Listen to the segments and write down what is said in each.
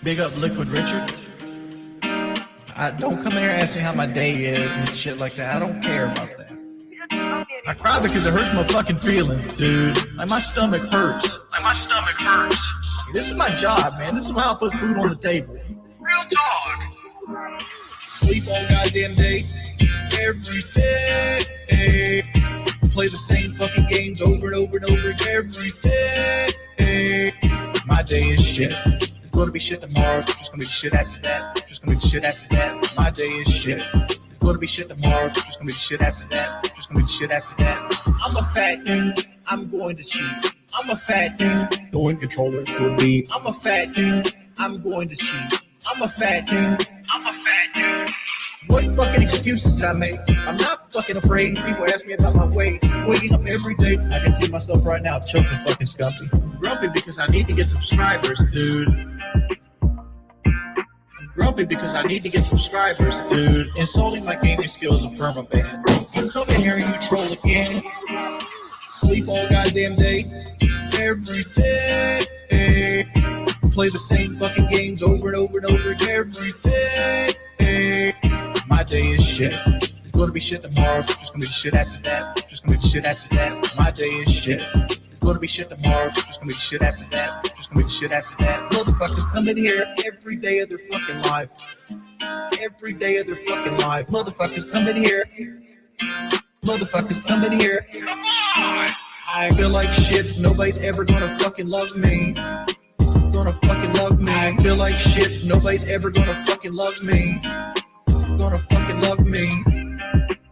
Big up Liquid Richard. Don't come in here and ask me how my day is and shit like that. I don't care about that. I cry because it hurts my fucking feelings, dude. Like my stomach hurts. This is my job, man. This is how I put food on the table. Real talk. Sleep all goddamn day, every day. Play the same fucking games over and over and over again every day. My day is shit. It's gonna be shit tomorrow. It's just gonna be shit after that. Just gonna be shit after that. My day is shit. It's gonna be shit tomorrow. It's just gonna be shit after that. Just gonna be shit after that. I'm a fat dude. I'm going to cheat. I'm a fat dude. Going controllers to a beat. I'm a fat dude. I'm going to cheat. I'm a fat dude. I'm a fat dude. What fucking excuses did I make? I'm not fucking afraid. People ask me about my weight. Waking up every day. I can see myself right now choking fucking Scumpy. Grumpy because I need to get subscribers, dude. I'm grumpy because I need to get subscribers, dude. Insulting my gaming skills and permaban. You come in here and you troll again. Sleep all goddamn day. Every day. Play the same fucking games over and over and over again every day. My day is shit. It's gonna be shit tomorrow. It's just gonna be shit after that. Just gonna be shit after that. My day is shit. It's gonna be shit tomorrow. It's just gonna be shit after that. Just gonna be shit after that. Motherfuckers come in here every day of their fucking life. Every day of their fucking life. Motherfuckers come in here. Motherfuckers come in here. Come on! I feel like shit. Nobody's ever gonna fucking love me. Gonna fucking love me. I feel like shit. Nobody's ever gonna fucking love me. Gonna fucking love me.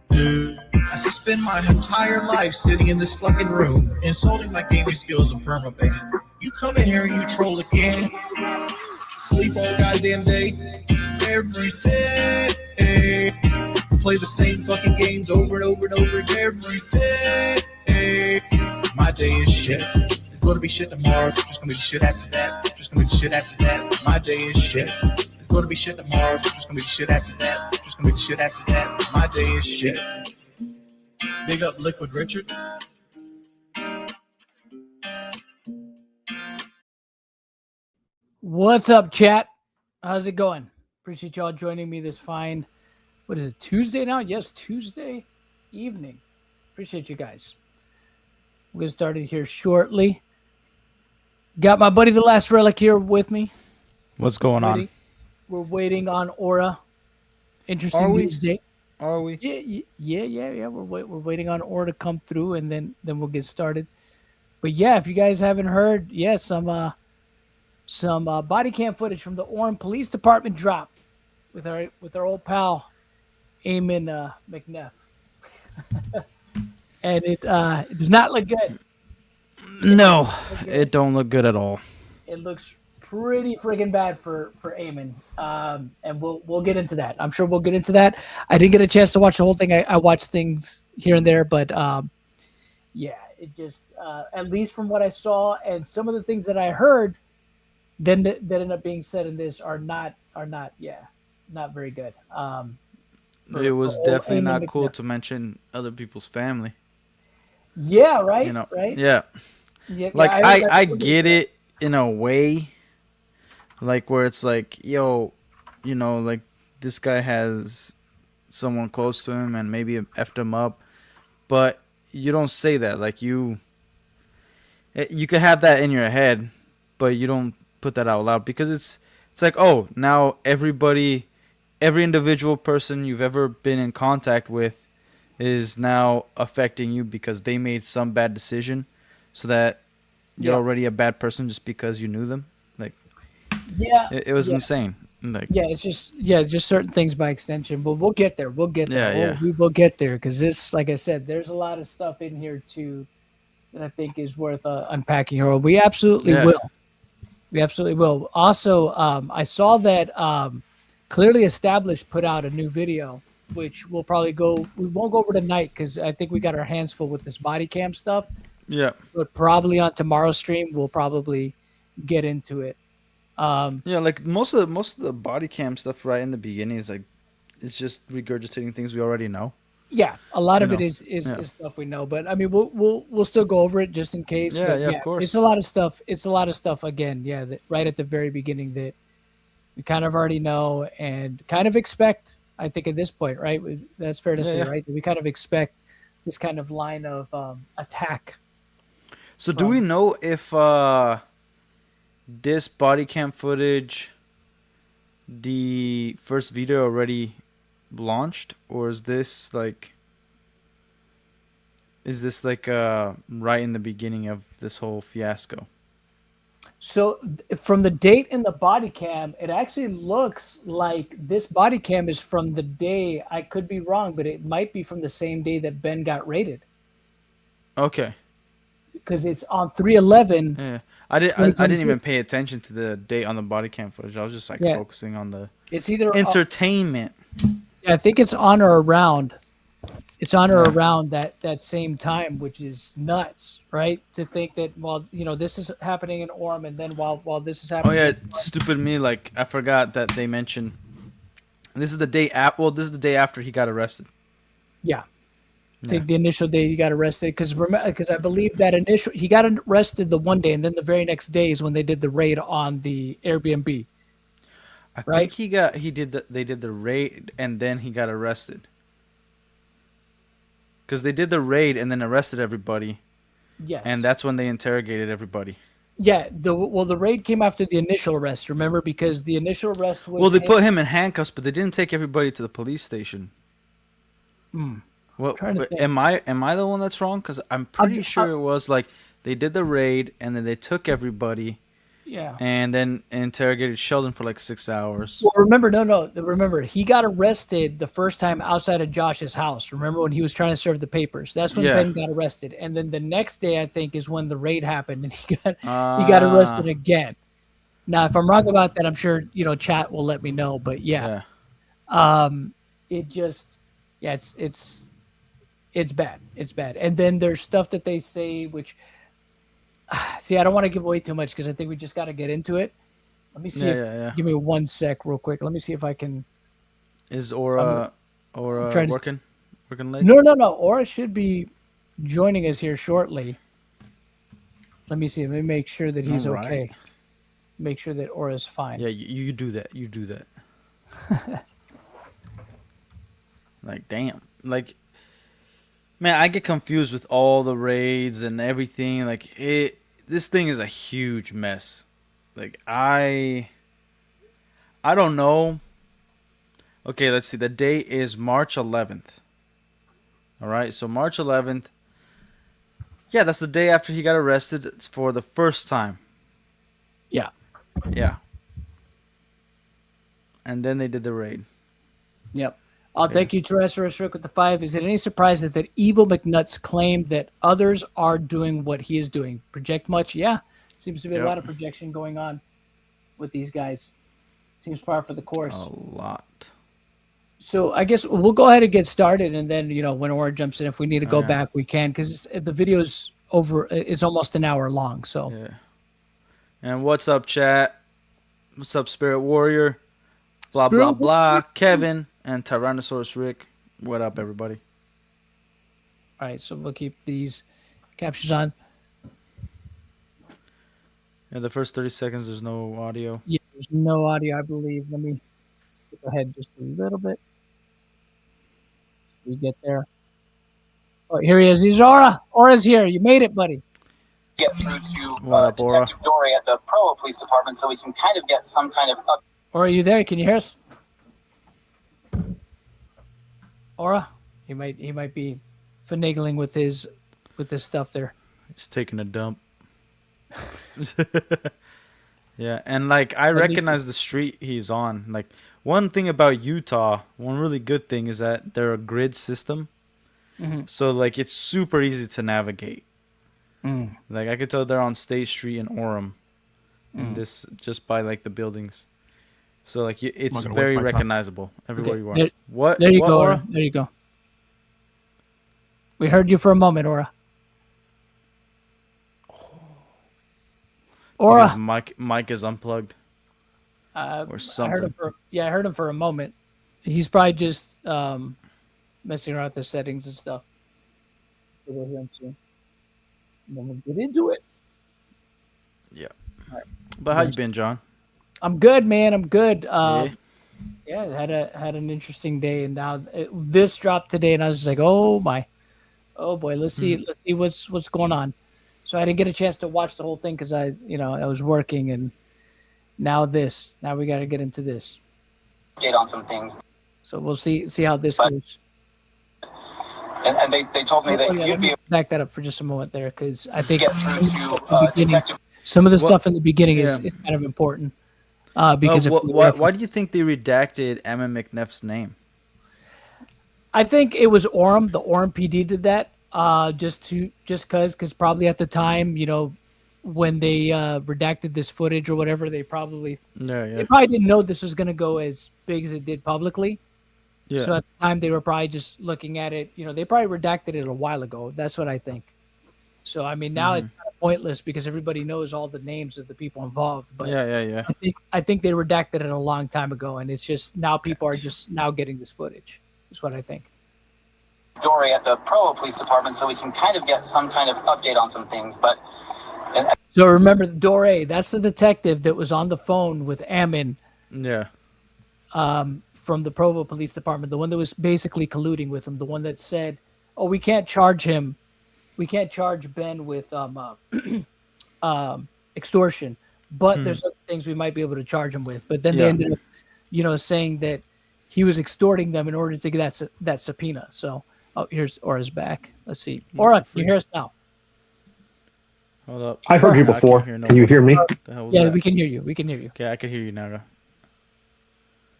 Dude, I spend my entire life sitting in this fucking room, insulting my gaming skills and permaban. You come in here and you troll again. Sleep all goddamn day. Every day. Play the same fucking games over and over and over again every day. My day is shit. It's gonna be shit tomorrow. It's just gonna be shit after that. Just gonna be shit after that. My day is shit. It's gonna be shit tomorrow. It's just gonna be shit after that. Just gonna be shit after that. My day is shit. Big up Liquid Richard. What's up, chat? How's it going? Appreciate y'all joining me this fine, what is it, Tuesday now? Yes, Tuesday evening. Appreciate you guys. We'll get started here shortly. Got my buddy The Last Relic here with me. What's going on? We're waiting on Aura. Interesting news day. Are we? Yeah. We're waiting on Aura to come through, and then we'll get started. But yeah, if you guys haven't heard, some body cam footage from the Orem Police Department dropped with our old pal Ammon McNeff, and it does not look good. No, it don't look good at all. It looks pretty friggin' bad for Ammon, and we'll get into that. I'm sure we'll get into that. I didn't get a chance to watch the whole thing. I watched things here and there, but yeah, it just at least from what I saw and some of the things that I heard, then that end up being said in this are not very good. It was definitely not cool to mention other people's family. Yeah, right. You know, right. Yeah. Like I get it in a way, like where it's like, yo, you know, like this guy has someone close to him and maybe effed him up, but you don't say that. Like you could have that in your head, but you don't put that out loud because it's like, oh, now every individual person you've ever been in contact with is now affecting you because they made some bad decision, so that you're already a bad person just because you knew them. Like, it was insane. Like, it's just certain things by extension, but we'll get there. We will get there because this, like I said, there's a lot of stuff in here too that I think is worth unpacking here. We absolutely will. We absolutely will. Also, I saw that Clearly Established put out a new video, which we won't go over tonight because I think we got our hands full with this body cam stuff. Yeah. But probably on tomorrow's stream, we'll probably get into it. Like most of the body cam stuff right in the beginning is like, it's just regurgitating things we already know. Yeah, a lot of it is stuff we know, but I mean, we'll still go over it just in case. Yeah, of course. It's a lot of stuff. It's a lot of stuff again. Yeah, right at the very beginning We kind of already know and kind of expect, I think at this point, right? That's fair to say, right? We kind of expect this kind of line of attack. So do we know if this body cam footage, the first video already launched, or is this like right in the beginning of this whole fiasco? So from the date in the body cam, it actually looks like this body cam is from the day, I could be wrong, but it might be from the same day that Ben got raided. Okay. Because it's on 3/11. Yeah. I didn't even pay attention to the date on the body cam footage. I was just focusing on the entertainment. Yeah, I think it's on or around. It's on or around that same time, which is nuts, right? To think that this is happening in Orem, and then while this is happening. Oh yeah, stupid me! Like I forgot that they mentioned this is the day after. Well, this is the day after he got arrested. Yeah, I think the initial day he got arrested because I believe that he got arrested the one day, and then the very next day is when they did the raid on the Airbnb. I think they did the raid and then he got arrested. Because they did the raid and then arrested everybody. Yes. And that's when they interrogated everybody. Yeah. The raid came after the initial arrest, remember? Because the initial arrest was... Well, they put him in handcuffs, but they didn't take everybody to the police station. Well, am I the one that's wrong? Because I'm pretty sure it was like they did the raid and then they took everybody. Yeah. And then interrogated Sheldon for like 6 hours. Well, remember, he got arrested the first time outside of Josh's house. Remember when he was trying to serve the papers? That's when Ben got arrested. And then the next day, I think, is when the raid happened and he got arrested again. Now, if I'm wrong about that, I'm sure, chat will let me know. But yeah. It just, it's bad. It's bad. And then there's stuff that they say, which... See, I don't want to give away too much because I think we just got to get into it. Let me see give me 1 sec real quick. Let me see if I can. Is Aura working late? No. Aura should be joining us here shortly. Let me see. Let me make sure that he's okay. Make sure that Aura's fine. Yeah, you do that. You do that. Like, damn. Like, man, I get confused with all the raids and everything. Like, this thing is a huge mess. Like, I don't know. Okay, let's see. The date is March 11th. All right, so March 11th. Yeah, that's the day after he got arrested for the first time. Yeah. Yeah. And then they did the raid. Yep. Thank you, Terrestrial Rick with the 5. Is it any surprise that Evil McNuts claimed that others are doing what he is doing? Project much? Yeah. Seems to be a lot of projection going on with these guys. Seems par for the course. A lot. So I guess we'll go ahead and get started, and then when Aura jumps in, if we need to go back, we can, because the video's over. It's almost an hour long. So. Yeah. And what's up, chat? What's up, Spirit Warrior? Blah blah blah. Kevin. And Tyrannosaurus Rick. What up, everybody? All right, so we'll keep these captions on. Yeah, the first 30 seconds, there's no audio. Yeah, there's no audio, I believe. Let me go ahead just a little bit. We get there. Oh, here he is. He's Aura. Aura's here. You made it, buddy. Get through to Detective Dory at the Provo Police Department so we can kind of get some kind of... Aura, are you there? Can you hear us? Aura, he might be finagling with his stuff there. He's taking a dump. Yeah, and like I recognize the street he's on. Like, one thing about Utah, one really good thing is that they're a grid system. Mm-hmm. So like it's super easy to navigate. Like I could tell they're on State Street in Orem. And this just by like the buildings. So like it's very recognizable everywhere you are. There you go, Aura? There you go. We heard you for a moment, Aura. Aura. Mic is unplugged. Or something. I heard him for a moment. He's probably just messing around with the settings and stuff. We'll hear him soon. And then we'll get into it. Yeah. Right. But how you been, John? I'm good, man. I'm good. Yeah, had an interesting day, and now this dropped today, and I was just like, oh boy, let's see what's going on. So I didn't get a chance to watch the whole thing because I was working, and now we got to get into this. Get on some things. So we'll see how this goes. And they told me that you'd be able to back that up for just a moment there, because I think get through to detective. Some of the stuff in the beginning is kind of important. Because why do you think they redacted Ammon McNeff's name? I think it was Orem. The Orem PD did that because probably at the time, when they redacted this footage or whatever, they probably didn't know this was going to go as big as it did publicly. Yeah. So at the time, they were probably just looking at it. They probably redacted it a while ago. That's what I think. So I mean, now it's kind of pointless because everybody knows all the names of the people involved. But yeah. I think they redacted it a long time ago, and it's just now people are just now getting this footage. Is what I think. Story at the Provo Police Department, so we can kind of get some kind of update on some things. But so remember, Dore, that's the detective that was on the phone with Ammon. Yeah. From the Provo Police Department, the one that was basically colluding with him, the one that said, "Oh, we can't charge him. We can't charge Ben with extortion, but there's other things we might be able to charge him with." But then they ended up, saying that he was extorting them in order to get that subpoena. So, here's Aura's back. Let's see. Aura, can you hear us now? Hold up. I heard you before. Can you hear me? Yeah, we can hear you. We can hear you. Okay, I can hear you now.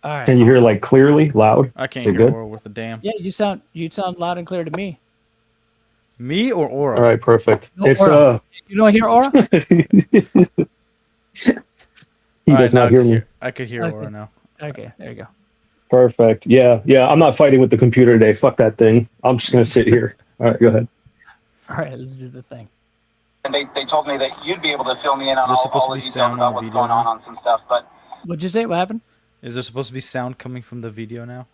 All right. Can you hear like clearly, loud? I can't hear Aura with the damn. Yeah, you sound loud and clear to me. Me or Aura? All right, perfect. No, Aura. You don't hear Aura? He does not hear me. I could hear Aura now. Okay, there you go. Perfect. Yeah. I'm not fighting with the computer today. Fuck that thing. I'm just gonna sit here. All right, go ahead. All right, let's do the thing. And they told me that you'd be able to fill me in on all the details about what's going on some stuff. But what'd you say? What happened? Is there supposed to be sound coming from the video now?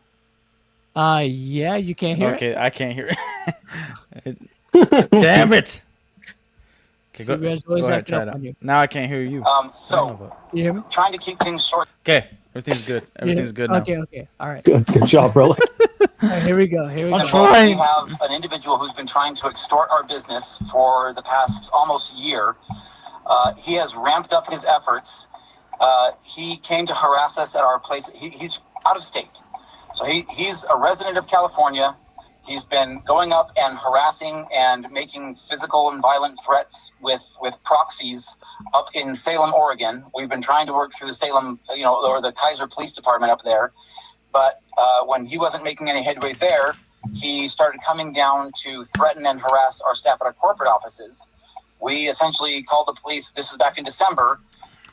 Yeah, you can't hear it. Okay, I can't hear it. Damn it! Okay, go ahead, try it out. Now I can't hear you. So you hear me? Trying to keep things short. Okay, everything's good. Everything's good now. Okay. All right. Good job, bro. Right, here we go. I'm trying. We have an individual who's been trying to extort our business for the past almost year. He has ramped up his efforts. He came to harass us at our place. He's out of state. So he's a resident of California. He's been going up and harassing and making physical and violent threats with proxies up in Salem, Oregon. We've been trying to work through the Salem, or the Kaiser Police Department up there. But when he wasn't making any headway there, he started coming down to threaten and harass our staff at our corporate offices. We essentially called the police. This is back in December.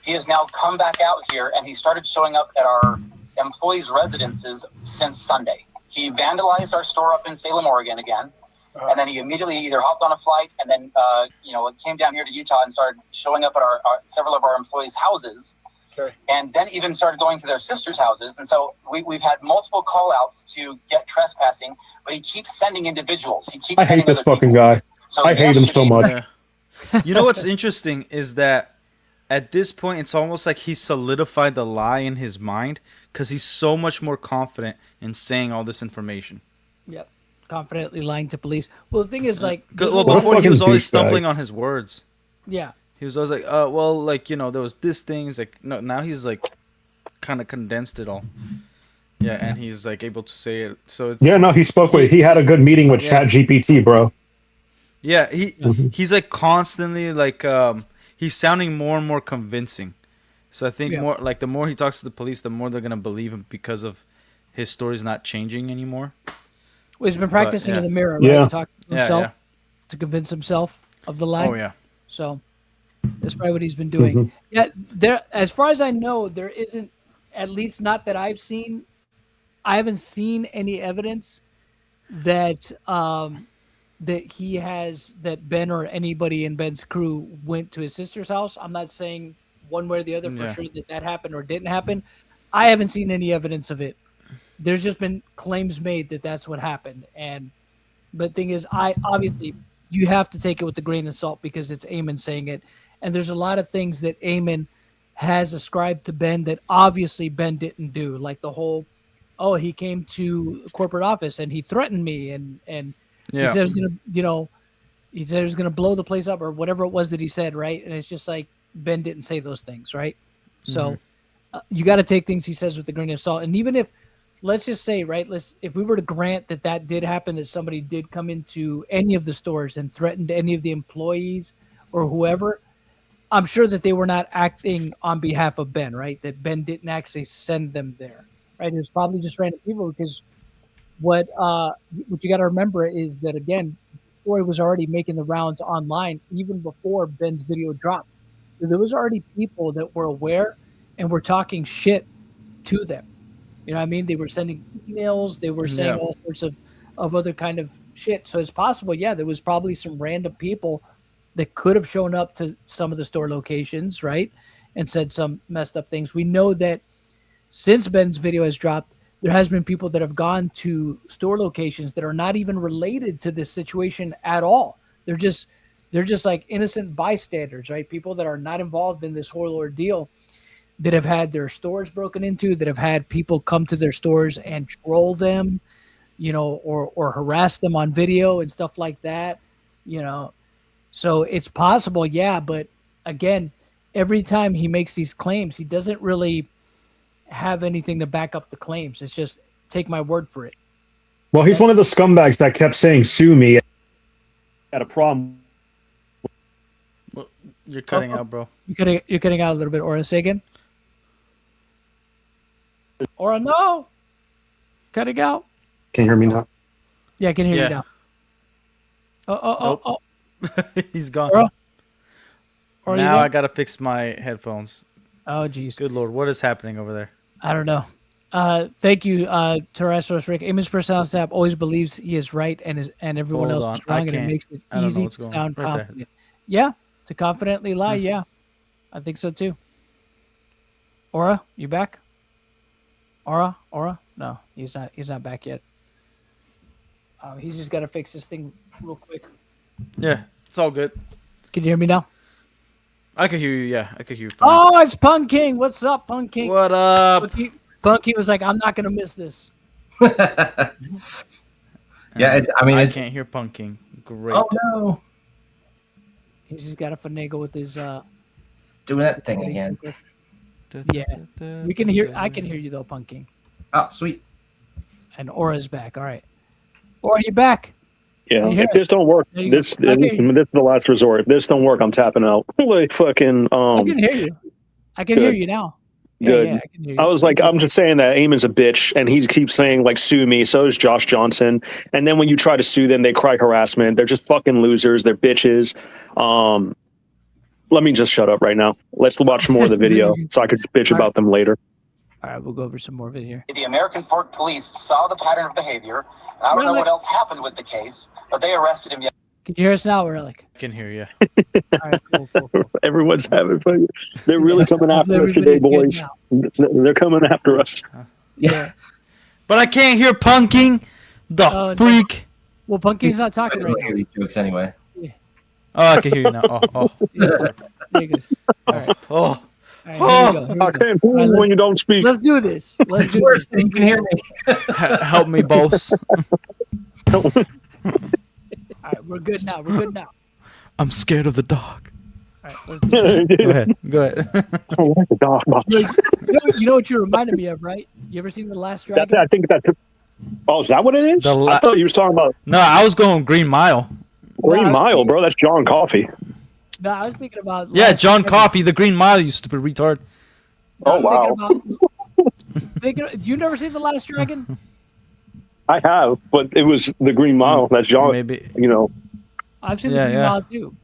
He has now come back out here, and he started showing up at our employees' residences since Sunday. He vandalized our store up in Salem, Oregon again, and then he immediately either hopped on a flight and then, came down here to Utah and started showing up at our several of our employees' houses, and then even started going to their sisters' houses. And so we've had multiple call-outs to get trespassing, but he keeps sending individuals. I hate this fucking guy. So I hate him so much. Yeah. You know what's interesting is that at this point, it's almost like he solidified the lie in his mind because he's so much more confident in saying all this information. Yep. Confidently lying to police. Well, the thing is, like... before he was always stumbling on his words. Yeah. He was always like, there was this thing. He's like, no, now he's like kind of condensed it all. Yeah, and he's like able to say it. So it's... Yeah, no, he had a good meeting with ChatGPT, bro. Yeah, he's like constantly like... he's sounding more and more convincing. So I think more like the more he talks to the police, the more they're gonna believe him because of his story's not changing anymore. Well, he's been practicing in the mirror, right? Talking to himself to convince himself of the lie. Oh yeah. So that's probably what he's been doing. Yeah, there. As far as I know, there isn't, at least not that I've seen. I haven't seen any evidence that that Ben or anybody in Ben's crew went to his sister's house. I'm not saying one way or the other for sure that happened or didn't happen. I haven't seen any evidence of it. There's just been claims made that that's what happened. But the thing is, obviously you have to take it with a grain of salt because it's Ammon saying it. And there's a lot of things that Ammon has ascribed to Ben that obviously Ben didn't do, like the whole, oh, he came to corporate office and he threatened me and he said he was gonna, he said he was gonna blow the place up or whatever it was that he said, right? And it's just like Ben didn't say those things, right? So you got to take things he says with a grain of salt. And even if, let's just say, right, if we were to grant that did happen, that somebody did come into any of the stores and threatened any of the employees or whoever, I'm sure that they were not acting on behalf of Ben, right? That Ben didn't actually send them there, right? It was probably just random people, because what you got to remember is that, again, the story was already making the rounds online even before Ben's video dropped. So there was already people that were aware and were talking shit to them. You know what I mean? They were sending emails. They were saying all sorts of other kind of shit. So it's possible, there was probably some random people that could have shown up to some of the store locations, right, and said some messed up things. We know that since Ben's video has dropped, there has been people that have gone to store locations that are not even related to this situation at all. They're just like innocent bystanders, right? People that are not involved in this whole ordeal, that have had their stores broken into, that have had people come to their stores and troll them, or harass them on video and stuff like that, So it's possible, but again, every time he makes these claims, he doesn't really have anything to back up the claims. It's just take my word for it. Well, he's one of the scumbags that kept saying "sue me." Had a problem. Well, you're cutting out, bro. You're cutting out a little bit. Aura, say again. Aura, no. Cutting out. Can you hear me now? Yeah, I can hear you now. Oh. He's gone. Aura, now I gotta fix my headphones. Oh, geez. Good Lord, what is happening over there? I don't know. Thank you, Terrestros Rick. Amos Personal Snap always believes he is right and everyone else is wrong, and it makes it easy to sound confident. There. Yeah, to confidently lie. Yeah, I think so too. Aura, you back? Aura? No, he's not back yet. He's just got to fix this thing real quick. Yeah, it's all good. Can you hear me now? I can hear you. Yeah, I can hear you fine. Oh, it's Punk King. What's up, Punk King? What up? Punky was like, I'm not gonna miss this. I can't hear Punk King. Great. Oh no. He's just got to finagle with his doing that thing again. Yeah, we can hear. I can hear you though, Punk King. Oh, sweet. And Aura's back. All right, Aura, you back? Yeah. If this don't work, this is the last resort. If this don't work, I'm tapping out. Like fucking. I can hear you. I can hear you now. Good. Yeah, I can hear you. I was like, I'm just saying that Eamon's a bitch, and he keeps saying like, "Sue me." So is Josh Johnson. And then when you try to sue them, they cry harassment. They're just fucking losers. They're bitches. Let me just shut up right now. Let's watch more of the video so I could bitch about them later. All right, we'll go over some more video here. The American Fork police saw the pattern of behavior. I don't know what else happened with the case, but they arrested him. Can you hear us now, Relic? I can hear you. All right, cool. Everyone's having fun. They're really coming after us today, boys. They're coming after us. Yeah. But I can't hear Punking. The freak. No. Well, Punking's not talking right now. These jokes anyway. Yeah. Oh, I can hear you now. Oh. Very good. All right. Oh. All right, here we go. I can't hear you when you don't speak. Let's do this. Let's do Worse this. than you can hear me. Help me, boss. All right, we're good now. I'm scared of the dog. All right, let's do it. Go ahead. I don't like the dog, boss. You know what you reminded me of, right? You ever seen The Last Dragon? I think that's. Oh, is that what it is? I thought you was talking about. No, I was going Green Mile. Green Mile, bro. That's John Coffey. No, I was thinking about. John Coffey, the Green Mile, you stupid retard. Oh, wow. You never seen The Last Dragon? I have, but it was the Green Mile. That's John. Maybe. I've seen the Green Mile too.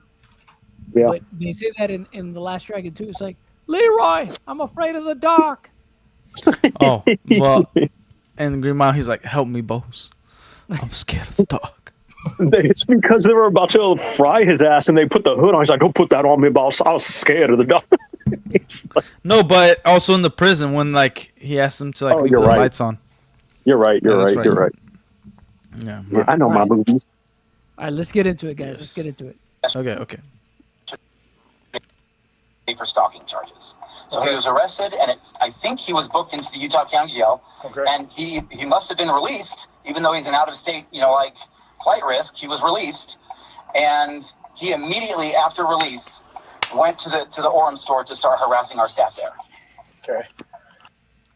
Yeah. But they say that in The Last Dragon too. It's like, Leroy, I'm afraid of the dark. Oh, well, and Green Mile, he's like, help me, boss. I'm scared of the dog. It's because they were about to fry his ass, and they put the hood on. He's like, "Don't put that on me, boss. I was scared of the dog." No, but also in the prison when he asked him to leave the lights on. You're right. You're right. Yeah, I know my movies. All right, let's get into it, guys. Let's get into it. Okay. for stalking charges. So he was arrested, and I think he was booked into the Utah County Jail, and he must have been released, even though he's an out-of-state, like flight risk. He was released, and he immediately after release went to the Orem store to start harassing our staff there. Okay.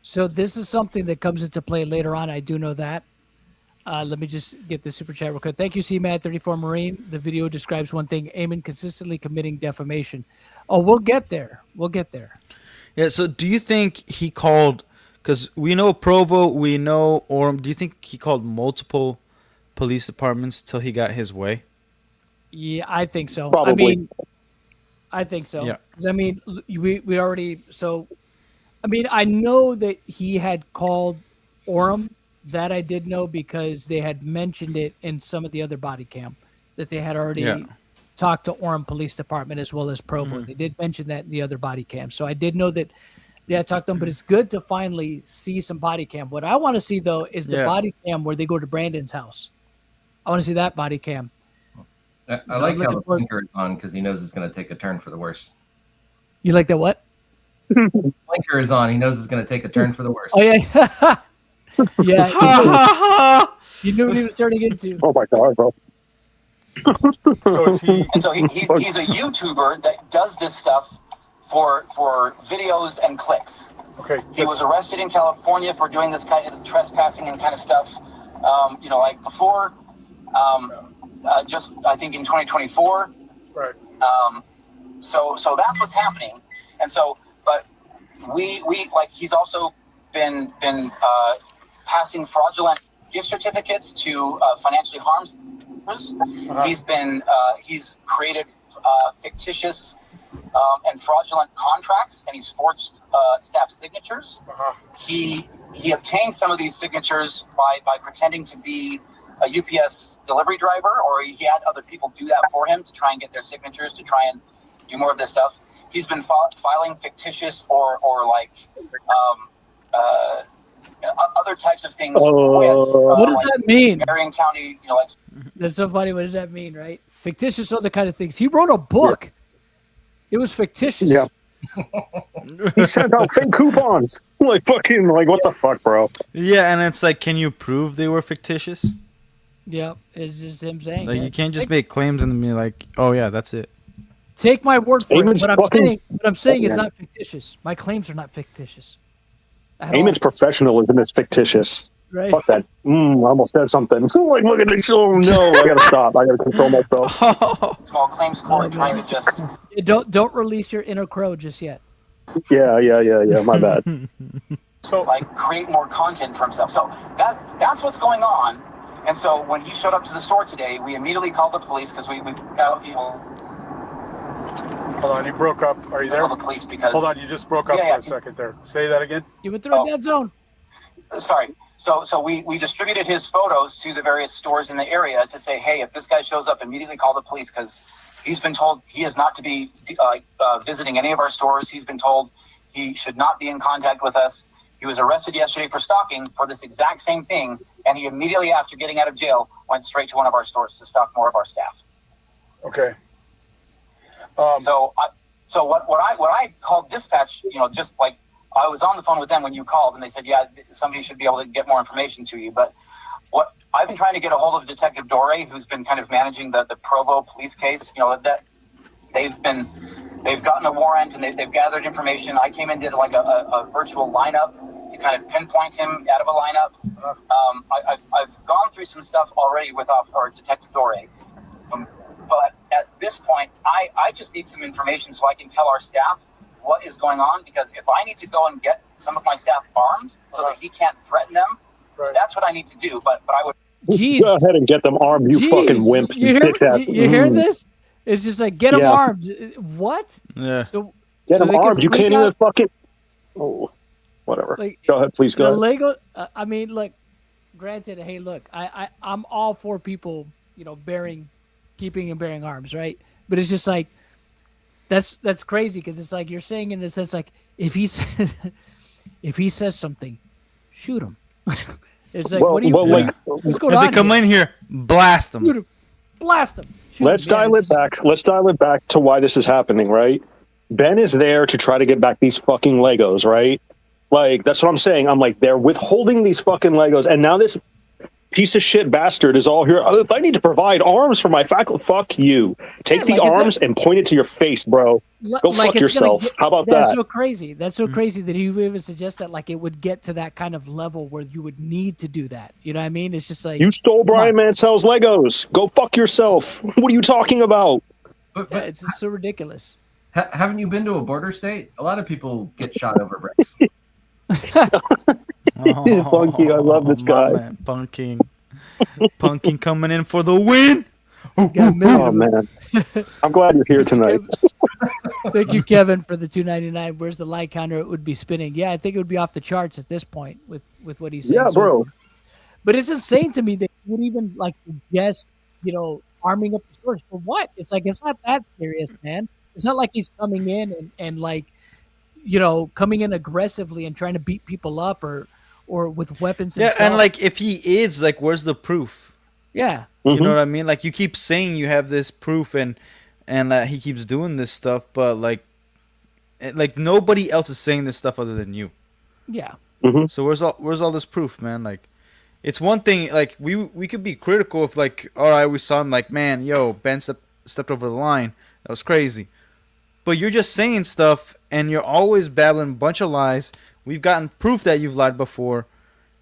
So this is something that comes into play later on. I do know that. Let me just get the super chat real quick. Thank you, CMAD34 Marine. The video describes one thing: Ammon consistently committing defamation. Oh, we'll get there. We'll get there. Yeah. So, do you think he called? Because we know Provo, we know Orem. Do you think he called multiple police departments till he got his way? Yeah, I think so. Probably. I think so. Yeah. 'Cause, we already. So, I know that he had called Orem. That I did know because they had mentioned it in some of the other body cam that they had already talked to Orem Police Department as well as Provo. They did mention that in the other body cam. So I did know that they had talked to them, but it's good to finally see some body cam. What I want to see, though, is the body cam where they go to Brandon's house. I want to see that body cam. I like how the blinker is on because he knows it's going to take a turn for the worse. You like that what? Blinker is on. He knows it's going to take a turn for the worse. Oh, yeah. Yeah, he knew what he was turning into. Oh my god, bro! So is he? And so he's a YouTuber that does this stuff for videos and clicks. Okay. He was arrested in California for doing this kind of trespassing and kind of stuff. Like before, just I think in 2024. Right. So that's what's happening, and so but we like he's also been passing fraudulent gift certificates to financially harmed. He's created fictitious and fraudulent contracts, and he's forged staff signatures. He obtained some of these signatures by pretending to be a UPS delivery driver, or he had other people do that for him to try and get their signatures to try and do more of this stuff. He's been filing fictitious or like other types of things with what does that mean? Marion County, like that's so funny. What does that mean, right? Fictitious other kind of things. He wrote a book. It was fictitious. Yeah. He sent out fake coupons. Like what the fuck, bro? Yeah, and it's like, can you prove they were fictitious? Yep, it's just him saying. Like, you can't just make claims and be like, oh yeah, that's it. Take my word for Ammon's it. What I'm saying is not fictitious. My claims are not fictitious. Ammon's professionalism is fictitious. Right. Fuck that. I almost said something. Like, look at this. Oh no, I gotta stop. I gotta control myself. small claims court trying to just don't release your inner crow just yet. Yeah. My bad. So like create more content for himself. So that's what's going on. And so when he showed up to the store today, we immediately called the police because we hold on, you broke up. Are you there? The police because hold on, you just broke up for a second there. Say that again. You went through a dead zone. Sorry. So we distributed his photos to the various stores in the area to say, hey, if this guy shows up, immediately call the police because he's been told he is not to be visiting any of our stores. He's been told he should not be in contact with us. He was arrested yesterday for stalking for this exact same thing, and he immediately after getting out of jail went straight to one of our stores to stalk more of our staff. Okay. So what I called dispatch, just like I was on the phone with them when you called, and they said, yeah, somebody should be able to get more information to you. But what I've been trying to get a hold of Detective Dore, who's been kind of managing the Provo police case. That they've gotten a warrant and they've gathered information. I came and did like a virtual lineup to kind of pinpoint him out of a lineup. I've gone through some stuff already with our Detective Dore. But at this point, I just need some information so I can tell our staff what is going on, because if I need to go and get some of my staff armed so that he can't threaten them, that's what I need to do. But I would go ahead and get them armed, you fucking wimp, you bitch ass. You hear this? It's just like, get them armed. What? Yeah. So get them armed. You can't even fucking. Oh, whatever. Like, go ahead, please go ahead. Lego. Look. Granted, hey, look, I'm all for people, keeping and bearing arms, right? But it's just like that's crazy because it's like you're saying in this sense, like if he says something, shoot him. It's like what do you what's going on? If they come in here, blast them. Shoot him. Blast them. Let's dial it back. Let's dial it back to why this is happening, right? Ben is there to try to get back these fucking Legos, right? Like, that's what I'm saying. I'm like, they're withholding these fucking Legos, and now this piece of shit bastard is all here. Oh, if I need to provide arms for my faculty, fuck you. Take the arms and point it to your face, bro. Go fuck yourself. How about that? That's so crazy. That's so crazy that you even suggest that like it would get to that kind of level where you would need to do that. You know what I mean? It's just like you stole Brian Mansell's Legos. Go fuck yourself. What are you talking about? But it's so ridiculous. Haven't you been to a border state? A lot of people get shot over bricks. Punky, I love this guy. Man, Punking coming in for the win. Oh man, I'm glad you're here tonight. Thank you, Kevin, for the $2.99. Where's the light counter? It would be spinning. Yeah, I think it would be off the charts at this point with what he's saying. Yeah, bro. But it's insane to me that he would even like suggest, arming up the stores for what? It's like it's not that serious, man. It's not like he's coming in and like, coming in aggressively and trying to beat people up or with weapons. Yeah, and like if he is, like, where's the proof? Yeah. You know what I mean? Like, you keep saying you have this proof and he keeps doing this stuff, but like nobody else is saying this stuff other than you. Yeah. So where's all this proof, man? Like, it's one thing. Like we could be critical if like, all right, we saw him like, man, Ben stepped over the line. That was crazy. But you're just saying stuff and you're always babbling a bunch of lies. We've gotten proof that you've lied before,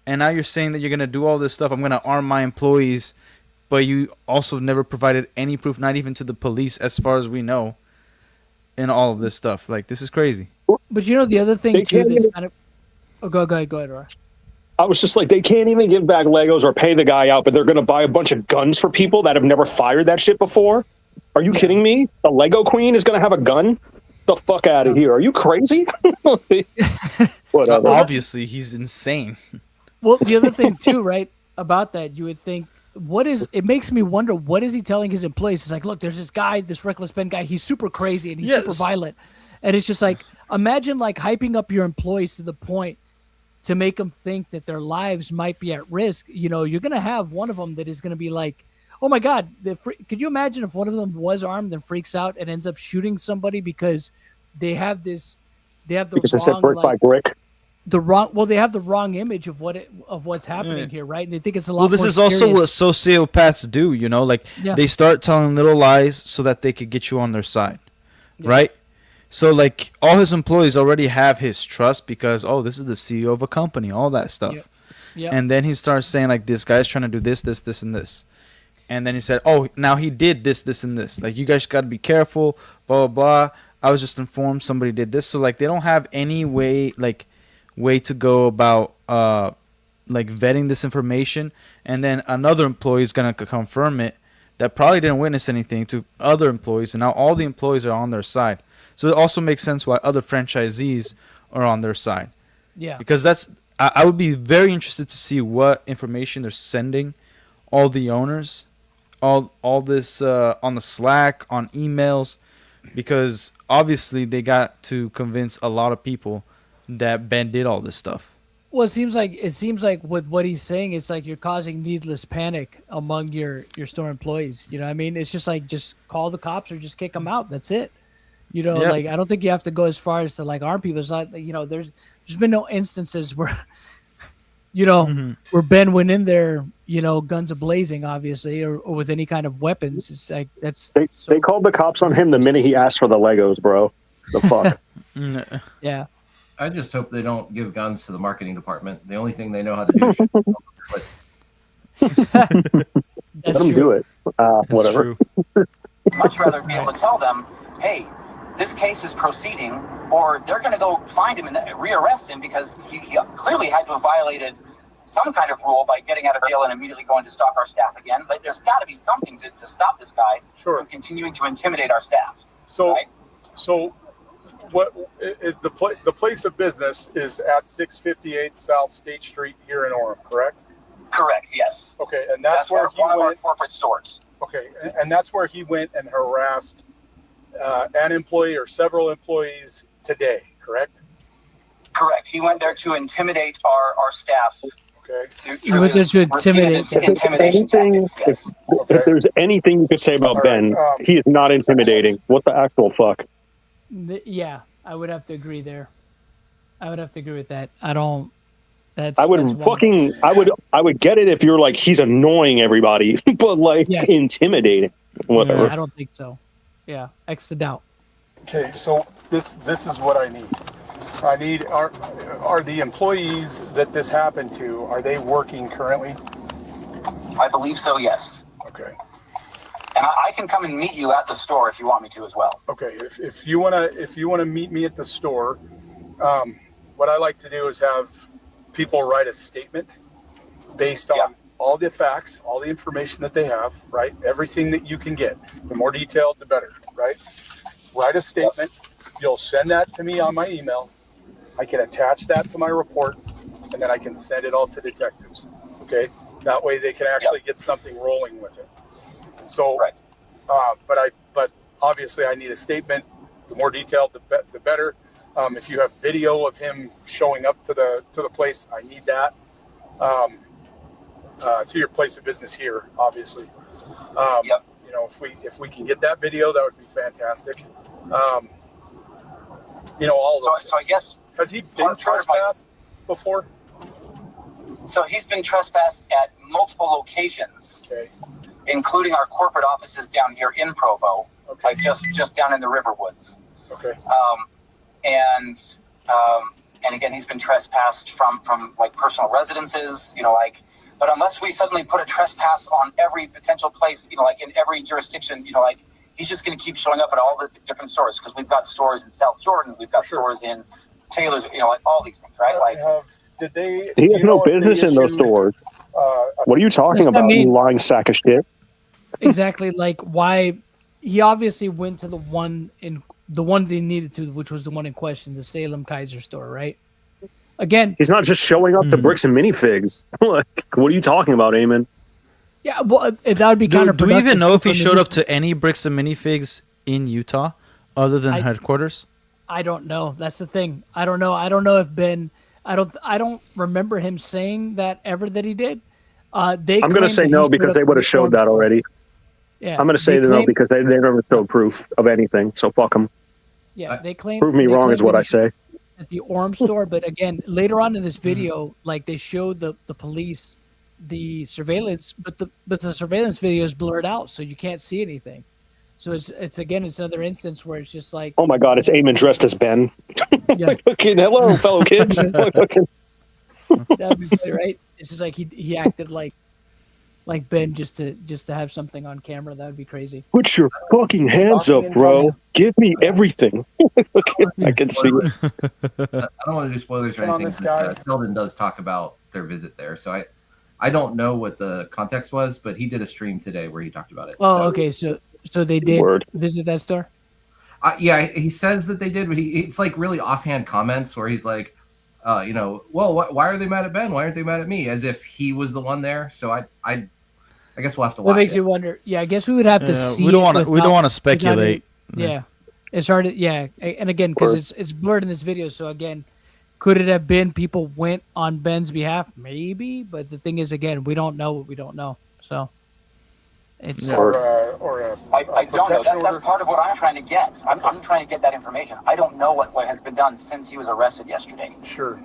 and now you're saying that you're gonna do all this stuff. I'm gonna arm my employees. But you also never provided any proof, not even to the police, as far as we know, in all of this stuff. Like, this is crazy. But the other thing too, that's kind of. Oh, go ahead, Roy. I was just like, they can't even give back Legos or pay the guy out, but they're going to buy a bunch of guns for people that have never fired that shit before. Are you kidding me? The Lego Queen is going to have a gun? The fuck out of here! Are you crazy? Whatever. Obviously, he's insane. Well, the other thing too, right, about that, you would think. It makes me wonder, what is he telling his employees? It's like, look, there's this guy, this Reckless Ben guy, he's super crazy and he's super violent. And it's just like, imagine like hyping up your employees to the point to make them think that their lives might be at risk. You're going to have one of them that is going to be like, oh my God, could you imagine if one of them was armed and freaks out and ends up shooting somebody because they have the because they said brick by brick. They have the wrong image of what's happening here, right? And they think it's a lot. Well, this is also what sociopaths do, They start telling little lies so that they could get you on their side, right? So like all his employees already have his trust because this is the CEO of a company, all that stuff. Yep. And then he starts saying like, this guy's trying to do this, this, this, and this, and then he said, now he did this, this, and this. Like, you guys got to be careful, blah blah blah. I was just informed somebody did this, so like they don't have any way to go about like vetting this information, and then another employee is gonna confirm it that probably didn't witness anything to other employees, and now all the employees are on their side. So it also makes sense why other franchisees are on their side. Yeah, because I would be very interested to see what information they're sending all the owners, all this on the Slack, on emails, because obviously they got to convince a lot of people that Ben did all this stuff. Well, it seems like with what he's saying, it's like you're causing needless panic among your store employees. You know what I mean? It's just like, just call the cops or just kick them out. That's it. Like, I don't think you have to go as far as to like arm people. It's not, there's been no instances where, where Ben went in there, guns a-blazing, obviously, or with any kind of weapons. It's like, they called the cops on him the minute he asked for the Legos, bro. The fuck? Yeah. I just hope they don't give guns to the marketing department. The only thing they know how to do is let them do it. Whatever. Much rather be able to tell them, hey, this case is proceeding, or they're going to go find him and rearrest him because he clearly had to have violated some kind of rule by getting out of jail and immediately going to stalk our staff again. But there's got to be something to stop this guy from continuing to intimidate our staff. So, right? So what is the place of business is at 658 South State Street here in Orem, correct? Correct, yes. Okay, and that's where he one went. Of our corporate stores. Okay, and that's where he went and harassed an employee or several employees today, correct? Correct. He went there to intimidate our staff. Okay. He went there to intimidate. If there's anything you could say about Ben, he is not intimidating. What the actual fuck? Yeah, I would have to agree there. I would have to agree with that. I don't. I would I would get it if you're like he's annoying everybody, but like intimidating, whatever. I don't think so. Yeah, X the doubt. Okay, so this is what I need. Are the employees that this happened to, are they working currently? I believe so, yes. Okay. And I can come and meet you at the store if you want me to as well. Okay, if you wanna meet me at the store, what I like to do is have people write a statement based on all the facts, all the information that they have, right? Everything that you can get. The more detailed, the better, right? Write a statement. You'll send that to me on my email. I can attach that to my report, and then I can send it all to detectives. Okay, that way they can actually get something rolling with it. So, but obviously I need a statement. The more detailed, the better. If you have video of him showing up to the place, I need that. To your place of business here, obviously. You know, if we can get that video, that would be fantastic. You know, all those. So I guess, has he been trespassed before? So he's been trespassed at multiple locations, including our corporate offices down here in Provo, like just down in the Riverwoods. Okay. And again, he's been trespassed from like personal residences, you know, like. But unless we suddenly put a trespass on every potential place, you know, like in every jurisdiction, you know, like he's just going to keep showing up at all the different stores because we've got stores in South Jordan, we've got stores in Taylor's, you know, like all these things, right? Like, he has no business in those stores. What are you talking about, you lying sack of shit? Exactly, like why he obviously went to the one they needed to, which was the one in question, the Salem Kaiser store, right? Again, he's not just showing up to Bricks and Minifigs. Like, what are you talking about, Eamon? Yeah, well, that would be counterproductive. Do we even know if he showed up to any Bricks and Minifigs in Utah other than headquarters? I don't know. That's the thing. I don't know. I don't know if Ben. I don't remember him saying that ever that he did. I'm going to say no because they would have showed that already. Yeah, I'm going to say no because they never showed proof of anything. So fuck them. Yeah, they claim. Prove me wrong is what I say. At the Orem store, but again, later on in this video, like they showed the police the surveillance, but the surveillance video is blurred out, so you can't see anything. So it's another instance where it's just like, oh my god, it's Eamon dressed as Ben. Okay, hello, fellow kids. That'd be funny, right? It's just like he acted like Ben just to have something on camera. That would be crazy. Put your fucking hands up, bro. Give me everything. I can see it. I don't want to do spoilers or anything. Sheldon does talk about their visit there, so I don't know what the context was, but he did a stream today where he talked about it. Oh, okay. So they did visit that store? Yeah, he says that they did, but it's like really offhand comments where he's like, you know, well, why are they mad at Ben? Why aren't they mad at me? As if he was the one there. So I guess we'll have to watch. That makes you wonder. Yeah, I guess we would have to see. We don't want to speculate. It's hard to, and again, because it's blurred in this video. So again, could it have been people went on Ben's behalf? Maybe, but the thing is, again, we don't know what we don't know. So it's I don't know. That's part of what I'm trying to get. I'm trying to get that information. I don't know what has been done since he was arrested yesterday. Sure.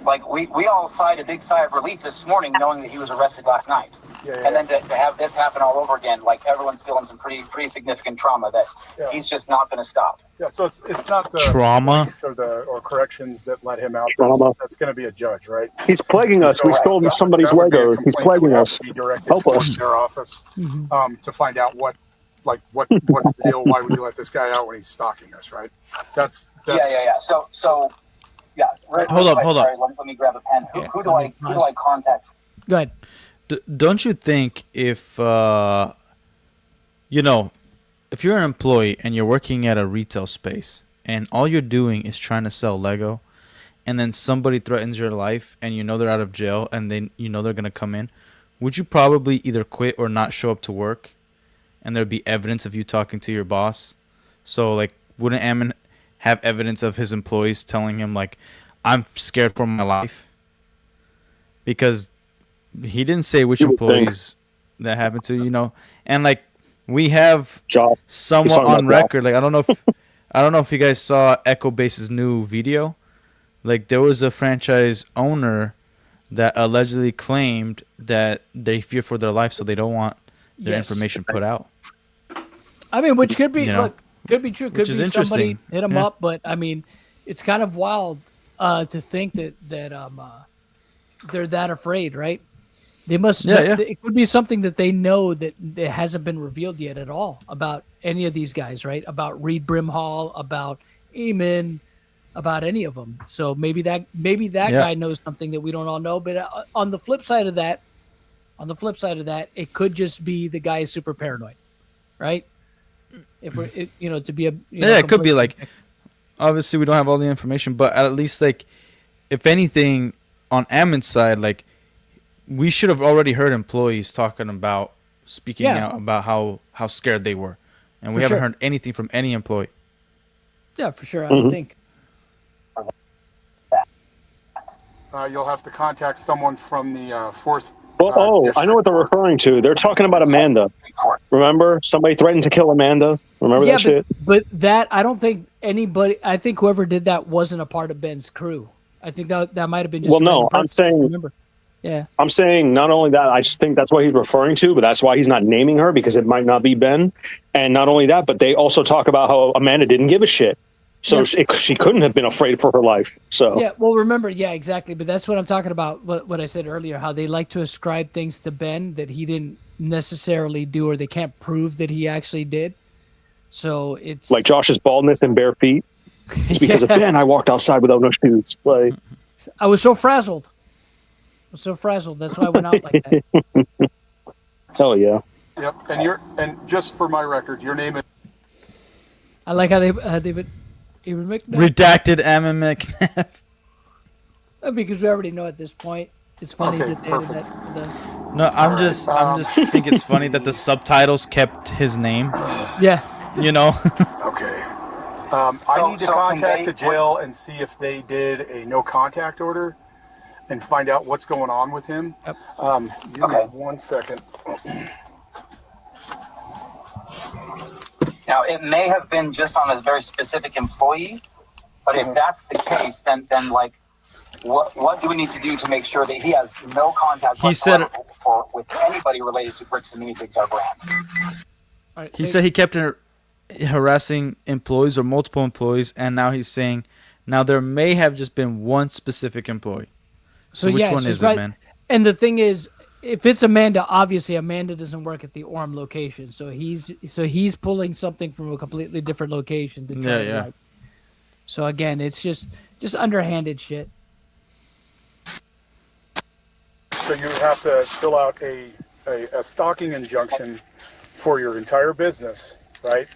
Like we all sighed a big sigh of relief this morning knowing that he was arrested last night. And then to have this happen all over again, like everyone's feeling some pretty significant trauma that he's just not going to stop. Yeah, so it's not the trauma or corrections that let him out. That's going to be a judge, right? He's plaguing us. We stole somebody's Legos. He's plaguing us. Help us. Their office to find out what's the deal. Why would you let this guy out when he's stalking us, right? That's yeah. So. Yeah. Hold up. Sorry, let me grab a pen. Who do I contact? Go ahead. Don't you think if if you're an employee and you're working at a retail space and all you're doing is trying to sell Lego, and then somebody threatens your life and you know they're out of jail and then you know they're gonna come in, would you probably either quit or not show up to work, and there'd be evidence of you talking to your boss? So like, wouldn't Ammon have evidence of his employees telling him like, I'm scared for my life? Because he didn't say which employees that happened to, and like we have somewhat on record. Like I don't know I don't know if you guys saw Echo Base's new video. Like, there was a franchise owner that allegedly claimed that they fear for their life, so they don't want their information put out. I mean, which could be could be true. Could be somebody hit them up, but I mean, it's kind of wild to think that they're that afraid, right? They must. It could be something that they know that it hasn't been revealed yet at all about any of these guys, right? About Reed Brimhall, about Eamon, about any of them. So maybe that guy knows something that we don't all know. But on the flip side of that, it could just be the guy is super paranoid, right? If we're, to be a it could be like, obviously we don't have all the information, but at least like, if anything, on Ammon's side, like, we should have already heard employees speaking out about how scared they were, and we haven't heard anything from any employee. Yeah, for sure. I would think. You'll have to contact someone from the fourth. I know what they're referring to. They're talking about Amanda. Remember, somebody threatened to kill Amanda. Remember that shit? But that, I don't think anybody. I think whoever did that wasn't a part of Ben's crew. I think that might have been just. Well, no, I'm saying. Remember. Yeah. I'm saying not only that, I just think that's what he's referring to, but that's why he's not naming her, because it might not be Ben. And not only that, but they also talk about how Amanda didn't give a shit. So she couldn't have been afraid for her life. So yeah, well, remember, exactly. But that's what I'm talking about. What I said earlier, how they like to ascribe things to Ben that he didn't necessarily do, or they can't prove that he actually did. So it's like Josh's baldness and bare feet. It's because of Ben. I walked outside without no shoes. Like, I was so frazzled. That's why I went out like that. Hell yeah. Yep. And just for my record, your name is. I like how they Ammon McNeff. Redacted Ammon McNeff. Because we already know at this point. It's funny that they perfect. added that. No, I'm just think it's funny that the subtitles kept his name. Yeah. You know. Okay. I need to contact the jail and see if they did a no contact order and find out what's going on with him. Yep. Give me 1 second. Now, it may have been just on a very specific employee, but if that's the case, then like, what do we need to do to make sure that he has no contact with anybody related to Bricks and Minifigs, our brand? Right, he said he kept harassing employees or multiple employees, and now he's saying now there may have just been one specific employee. So which one is it, man? And the thing is, if it's Amanda, obviously Amanda doesn't work at the Orem location, so he's pulling something from a completely different location to try to like. So again, it's just underhanded shit. So you have to fill out a stalking injunction for your entire business, right?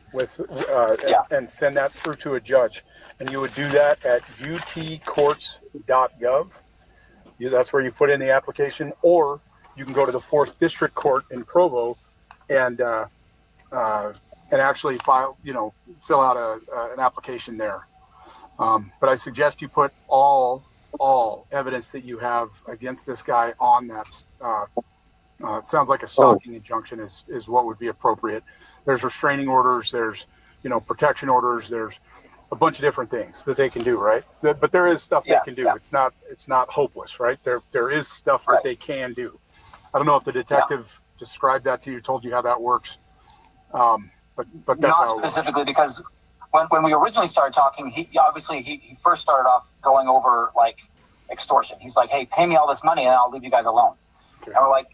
And send that through to a judge, and you would do that at utcourts.gov. That's where you put in the application, or you can go to the 4th District Court in Provo and actually fill out an application there. But I suggest you put all evidence that you have against this guy on that. It sounds like a stalking injunction is what would be appropriate. There's restraining orders, there's protection orders, there's a bunch of different things that they can do, right? But there is stuff they can do. It's not hopeless, right? There is stuff that they can do. I don't know if the detective described that to you, told you how that works. But that's not specifically, because when we originally started talking, he first started off going over like extortion. He's like, hey, pay me all this money and I'll leave you guys alone. Okay. And we're like,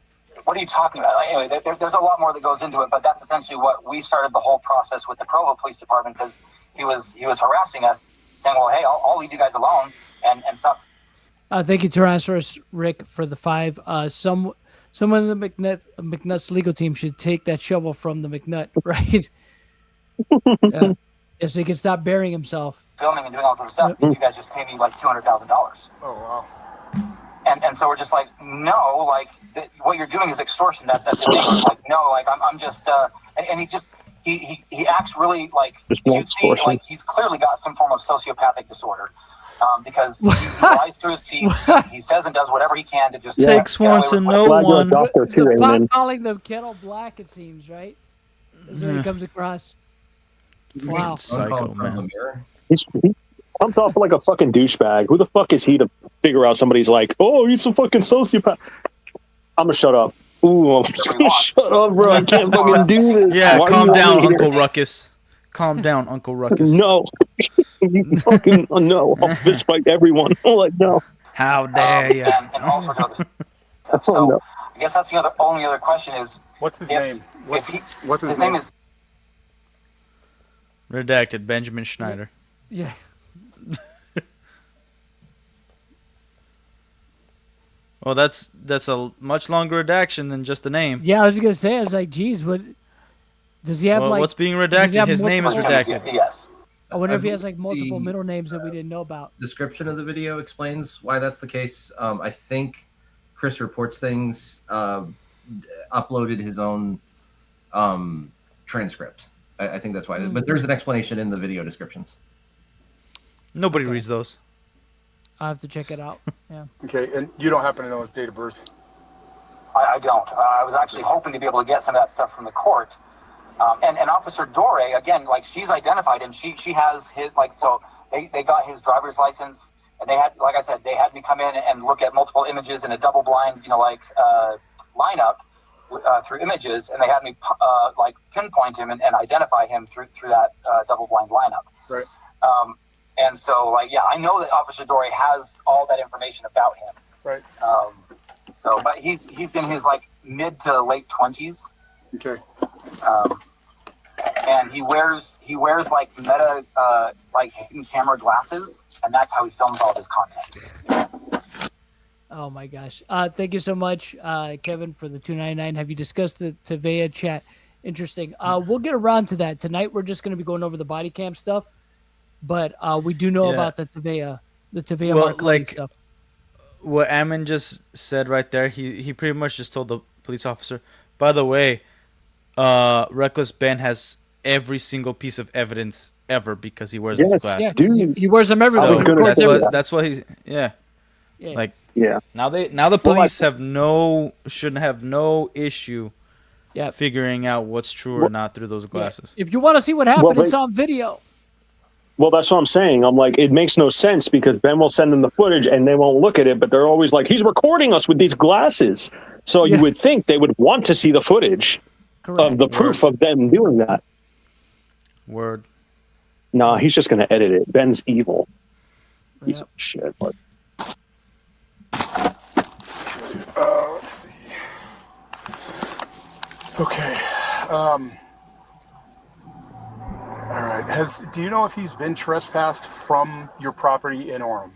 what are you talking about? Like, anyway, there's a lot more that goes into it, but that's essentially what we started the whole process with the Provo Police Department, because he was harassing us, saying, well, hey, I'll leave you guys alone and stuff. Thank you, Tyrannosaurus Rick, for the 5. Someone in the McNutt's legal team should take that shovel from the McNutt, right? So he can stop burying himself. Filming and doing all sorts of stuff. You guys just pay me like $200,000. Oh, wow. And so we're just like, no, like what you're doing is extortion. That's the thing. Like, no, like I'm just and he acts really like cutesy, like he's clearly got some form of sociopathic disorder. Because he lies through his teeth. He says and does whatever he can to just takes one to know one. The pot calling the kettle black, it seems, right? That's what he comes across. Wow. Psycho, man. He comes off like a fucking douchebag. Who the fuck is he to figure out somebody's like, oh, he's a fucking sociopath? I'm gonna shut up. Ooh, I'm just gonna shut up, bro. I can't fucking do this. Yeah, Why calm down, Uncle Ruckus. Calm down, Uncle Ruckus. No. You fucking no. I'll fist fight everyone. I'm like, no. How dare you? And all sorts of other stuff. So no. I guess that's the only other question is, what's his name? What's his name is Redacted, Benjamin Schneider. Yeah. Well, that's a much longer redaction than just the name. Yeah, I was gonna say, I was like, geez, what does he have? What's being redacted? His name is redacted. Yes. I wonder if he has like multiple middle names that we didn't know about. Description of the video explains why that's the case. I think Chris Reports Things uploaded his own transcript. I think that's why. But there's an explanation in the video descriptions. Nobody reads those. I'll have to check it out. Yeah. Okay, and you don't happen to know his date of birth? I don't. I was actually hoping to be able to get some of that stuff from the court. And Officer Dore, again, like she's identified him. She has his, like, so they got his driver's license, and they had, like I said, they had me come in and look at multiple images in a double blind, lineup through images, and they had me pinpoint him and identify him through that double blind lineup. Right. And so, I know that Officer Dore has all that information about him. Right. But he's in his mid to late 20s. Okay. And he wears Meta hidden camera glasses, and that's how he films all of his content. Oh my gosh! Thank you so much, Kevin, for the $2.99. Have you discussed the Tavea chat? Interesting. We'll get around to that tonight. We're just going to be going over the body cam stuff, but we do know about the Tavea Marconi stuff. What Ammon just said right there, he pretty much just told the police officer, by the way, Reckless Ben has every single piece of evidence ever because he wears these glasses. Yeah, dude. He wears them everywhere. So that's what he. Yeah. Now the police shouldn't have no issue. Yeah. Figuring out what's true or not through those glasses. If you want to see what happened, it's on video. Well, that's what I'm saying. I'm like, it makes no sense because Ben will send them the footage and they won't look at it, but they're always like, he's recording us with these glasses. So you would think they would want to see the footage of the proof of them doing that. Word. No, he's just going to edit it. Ben's evil. Piece of shit. But... let's see. Okay. All right. Do you know if he's been trespassed from your property in Orem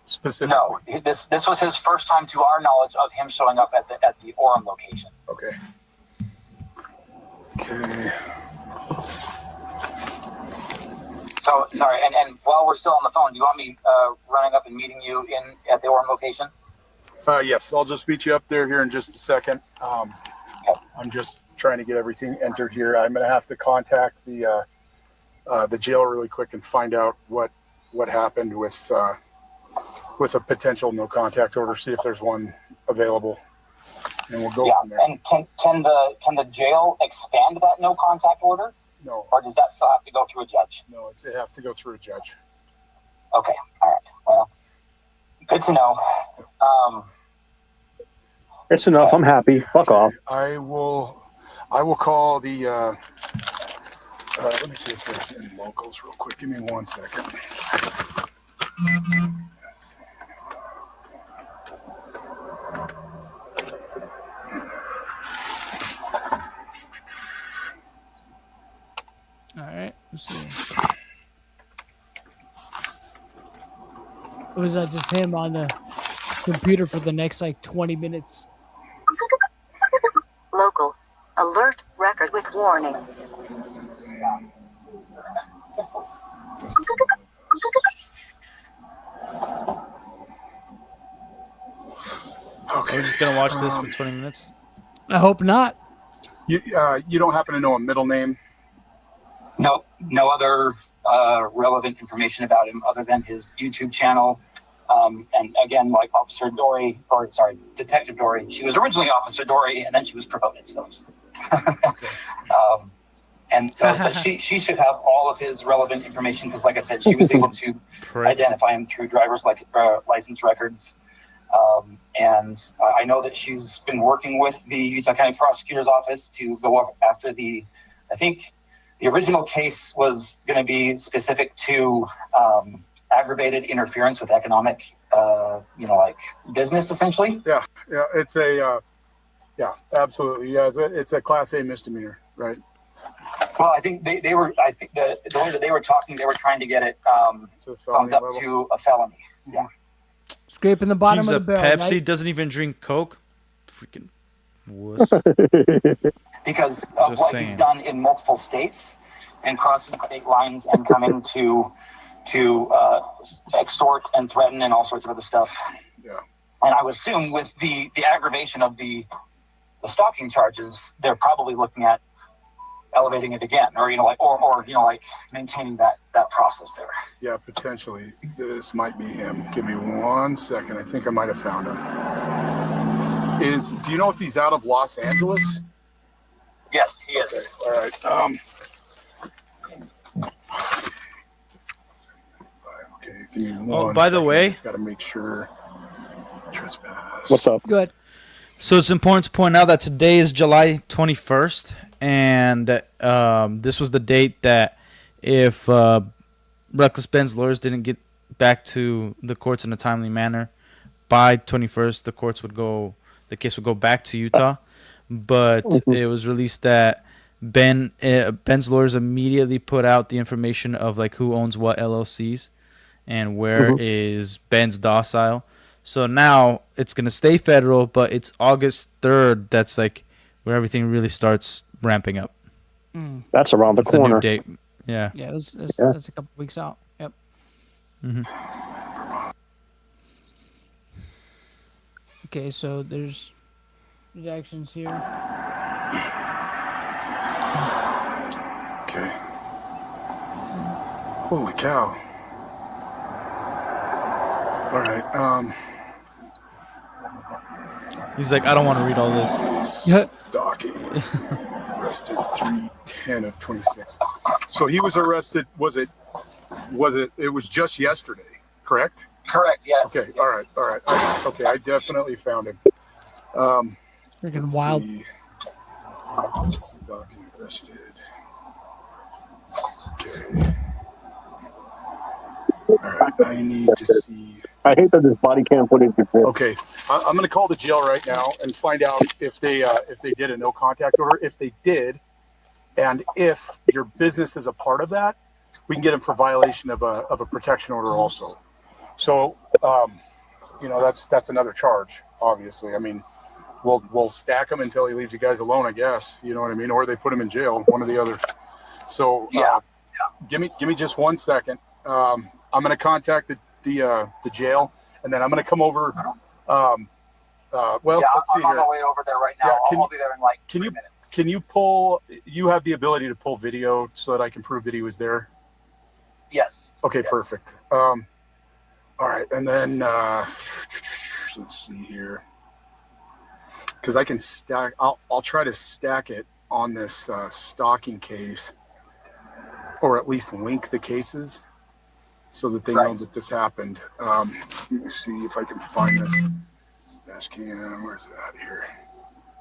specifically? No. This was his first time, to our knowledge, of him showing up at the Orem location. Okay. Okay. So sorry, and while we're still on the phone, do you want me running up and meeting you at the Orem location? Yes, I'll just meet you up there here in just a second. I'm just trying to get everything entered here. I'm going to have to contact the jail really quick and find out what happened with a potential no contact order. See if there's one available, and we'll go from there. And can the jail expand that no contact order? No. Or does that still have to go through a judge? No, it has to go through a judge. Okay. All right. Well, good to know. It's enough. I'm happy. Fuck off. I will call the. Let me see if there's any locals real quick. Give me 1 second. All right. Let's see. Was that just him on the computer for the next 20 minutes? Local. Alert record with warning. Okay. We're just going to watch this for 20 minutes? I hope not. You don't happen to know a middle name? No other relevant information about him other than his YouTube channel. And again, like Detective Dory, she was originally Officer Dory, and then she was promoted. So, okay. And she should have all of his relevant information because, like I said, she was able to identify him through driver's license records. And I know that she's been working with the Utah County Prosecutor's Office to go after I think the original case was going to be specific to aggravated interference with economic, like business, essentially. Yeah, it's absolutely. Yeah, it's a Class A misdemeanor, right? Well, I think they were. I think the way that they were talking, they were trying to get it bumped up to a felony. Yeah. Scraping the bottom of the barrel. Pepsi right? doesn't even drink Coke. Freaking wuss. Because of what he's done in multiple states and crossing state lines and coming to extort and threaten and all sorts of other stuff. Yeah. And I would assume with the aggravation of the stalking charges, they're probably looking at elevating it again, or maintaining that process there. Yeah, potentially. This might be him. Give me 1 second. I think I might have found him. Do you know if he's out of Los Angeles? Yes, he is. All right. Okay, give me one by the second. way, I just got to make sure. Trespass. What's up? Good. So it's important to point out that today is July 21st, and this was the date that if Reckless Ben's lawyers didn't get back to the courts in a timely manner by 21st, the case would go back to Utah. But it was released that Ben's lawyers immediately put out the information of like who owns what LLCs and where is Ben's domicile. So now it's going to stay federal, but it's August 3rd. That's like where everything really starts ramping up. That's around the It's corner. a new date. Yeah. Yeah, that's a couple weeks out. Yep. Okay, so there's actions here. Okay. Holy cow. All right. He's like, I don't want to read all this. Stalking. Arrested 3/10 of 26. So he was arrested. It was just yesterday, correct? Correct. Yes. Okay. Yes. All right. Okay. I definitely found him. Freaking wild. Stalking arrested. Okay. All right. I need to see. I hate that this body cam footage exists. Okay, I'm going to call the jail right now and find out if they did a no contact order. If they did, and if your business is a part of that, we can get him for violation of a protection order also. So, that's another charge. Obviously, I mean, we'll stack him until he leaves you guys alone. I guess you know what I mean, or they put him in jail, one or the other. So, give me just 1 second. I'm going to contact the jail, and then I'm going to come over. Let's see I'm on here. my way over there right now. I'll be there in like 3 minutes. Can you pull? You have the ability to pull video so that I can prove that he was there. Yes. Okay, yes. Perfect. All right, and then let's see here, because I can stack. I'll try to stack it on this stalking case, or at least link the cases, so that they know that this happened. Let me see if I can find this. Stash cam, where's it at here?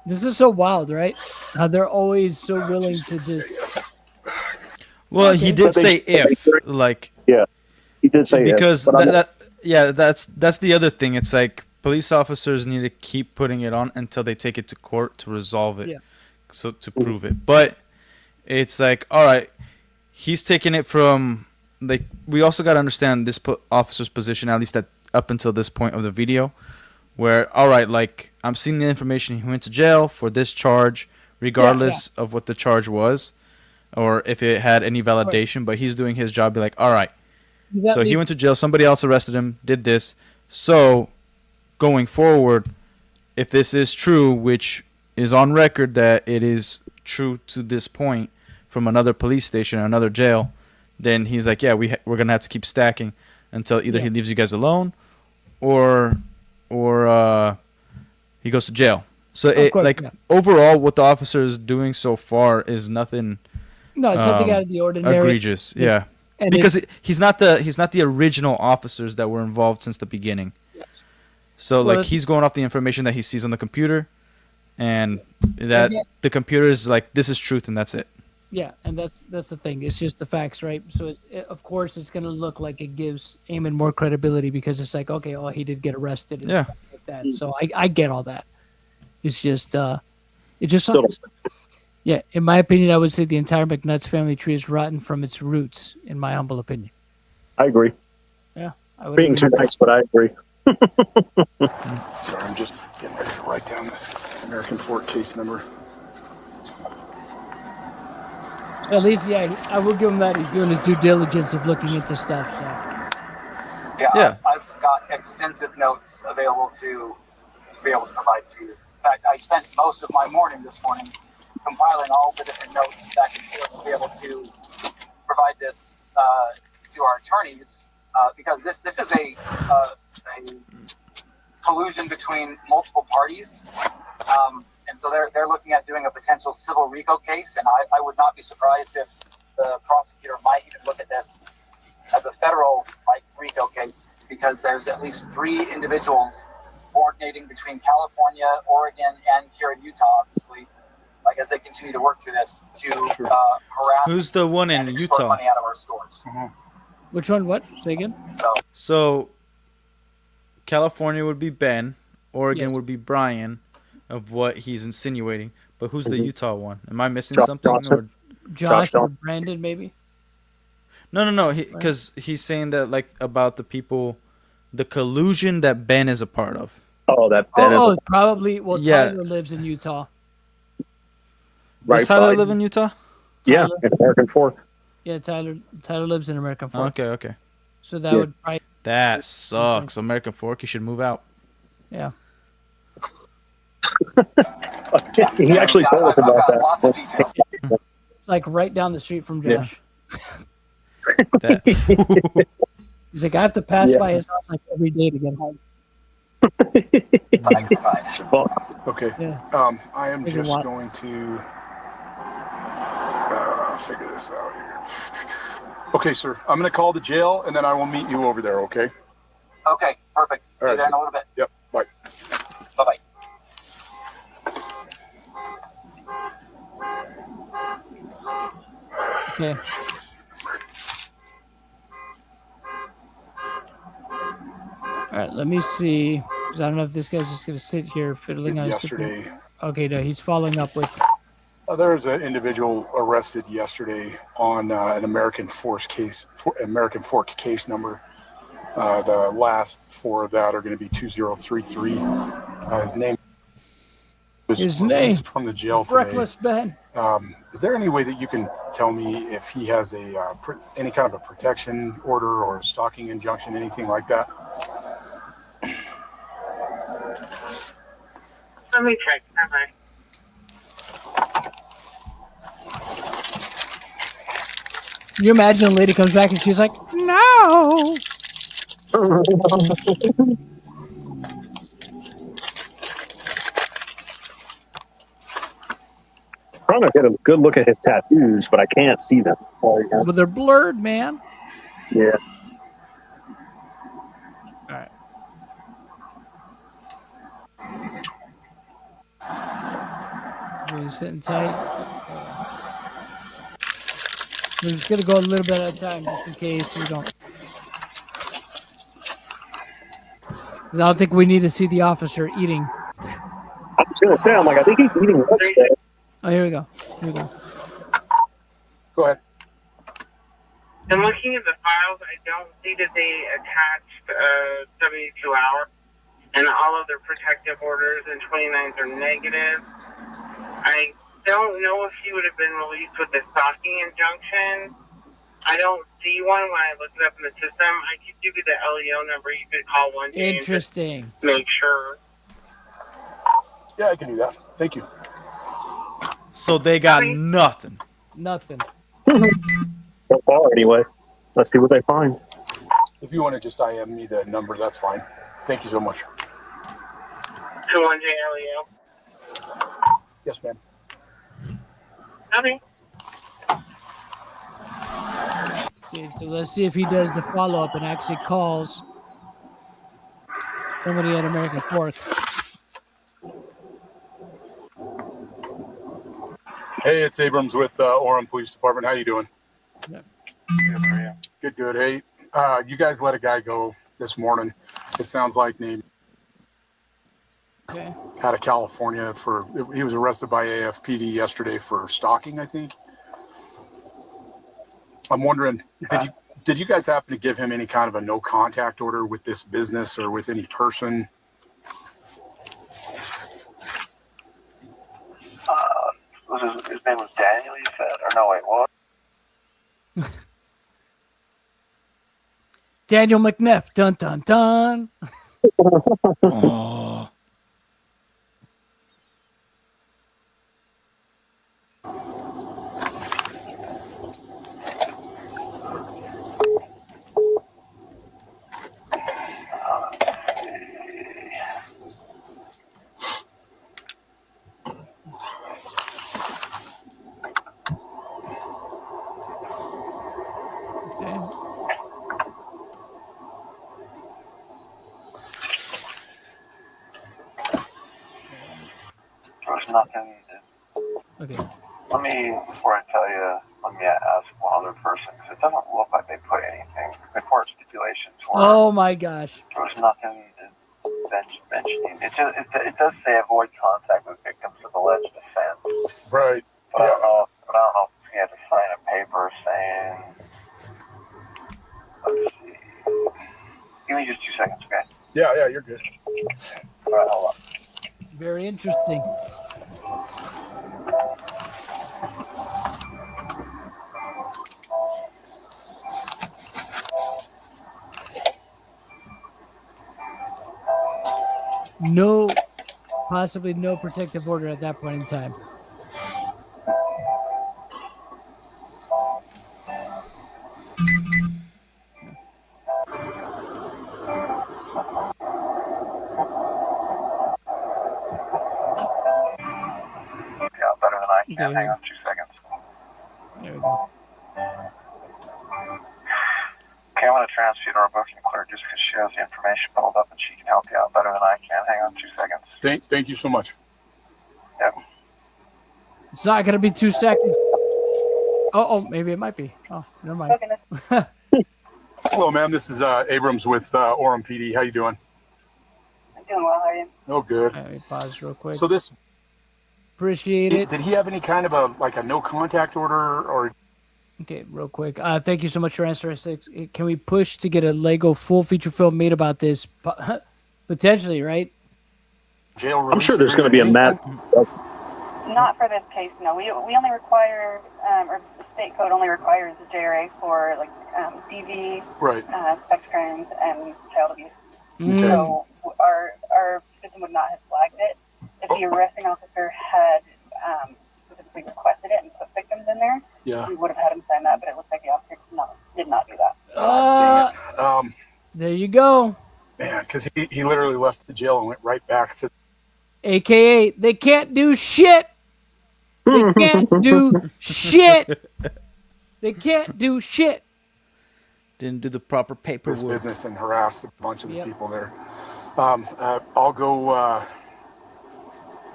This is so wild, right? How they're always so willing to just. Well, he did say if, like. Yeah, he did say because if. that's the other thing. It's like police officers need to keep putting it on until they take it to court to resolve it, so to prove it. But it's like, all right, he's taking it from. Like, we also got to understand this officer's position, at least up until this point of the video, where, all right, like, I'm seeing the information. He went to jail for this charge, regardless of what the charge was, or if it had any validation, but he's doing his job. Be like, all right, so he went to jail. Somebody else arrested him, did this. So going forward, if this is true, which is on record that it is true to this point from another police station or another jail, then he's like, we're going to have to keep stacking until either he leaves you guys alone or he goes to jail. So overall, what the officer is doing so far is nothing No, it's something out of the ordinary. Egregious, yeah. And because he's not the original officers that were involved since the beginning. Yes. So like he's going off the information that he sees on the computer, and that the computer is like, this is truth and that's it. Yeah, and that's the thing. It's just the facts, right? So of course it's gonna look like it gives Ammon more credibility because it's like, okay, he did get arrested and stuff like that. So I get all that. It's just it just sucks. Yeah, in my opinion, I would say the entire McNutt's family tree is rotten from its roots, in my humble opinion. I agree. Yeah, I would. Being too nice, but I agree. Sorry, I'm just getting ready to write down this American Fork case number. At least, I will give him that. He's doing his due diligence of looking into stuff. So. Yeah. I've got extensive notes available to be able to provide to you. In fact, I spent most of my morning this morning compiling all the different notes back and forth to be able to provide this to our attorneys because this is a collusion between multiple parties. And so they're looking at doing a potential civil RICO case, and I would not be surprised if the prosecutor might even look at this as a federal RICO case, because there's at least 3 individuals coordinating between California, Oregon, and here in Utah, obviously, as they continue to work through this to harass. Who's the one in Utah? Money out of our stores. Mm-hmm. Which one? What? Say again. So California would be Ben, Oregon would be Brian, of what he's insinuating. But who's the Utah one? Am I missing something? Or Josh or Brandon, maybe? No. Because he's saying that about the people, the collusion that Ben is a part of. Oh, that Ben is probably. Well, Tyler lives in Utah. Does Tyler live in Utah? Yeah, in American Fork. Yeah, Tyler lives in American Fork. Okay. So that would probably... That sucks. American Fork, you should move out. Yeah. He actually told us about that. Lots of details. It's like right down the street from Josh. He's like, I have to pass by his house every day to get home. Okay. Yeah. I am just going to figure this out here. Okay, sir. I'm going to call the jail, and then I will meet you over there, okay? Okay, perfect. See you there in a little bit. Yep, bye. Bye-bye. Okay. All right, let me see. I don't know if this guy's just going to sit here fiddling on yesterday. Okay, no, he's following up with... there was an individual arrested yesterday on an American Fork case number. The last 4 of that are going to be 2033. His name was from the jail today. Reckless Ben. Is there any way that you can tell me if he has any kind of a protection order or a stalking injunction, anything like that? Let me check. Bye-bye. Can you imagine a lady comes back and she's like, no. Trying to get a good look at his tattoos, but I can't see them. But they're blurred, man. Yeah. All right. He's sitting tight. We're just going to go a little bit at a time just in case we don't. I don't think we need to see the officer eating. I was going to say, I think he's eating lunch today. Oh, here we go. Go ahead. And looking at the files, I don't see that they attached 72-hour, and all of their protective orders and 29s are negative. I don't know if he would have been released with a stalking injunction. I don't see one when I look it up in the system. I could give you the LEO number. You could call one day. Interesting. And make sure. Yeah, I can do that. Thank you. So they got nothing. Nothing. So far, anyway. Let's see what they find. If you want to just IM me the number, that's fine. Thank you so much. 21J LEO. Yes, ma'am. Okay. Okay, so let's see if he does the follow-up and actually calls somebody at American Fork. Hey, it's Abrams with Orem Police Department. How you doing? Yeah. Good, good. Hey, you guys let a guy go this morning. It sounds like named out of California he was arrested by AFPD yesterday for stalking, I think. I'm wondering, did you guys happen to give him any kind of a no contact order with this business or with any person? His name was Daniel, you said? Or no, wait, what? Daniel McNeff. Dun, dun, dun. Oh. There's nothing. Okay. Before I tell you, let me ask one other person, because it doesn't look like they put anything. The court stipulations were. Oh my gosh. There was nothing mentioning. It does say avoid contact with victims of alleged offense. Right. But I don't know if he had to sign a paper saying. Let's see. Give me just 2 seconds, okay? Yeah, you're good. All right, hold on. Very interesting. Possibly no protective order at that point in time. Yeah, better than I can. Okay. Hang on 2 seconds. There we go. Okay, I'm going to transfer you to our booking clerk just because she has the information pulled up and she can help you out better than I can. Hang on 2 seconds. Thank you so much. Yep. It's not going to be 2 seconds. Oh, maybe it might be. Oh, never mind. Hello, ma'am. This is Abrams with Orem PD. How you doing? I'm doing well. How are you? Oh, good. Let me pause real quick. So this. Appreciate it. Did he have any kind of a no contact order or? Okay, real quick. Thank you so much for answering. Can we push to get a Lego full feature film made about this? Potentially, right? Jail release. I'm sure there's going to be a map. Not for this case, no. We only require, or the state code only requires the JRA for like DV, right, sex crimes, and child abuse. Okay. So our system would not have flagged it if the arresting officer had specifically requested it and put victims in there. Yeah, we would have had him sign that, but it looks like the officer did not do that. There you go. Man, because he literally left the jail and went right back to. AKA, they can't do shit. They can't do shit. They can't do shit. Didn't do the proper paperwork. This business and harassed a bunch of the people there. I'll go.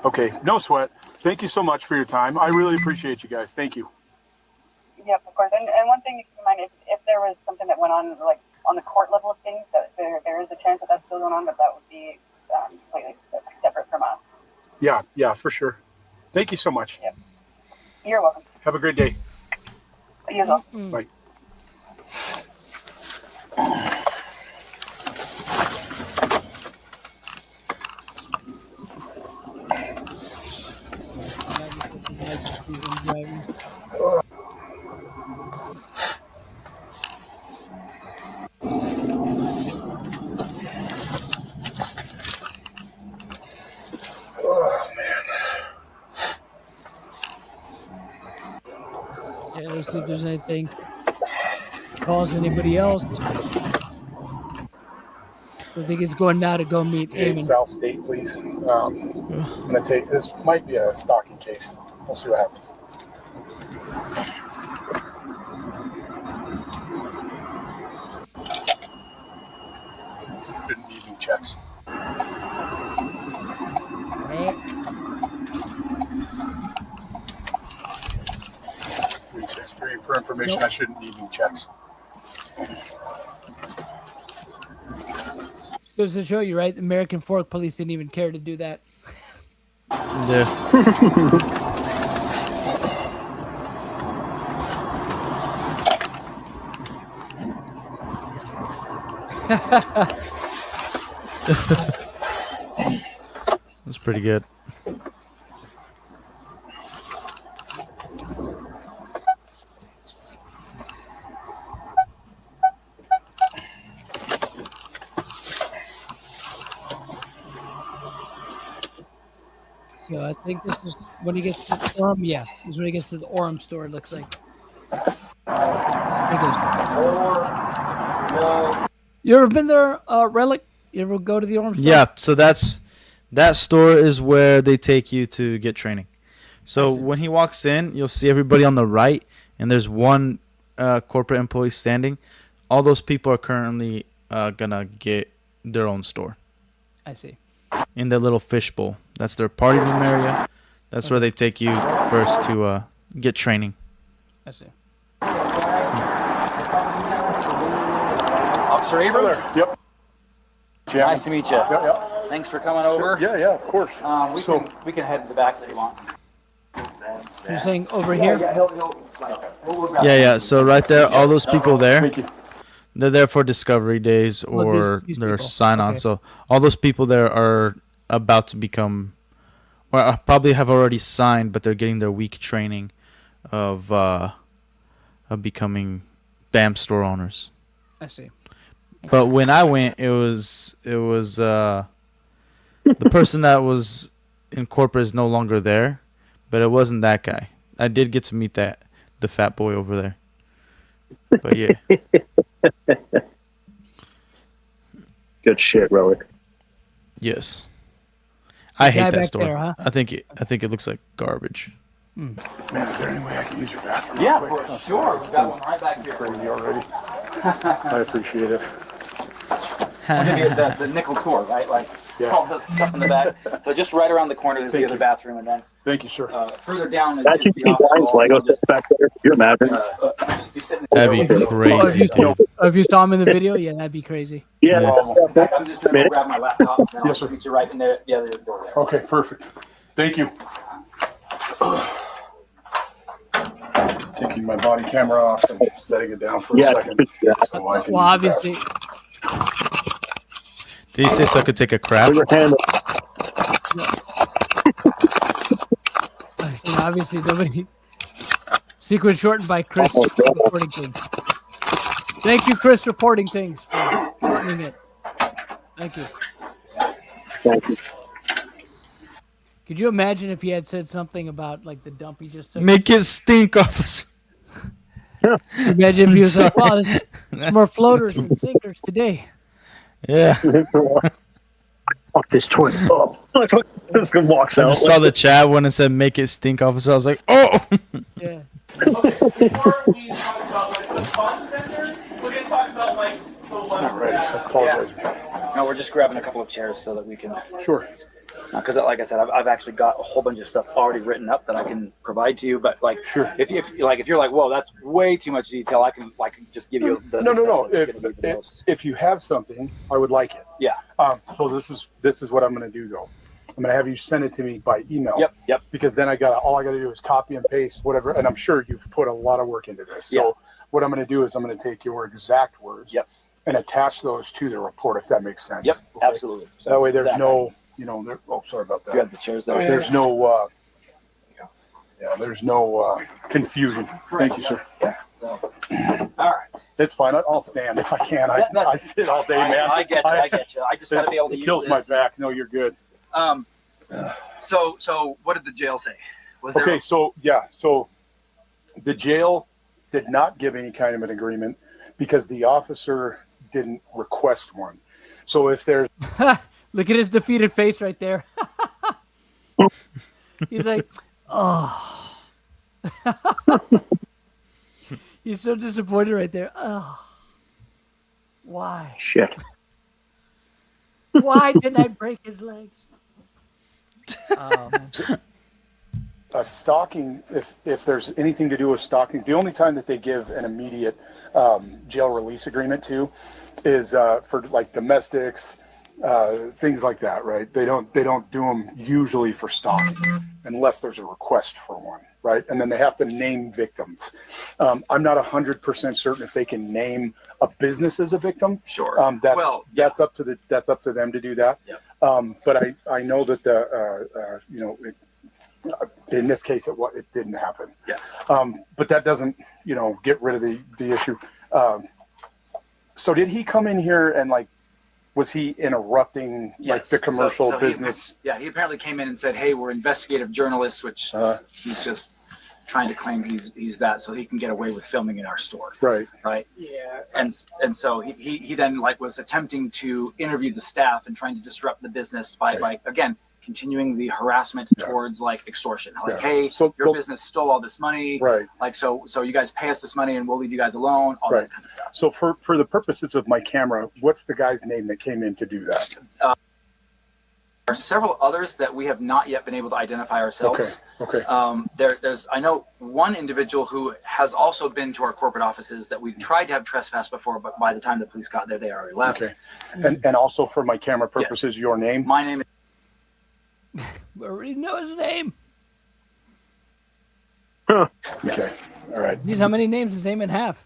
Okay, no sweat. Thank you so much for your time. I really appreciate you guys. Thank you. Yep, of course. And one thing to keep in mind is if there was something that went on, like on the court level of things, that there is a chance that that's still going on, but that would be completely separate from us. Yeah, for sure. Thank you so much. Yep. You're welcome. Have a great day. You as well. Bye. Yeah, let's see if there's anything calls anybody else. I think he's going now to go meet Hey, Amy. South State, please. I'm gonna take this. Might be a stalking case. We'll see what happens. information. I shouldn't need any checks. Goes to show you, right? The American Fork Police didn't even care to do that. Yeah. That's pretty good. So I think this is when he gets to the Orem. Yeah, this is when he gets to the Orem store. It looks like. You ever been there, Relic? You ever go to the Orem store? Yeah, so that store is where they take you to get training. So when he walks in, you'll see everybody on the right, and there's one corporate employee standing. All those people are currently gonna get their own store. I see. In their little fishbowl. That's their party room area. That's where they take you first to get training. I see. Officer Abrams? Yep. Nice to meet you. Yeah. Thanks for coming over. Yeah, of course. We can head to the back if you want. You're saying over here? Yeah. So right there, all those people there, Thank you. they're there for discovery days or these their people. sign-on. Okay. So all those people there are about to become, or probably have already signed, but they're getting their week training of becoming BAM store owners. I see. But when I went, it was the person that was in corporate is no longer there, but it wasn't that guy. I did get to meet the fat boy over there. But yeah. Good shit, Relic. Yes. I hate guy that back store. there, huh? I think it looks like garbage. Man, is there any way I can use your bathroom? Yeah, real quick? for sure. We've got one right back here. Crazy already. I appreciate it. We're gonna get the nickel tour, right? Like all this stuff in the back. So just right around the corner, there's the other bathroom, and then Thank you, sir. further down is That just you the keep Brian's office. Legos Just, back there. You're imagine. just be sitting That'd be there. crazy, dude. If you saw him in the video, yeah, that'd be crazy. Yeah. I'm just gonna go grab my laptop. And I'll Yes, sir. meet you right in there. The other door there. Okay, perfect. Thank you. Taking my body camera off and setting it down for a second. So I can Well, use obviously, Did you say so I could take a crap? Put your hand obviously nobody. Sequence shortened by Chris reporting things. Thank you, Chris, reporting things for shortening it. Thank you. Thank you. Could you imagine if he had said something about like the dump he just took? Make it stink, officer. Imagine if he was like, "Wow, there's more floaters than sinkers today." Yeah. Fuck this toilet up. This guy walks I out. just saw the chat when it said make it stink, officer. I was like, oh. Yeah. Before we talk about like the fun vendors, we're gonna talk about like the one. Not ready. I apologize. No, we're just grabbing a couple of chairs so that we can. Sure. Because, like I said, I've actually got a whole bunch of stuff already written up that I can provide to you. But like, Sure. if you're like, whoa, that's way too much detail, I can just give you the No. stuff that's gonna be the most. If you have something, I would like it. Yeah. So this is what I'm going to do though. I'm going to have you send it to me by email. Yep. Because then all I got to do is copy and paste whatever, and I'm sure you've put a lot of work into this. So what I'm going to do is I'm going to take your exact words. Yep. And attach those to the report, if that makes sense. Yep. Okay? Absolutely. So That way, there's exactly. no, sorry about that. You have the chairs there. There's no, there's no confusion. Thank you, sir. Yeah. So, all right. It's fine. I'll stand if I can. I sit all day, man. I get you. I just got to be able to It use kills this. my back. No, you're good. So what did the jail say? Was there Okay, so the jail did not give any kind of an agreement because the officer didn't request one. So if there's Look at his defeated face right there. He's like, oh. He's so disappointed right there. Oh. Why? Shit. Why did I break his legs? a stalking, if there's anything to do with stalking, the only time that they give an immediate jail release agreement to is for like domestics, things like that, right? They don't do them usually for stalking unless there's a request for one, right? And then they have to name victims. I'm not 100% certain if they can name a business as a victim. Sure. That's up to them to do that. Yep. But I know that in this case, it didn't happen. Yeah. But that doesn't, get rid of the issue. So did he come in here and was he interrupting the commercial business? He apparently came in and said, "Hey, we're investigative journalists," which he's just trying to claim he's that so he can get away with filming in our store. Right. Right. Yeah. And so he then was attempting to interview the staff and trying to disrupt the business by again continuing the harassment towards extortion. Hey, so your business stole all this money. Right. So you guys pay us this money and we'll leave you guys alone. All that kind of stuff. So for the purposes of my camera, what's the guy's name that came in to do that? There are several others that we have not yet been able to identify ourselves. Okay. There's I know one individual who has also been to our corporate offices that we tried to have trespass before, but by the time the police got there, they already left. Okay. And also for my camera purposes, your name? My name is. We already know his name. Huh. Okay. All right. Geez, how many names does Ammon have?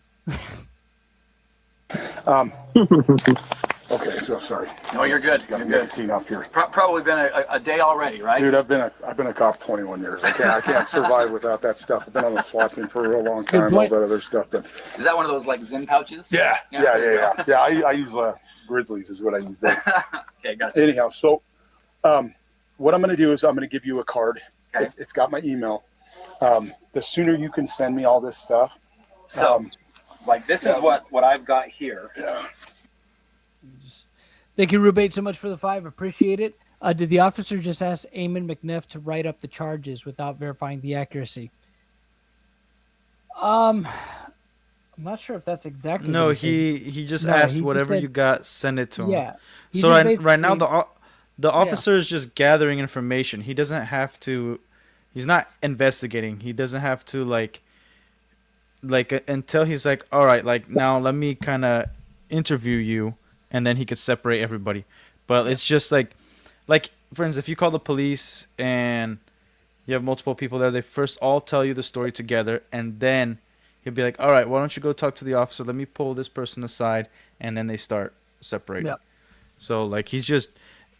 Okay, so sorry. No, you're good. Got you're a good. 19 up here. Probably been a day already, right? Dude, I've been a cop 21 years. I can't survive without that stuff. I've been on the SWAT team for a real long time. All that other stuff, but is that one of those Zin pouches? Yeah. I use Grizzlies is what I use there. Okay, gotcha. Anyhow, so what I'm going to do is I'm going to give you a card. Okay. It's got my email. The sooner you can send me all this stuff. So, this is what I've got here. Yeah. Thank you, Rubate, so much for the 5. Appreciate it. Did the officer just ask Ammon McNeff to write up the charges without verifying the accuracy? I'm not sure if that's exactly. No, he just asked whatever you got, send it to him. Yeah. So right now the officer is just gathering information. He doesn't have to. He's not investigating. He doesn't have to until he's all right, now let me kind of interview you, and then he could separate everybody. But it's just for instance, if you call the police and you have multiple people there, they first all tell you the story together, and then he'll be like, all right, why don't you go talk to the officer? Let me pull this person aside, and then they start separating. Yep. So he's just.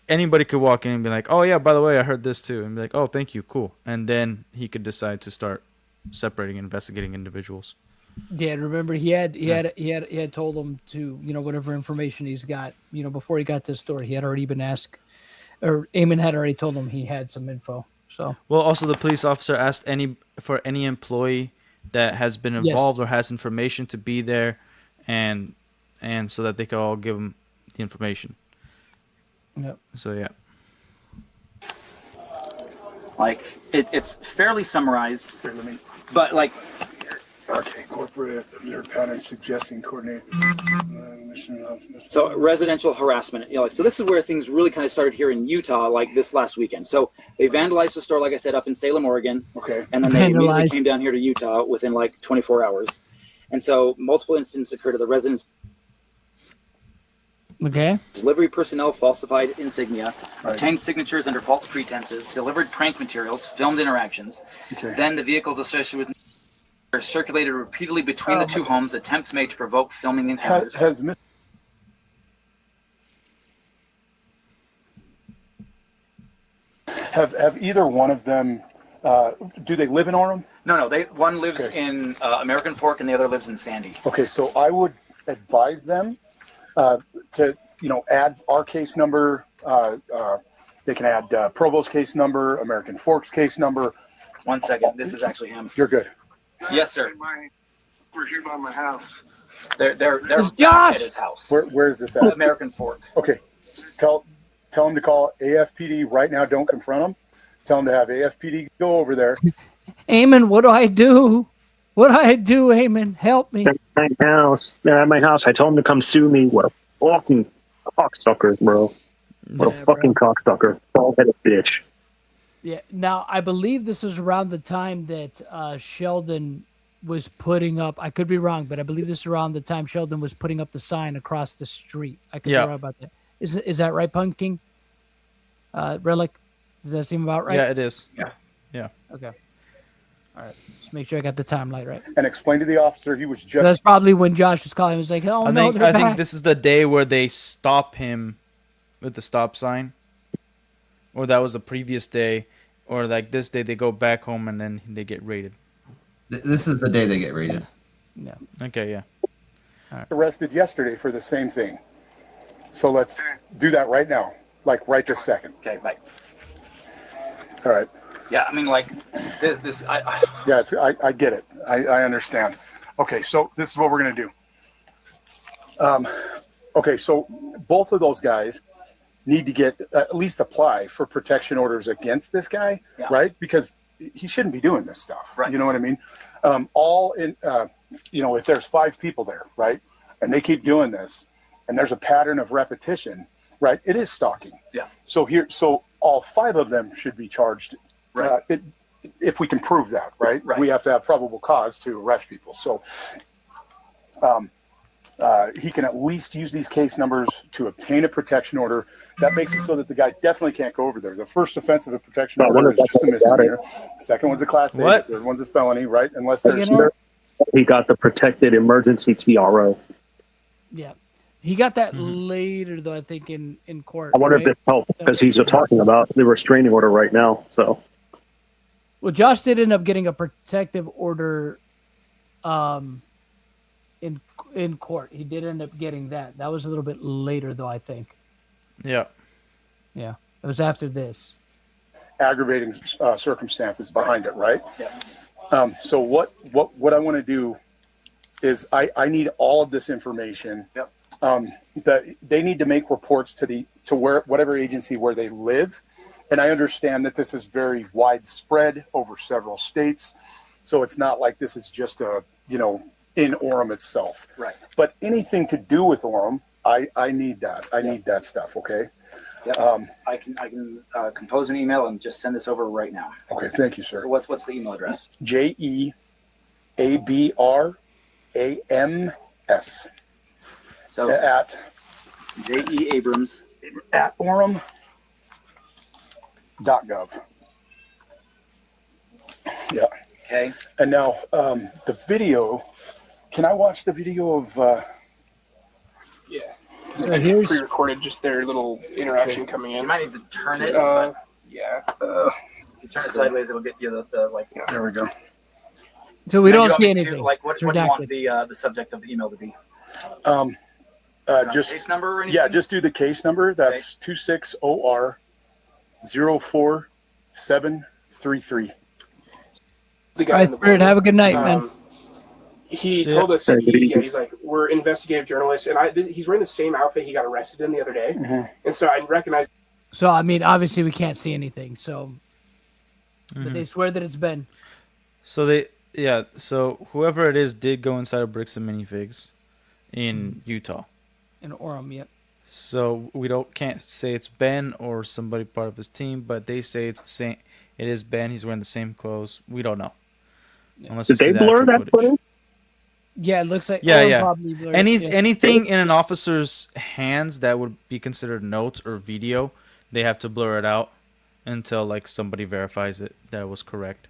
Anybody could walk in and be like, oh, yeah, by the way, I heard this too. And be like, oh, thank you, cool. And then he could decide to start separating and investigating individuals. Yeah, remember he had told him to, whatever information he's got, before he got to the store, he had already been asked, or Ammon had already told him he had some info. So well, also the police officer asked any employee that has been involved or has information to be there, and so that they could all give him the information. Yep. So yeah. It's fairly summarized, but okay, corporate their pattern suggesting coordinate. So residential harassment, so this is where things really kind of started here in Utah, this last weekend. So they vandalized the store, like I said, up in Salem, Oregon. Okay. And then they immediately came down here to Utah within 24 hours. And so multiple incidents occurred at the residence. Okay. Delivery personnel falsified insignia, obtained signatures under false pretenses, delivered prank materials, filmed interactions. Okay. Then the vehicles associated with are circulated repeatedly between the two homes, attempts made to provoke filming encounters. Have either one of them, do they live in Orem? No. One lives in American Fork and the other lives in Sandy. Okay, so I would advise them to add our case number. They can add Provo's case number, American Fork's case number. 1 second, this is actually him. You're good. Yes, sir. We're here by my house. They're Josh at his house. Where is this at? American Fork. Okay, tell him to call AFPD right now. Don't confront him. Tell him to have AFPD go over there. Ammon, what do I do? What do I do, Ammon? Help me. At my house. I told him to come sue me. What a fucking cocksucker, bro. What a fucking cocksucker. Bald-headed bitch. Yeah. Now, I believe this was around the time that Sheldon was putting up. I could be wrong, but I believe this is around the time Sheldon was putting up the sign across the street. I could be wrong about that. Is that right, Pumpkin? Relic? Does that seem about right? Yeah, it is. Yeah. Okay. All right. Just make sure I got the timeline right. And explain to the officer he was just. That's probably when Josh was calling. He was like, "Oh no, I think this is the day where they stop him with the stop sign, or that was the previous day, or like this day they go back home and then they get raided. This is the day they get raided. Yeah. Okay. Yeah. Arrested yesterday for the same thing. So let's do that right now, like right this second. Okay, bye. All right. Yeah, I mean, like this. Yeah, I get it. I understand. Okay, so this is what we're gonna do. Okay, so both of those guys need to get at least apply for protection orders against this guy, right? Because he shouldn't be doing this stuff. Right. You know what I mean? All in, if there's 5 people there, right, and they keep doing this, and there's a pattern of repetition, right? It is stalking. Yeah. So all 5 of them should be charged. Right. If we can prove that, right? Right. We have to have probable cause to arrest people. So he can at least use these case numbers to obtain a protection order. That makes it so that the guy definitely can't go over there. The first offense of a protection order is just a misdemeanor. The second one's a class A. The third one's a felony, right? Unless there's... He got the protected emergency TRO. Yeah. He got that later, though, I think, in court. I wonder if this helped, because he's talking about the restraining order right now. So, well, Josh did end up getting a protective order in court. He did end up getting that. That was a little bit later, though, I think. Yeah. Yeah. It was after this. Aggravating circumstances behind it, right? Yeah. So what I want to do is I need all of this information. Yep. That they need to make reports to whatever agency where they live, and I understand that this is very widespread over several states, so it's not like this is just in Orem itself. Right. But anything to do with Orem, I need that. I need that stuff. Okay. Yep. I can compose an email and just send this over right now. Okay. Thank you, sir. So what's the email address? JEABRAMS. So at J.E. Abrams at Orem.gov. Yeah. Okay. And now the video. Can I watch the video of? Yeah. So here's pre-recorded, just their little interaction coming in. You might need to turn it. Yeah. If you turn it sideways, it'll get you the like. There we go. So we don't see anything. What do you want the subject of the email to be? Just case number or anything? Yeah, just do the case number. That's 26OR04733. The guy All right, in the Spirit, have a good night, man. He told us he's like, we're investigative journalists, and he's wearing the same outfit he got arrested in the other day, and so I recognize. So I mean, obviously we can't see anything. So, but they swear that it's Ben. So so whoever it is did go inside of Bricks and Minifigs in Utah. In Orem, yep. So we can't say it's Ben or somebody part of his team, but they say it's the same. It is Ben. He's wearing the same clothes. We don't know. Unless did they blur that footage? Yeah, it looks like probably blurred. Anything in an officer's hands that would be considered notes or video, they have to blur it out until like somebody verifies it that it was correct.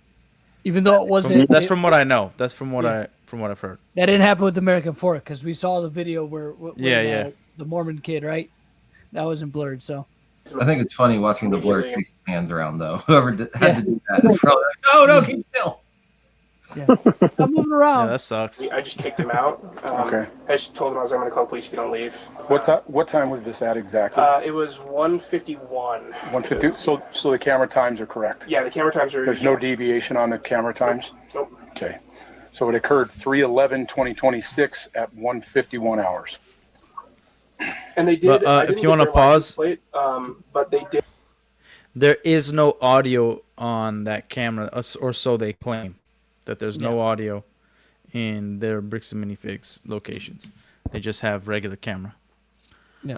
Even though it wasn't. That's from what I know. That's from what I've heard. That didn't happen with American Fork because we saw the video where the Mormon kid, right? That wasn't blurred. So I think it's funny watching the blur chase his hands around though. Whoever had to do that is probably like, no, keep still. Yeah, stop moving around. Yeah, that sucks. I just kicked him out. Okay. I just told him I'm going to call the police if you don't leave. What time was this at exactly? It was 1:51. 1:50. So the camera times are correct. Yeah, the camera times are. There's no deviation on the camera times. Nope. Okay. So it occurred 3/11/2026 at 1:51 hours. And they did. If you want to pause, but they did. There is no audio on that camera, or so they claim. That there's no audio in their Bricks and Minifigs locations. They just have regular camera. Yeah.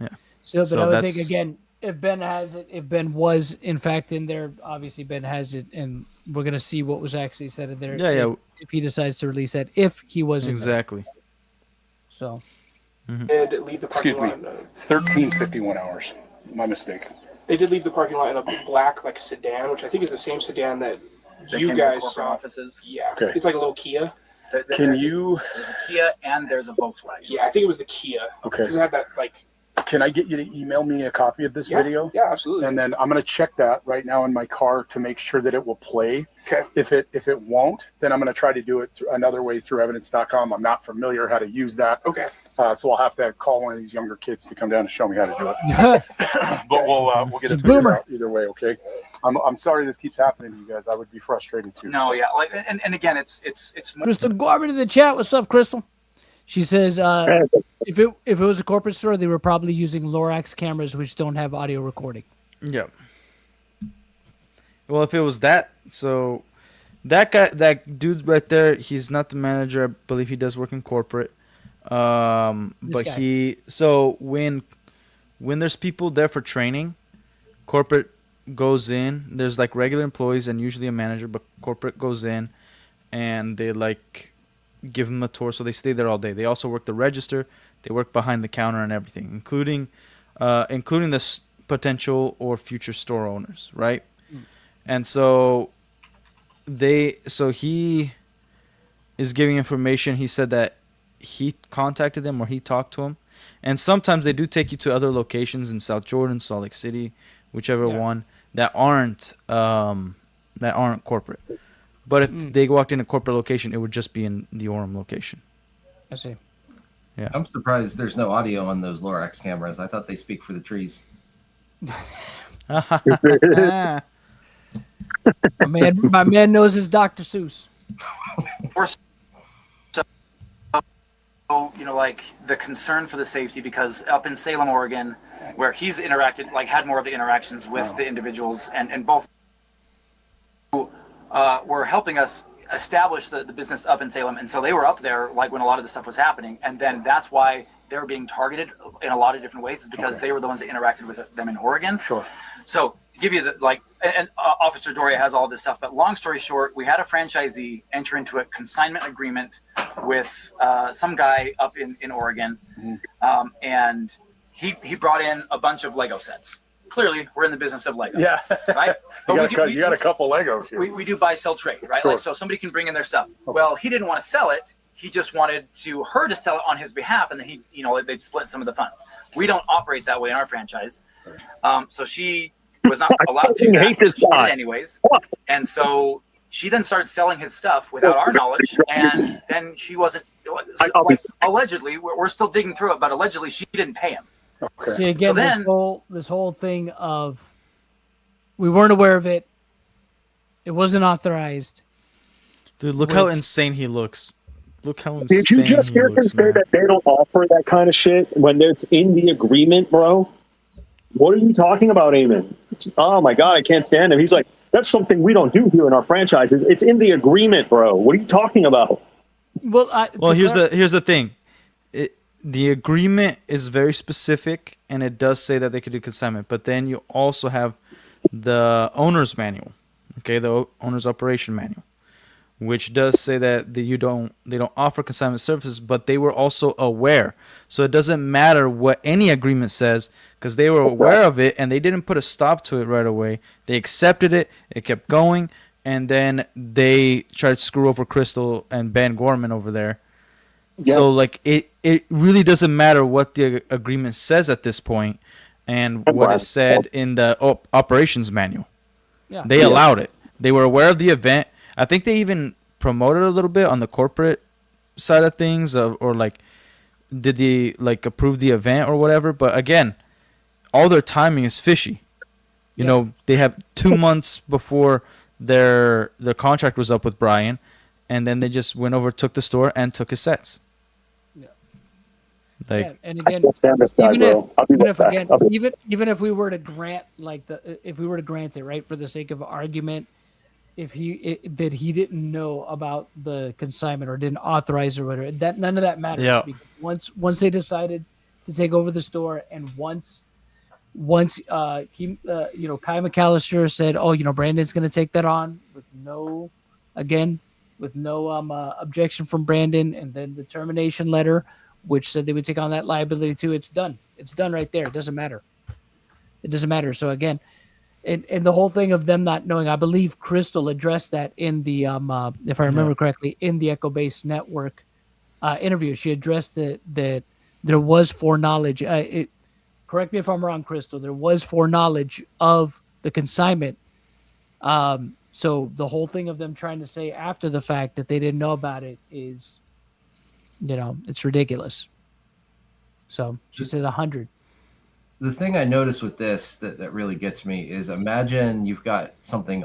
Yeah. So I would think again, if Ben has it, if Ben was in fact in there, obviously Ben has it, and we're gonna see what was actually said in there. Yeah, if he decides to release that, if he was exactly. In there. So. Did leave the parking lot. 1351 hours. My mistake. They did leave the parking lot in a black like sedan, which I think is the same sedan that you guys saw. Offices. Yeah. Okay. It's like a little Kia. Can you? There's a Kia and there's a Volkswagen. Yeah, I think it was the Kia. Okay. Because it had that like. Can I get you to email me a copy of this video? Yeah, absolutely. And then I'm going to check that right now in my car to make sure that it will play. Okay. If it won't, then I'm going to try to do it another way through evidence.com. I'm not familiar how to use that. Okay. So I'll have to call one of these younger kids to come down and show me how to do it. But we'll get it figured out either way. Okay. I'm sorry this keeps happening to you guys. I would be frustrated too. No, yeah, like and again, it's more. Crystal Gorman in the chat. What's up, Crystal? She says, if it was a corporate store, they were probably using Lorax cameras, which don't have audio recording. Yeah. Well, if it was that, so that guy, that dude right there, he's not the manager. I believe he does work in corporate. But so when there's people there for training, corporate goes in. There's like regular employees and usually a manager, but corporate goes in and they like give them a tour, so they stay there all day. They also work the register. They work behind the counter and everything, including the potential or future store owners, right? And so he is giving information. He said that he contacted them or he talked to them, and sometimes they do take you to other locations in South Jordan, Salt Lake City, whichever one that aren't corporate. But if they walked in a corporate location, it would just be in the Orem location. I see. Yeah, I'm surprised there's no audio on those Lorax cameras. I thought they speak for the trees. my man knows his Dr. Seuss. So, like the concern for the safety, because up in Salem, Oregon, where he's interacted, like had more of the interactions with the individuals, and both were helping us establish the business up in Salem. And so they were up there like when a lot of the stuff was happening. And then that's why they were being targeted in a lot of different ways, is because they were the ones that interacted with them in Oregon. Sure. So to give you and Officer Doria has all this stuff, but long story short, we had a franchisee enter into a consignment agreement with some guy up in Oregon. And he brought in a bunch of Lego sets. Clearly, we're in the business of Lego. Yeah. Right? you got a couple Legos here. We do buy, sell, trade, right? Sure. Like, so somebody can bring in their stuff. Okay. Well, he didn't want to sell it. He just wanted her to sell it on his behalf, and then they'd split some of the funds. We don't operate that way in our franchise. So she was not allowed to do that. She did it anyways. And so she then started selling his stuff without our knowledge, and then she wasn't, allegedly, we're still digging through it, but allegedly she didn't pay him. Okay. See, again, this whole thing of we weren't aware of it. It wasn't authorized. Dude, look how insane he looks. Look how insane Did you just hear him say that they don't offer that kind of shit when it's in the agreement, bro? What are you talking about, Ammon? Oh my God, I can't stand him. He's like, that's something we don't do here in our franchises. It's in the agreement, bro. What are you talking about? Well, here's the thing. The agreement is very specific, and it does say that they could do consignment. But then you also have the owner's manual, okay, the owner's operation manual, which does say that they don't offer consignment services, but they were also aware. So it doesn't matter what any agreement says, because they were aware of it, and they didn't put a stop to it right away. They accepted it. It kept going, and then they tried to screw over Crystal and Ben Gorman over there. Yeah. So like it really doesn't matter what the agreement says at this point, and what is said in the operations manual. Yeah. They allowed it. They were aware of the event. I think they even promoted a little bit on the corporate side of things, or like did they like approve the event or whatever. But again, all their timing is fishy. You know, they have 2 months before their contract was up with Brian, and then they just went over, took the store, and took his sets. And again, even if we were to grant if we were to grant it, right, for the sake of argument, that he didn't know about the consignment or didn't authorize or whatever, that none of that matters. Yeah. Once they decided to take over the store, and once once Kai McAllister said, "Oh, Brandon's going to take that on with no objection from Brandon," and then the termination letter, which said they would take on that liability too. It's done. It's done right there. It doesn't matter. So again, and the whole thing of them not knowing, I believe Crystal addressed that in the if I remember correctly, in the Echo Base Network interview. She addressed that there was foreknowledge. Correct me if I'm wrong, Crystal. There was foreknowledge of the consignment. So the whole thing of them trying to say after the fact that they didn't know about it is, it's ridiculous. So she said 100. The thing I noticed with this that really gets me is, imagine you've got something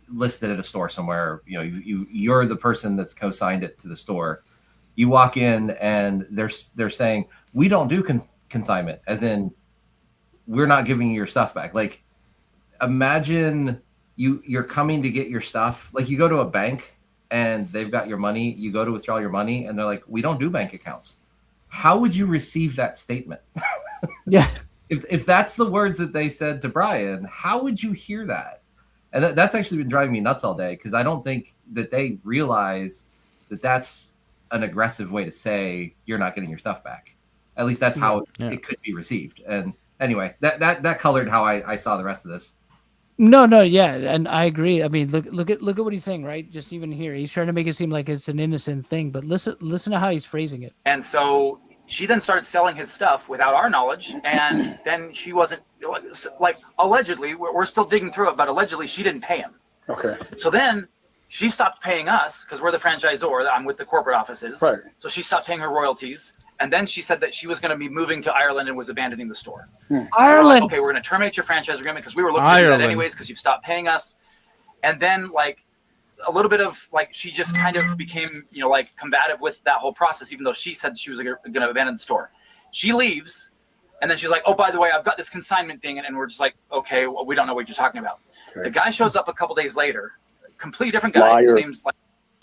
listed at a store somewhere. You're the person that's co-signed it to the store. You walk in and they're saying, we don't do consignment, as in we're not giving you your stuff back. Like, imagine you're coming to get your stuff. Like, you go to a bank and they've got your money. You go to withdraw your money and they're like, we don't do bank accounts. How would you receive that statement? Yeah. If that's the words that they said to Brian, how would you hear that? And that's actually been driving me nuts all day, because I don't think that they realize that that's an aggressive way to say you're not getting your stuff back. At least that's how it could be received. And anyway, that colored how I saw the rest of this. No, yeah, and I agree. I mean, look at what he's saying, right? Just even here, he's trying to make it seem like it's an innocent thing, but listen to how he's phrasing it. And so she then started selling his stuff without our knowledge, and then she wasn't, like, allegedly, we're still digging through it, but allegedly she didn't pay him. Okay. So then she stopped paying us, because we're the franchisor. I'm with the corporate offices. Right. So she stopped paying her royalties, and then she said that she was going to be moving to Ireland and was abandoning the store. Ireland. So we're like, okay, we're going to terminate your franchise agreement because we were looking to do that anyways because you've stopped paying us. And then, like, a little bit of, like, she just kind of became, like, combative with that whole process, even though she said she was going to abandon the store. She leaves, and then she's like, oh, by the way, I've got this consignment thing. And we're just like, okay, well, we don't know what you're talking about. Okay. The guy shows up a couple days later, completely different guy. Liar. His name's like,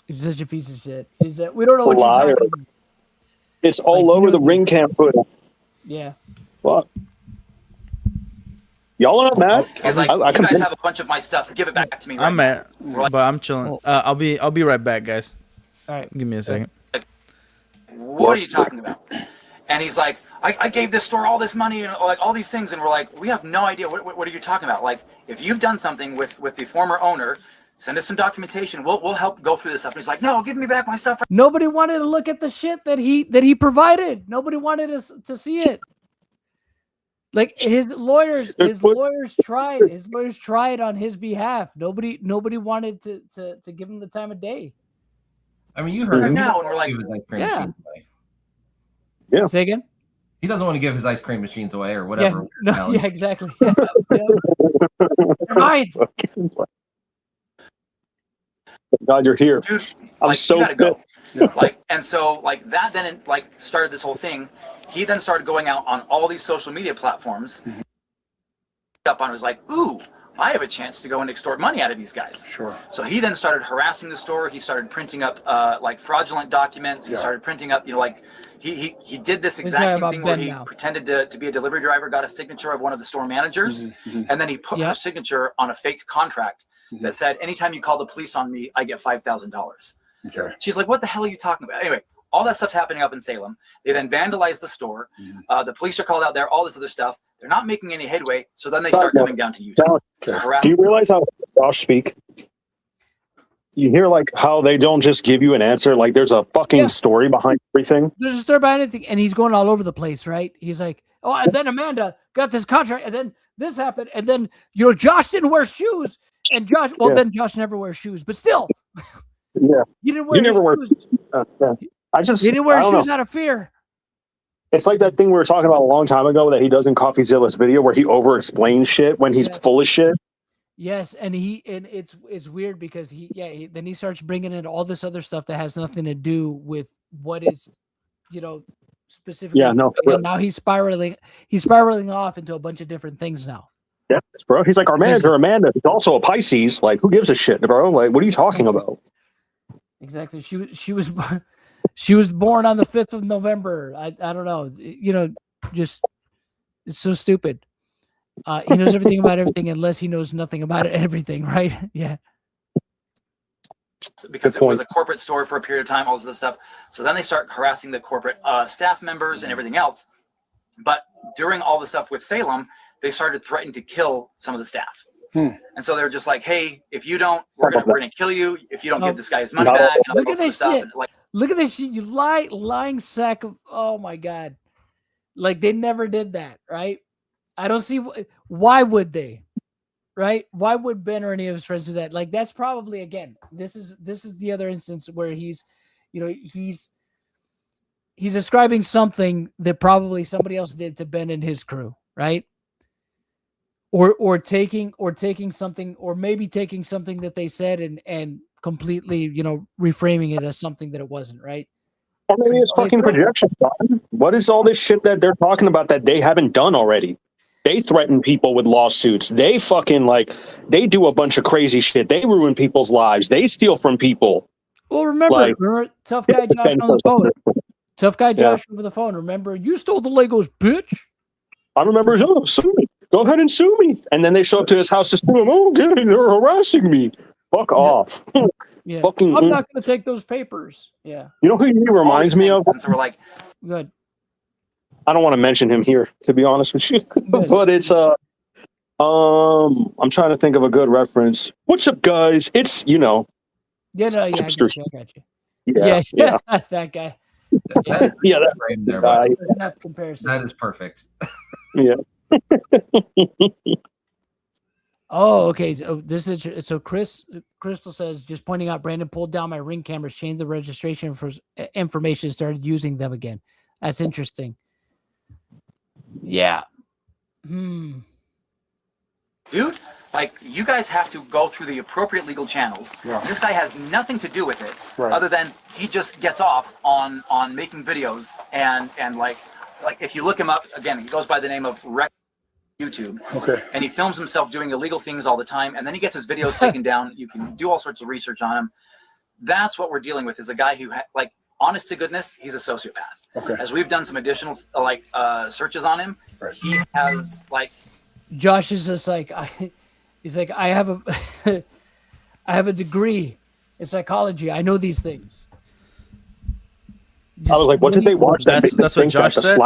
he's such a piece of shit. We don't know what you're talking about. It's all over the ring cam footage. Yeah. Fuck. Y'all are not mad. He's like, you guys have a bunch of my stuff. Give it back to me. Right I'm mad, but I'm chilling. I'll be right back, guys. All right. Give me a second. What are you talking about? And he's like, I gave this store all this money and like all these things, and we're like, we have no idea. What are you talking about? Like, if you've done something with the former owner, send us some documentation. We'll help go through this stuff. And he's like, no, give me back my stuff. Nobody wanted to look at the shit that he provided. Nobody wanted us to see it. Like, his lawyers tried on his behalf. Nobody wanted to give him the time of day. I mean, you heard him now, and we're like, yeah. Say again? He doesn't want to give his ice cream machines away or whatever. Yeah, exactly. Right. God, you're here. Dude, I'm like, so you gotta go. Yeah. Like, and so like that then like started this whole thing. He then started going out on all these social media platforms. Up on it was like, ooh, I have a chance to go and extort money out of these guys. Sure. So he then started harassing the store. He started printing up like fraudulent documents. He started printing up, like he did this exact same thing where he pretended to be a delivery driver, got a signature of one of the store managers, and then he put her signature on a fake contract that said, anytime you call the police on me, I get $5,000. Okay. She's like, what the hell are you talking about? Anyway, all that stuff's happening up in Salem. They then vandalize the store. The police are called out there, all this other stuff. They're not making any headway. So then they start coming down to Utah. Do you realize how Josh speak? You hear like how they don't just give you an answer. Like there's a fucking story behind everything. There's a story behind anything. And he's going all over the place, right? He's like, oh, and then Amanda got this contract. And then this happened. And then, Josh didn't wear shoes. And Josh, then Josh never wears shoes. But still. Yeah. You didn't wear shoes. He didn't wear shoes out of fear. It's like that thing we were talking about a long time ago that he does in CoffeeZilla's video where he over-explains shit when he's full of shit. Yes, and it's weird because then he starts bringing in all this other stuff that has nothing to do with what is, specifically. Yeah, no. And now he's spiraling off into a bunch of different things now. Yeah, bro. He's like, our manager, Amanda, is also a Pisces. Like, who gives a shit, bro? Like, what are you talking about? Exactly. She was born on the 5th of November. I don't know. Just it's so stupid. He knows everything about everything unless he knows nothing about everything, right? Yeah. Because it was a corporate store for a period of time, all this other stuff. So then they start harassing the corporate staff members and everything else. But during all the stuff with Salem, they started threatening to kill some of the staff. And so they're just like, hey, if you don't, we're gonna kill you. If you don't give this guy his money back. Look at this shit. Look at this shit. You lying sack of, oh my God. Like they never did that, right? I don't see why would they, right? Why would Ben or any of his friends do that? Like that's probably, again, this is the other instance where he's ascribing something that probably somebody else did to Ben and his crew, right? Or taking something, or maybe taking something that they said and completely, reframing it as something that it wasn't, right? Or maybe it's fucking projection. What is all this shit that they're talking about that they haven't done already? They threaten people with lawsuits. They fucking they do a bunch of crazy shit. They ruin people's lives. They steal from people. Well, remember tough guy Josh on the phone. Tough guy Josh over the phone. Remember, you stole the Legos, bitch. I remember. Oh, sue me. Go ahead and sue me. And then they show up to his house to sue him. Oh, good. They're harassing me. Fuck off. Yeah. Fucking. I'm not going to take those papers. Yeah. You know who he reminds me of? So we're like, good. I don't want to mention him here, to be honest with you. But it's I'm trying to think of a good reference. What's up, guys? It's Yeah, no, yeah, I got you. Yeah. That guy. That frame there, guy. That is perfect. Yeah. Oh, okay. So Crystal says, just pointing out, Brandon pulled down my Ring cameras, changed the registration for information, started using them again. That's interesting. Yeah. Dude, like, you guys have to go through the appropriate legal channels. Yeah. This guy has nothing to do with it, other than he just gets off on making videos and like if you look him up again, he goes by the name of YouTube. Okay. And he films himself doing illegal things all the time, and then he gets his videos taken down. You can do all sorts of research on him. That's what we're dealing with, is a guy who, honest to goodness, he's a sociopath. Okay. As we've done some additional searches on him, he has Josh is just he's like, I have a degree in psychology. I know these things. I was like, what did they watch? That's what Josh said.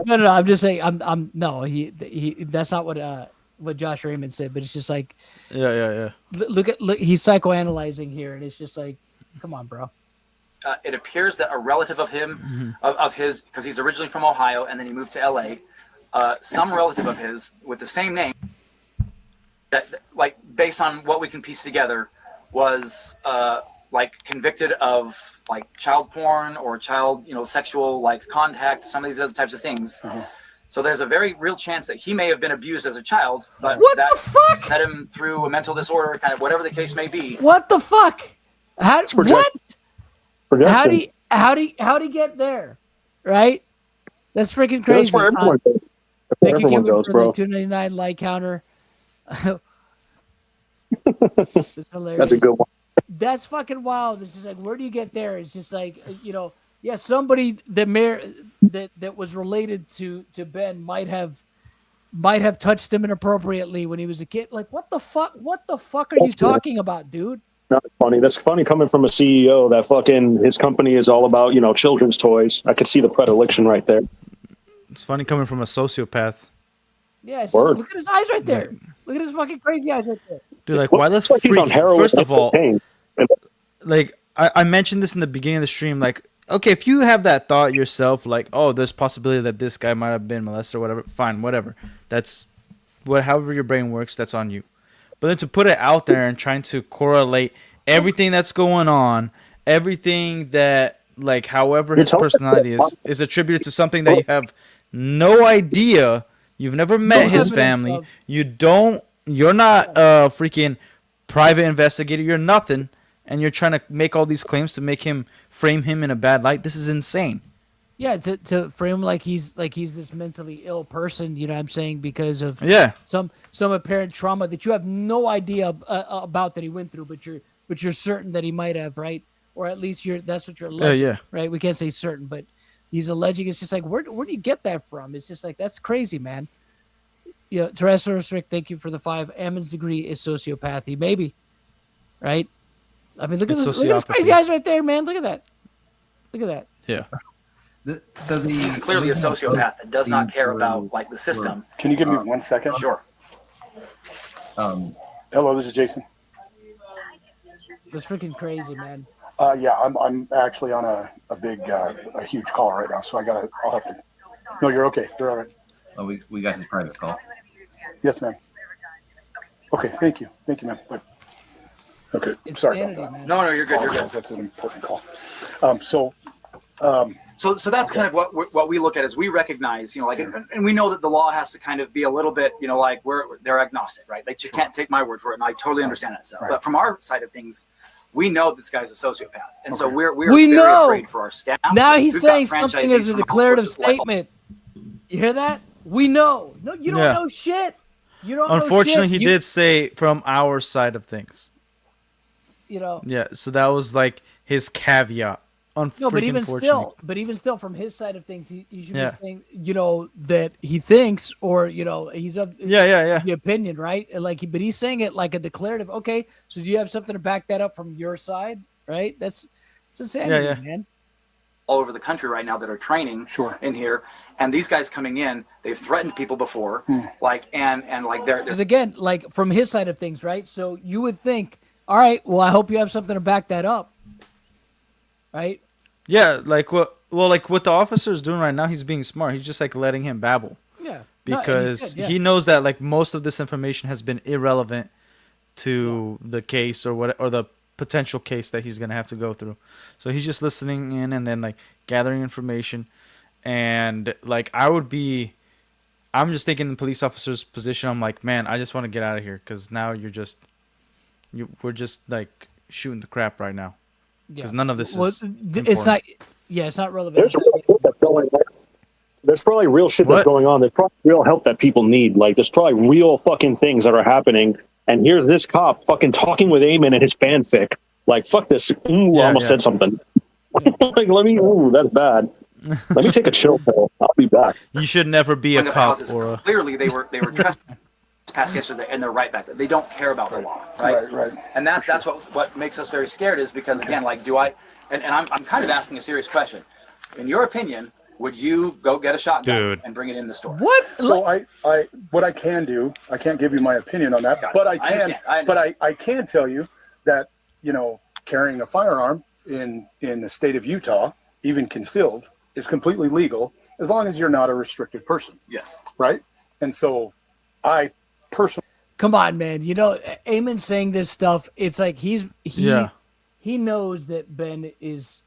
No. I'm just saying. I'm no. He. That's not what Josh Raymond said. But it's just like, yeah. Look. He's psychoanalyzing here, and it's just like, come on, bro. It appears that a relative of him, of his, because he's originally from Ohio and then he moved to LA. Some relative of his with the same name, that based on what we can piece together, was convicted of child porn or child sexual contact, some of these other types of things. So there's a very real chance that he may have been abused as a child, but that set him through a mental disorder, kind of whatever the case may be. What the fuck? What? How do you get there? Right? That's freaking crazy. That's where everyone goes. Everyone goes, bro. $2.99 like counter. It's hilarious. That's a good one. That's fucking wild. It's just like, where do you get there? It's just like, somebody that was related to Ben might have touched him inappropriately when he was a kid. Like, what the fuck? What the fuck are you talking about, dude? Not funny. That's funny coming from a CEO that fucking his company is all about children's toys. I could see the predilection right there. It's funny coming from a sociopath. Yeah, look at his eyes right there. Look at his fucking crazy eyes right there. Dude, why the freak? First of all, I mentioned this in the beginning of the stream. Okay, if you have that thought yourself, there's possibility that this guy might have been molested or whatever, fine, whatever. That's however your brain works, that's on you. But then to put it out there and trying to correlate everything that's going on, everything that, however his personality is attributed to something that you have no idea. You've never met his family. You're not a freaking private investigator. You're nothing. And you're trying to make all these claims to frame him in a bad light. This is insane. Yeah, to frame him like he's this mentally ill person, you know what I'm saying, because of some apparent trauma that you have no idea about that he went through, but you're certain that he might have, right? Or at least that's what you're alleging, right? We can't say certain, but he's alleging. It's just like, where do you get that from? It's just like, that's crazy, man. Yeah, Terrestrial Rick, thank you for the 5. Ammon's degree is sociopathy. Maybe. Right? I mean, look at those crazy eyes right there, man. Look at that. Look at that. Yeah. He's clearly a sociopath that does not care about like the system. Can you give me 1 second? Sure. Hello, this is Jason. That's freaking crazy, man. Yeah, I'm actually on a big, a huge call right now, so I'll have to. No, you're okay. You're all right. Oh, we got his private call. Yes, ma'am. Okay, thank you, ma'am. Bye. Okay, It's sorry sanity, about that. man. No, you're good. You're good. That's an important call. So that's kind of what we look at is we recognize, like, and we know that the law has to kind of be a little bit, like they're agnostic, right? Like you can't take my word for it, and I totally understand that stuff. Right. But from our side of things, we know this guy's a sociopath, and so we're very afraid for our staff. Now he's saying something as a declarative statement. You hear that? We know. No, you don't know shit. You don't. Unfortunately, know shit. he did say from our side of things. Yeah, so that was like his caveat. No, but even still, from his side of things, he should be saying, that he thinks, or he's of the opinion, right? But he's saying it like a declarative. Okay, so do you have something to back that up from your side, right? It's insanity, man. All over the country right now that are training in here, and these guys coming in, they've threatened people before, they're because again, like from his side of things, right? So you would think, all right, well, I hope you have something to back that up. Right? Yeah, like what the officer's doing right now, he's being smart. He's just like letting him babble. Yeah. Because he knows that like most of this information has been irrelevant to the case or the potential case that he's gonna have to go through. So he's just listening in and then like gathering information. And like I'm just thinking the police officer's position. I'm like, man, I just want to get out of here because now we're just like shooting the crap right now. Because none of this is important. It's not relevant. There's probably real shit that's going on. There's probably real help that people need. Like, there's probably real fucking things that are happening. And here's this cop fucking talking with Ammon and his fanfic. Like, fuck this. Ooh, I almost said something. Like, that's bad. Let me take a chill pill. I'll be back. You should never be a cop. Clearly, they were trespassed yesterday, and they're right back there. They don't care about the law, right? Right. And that's what makes us very scared is because again, like, do I? And I'm kind of asking a serious question. In your opinion, would you go get a shotgun and bring it in the store? What? So what I can do, I can't give you my opinion on that, but I can tell you that carrying a firearm in the state of Utah, even concealed, is completely legal as long as you're not a restricted person. Yes. Right. And so I personally. Come on, man. Ammon saying this stuff. It's like he knows that Ben is.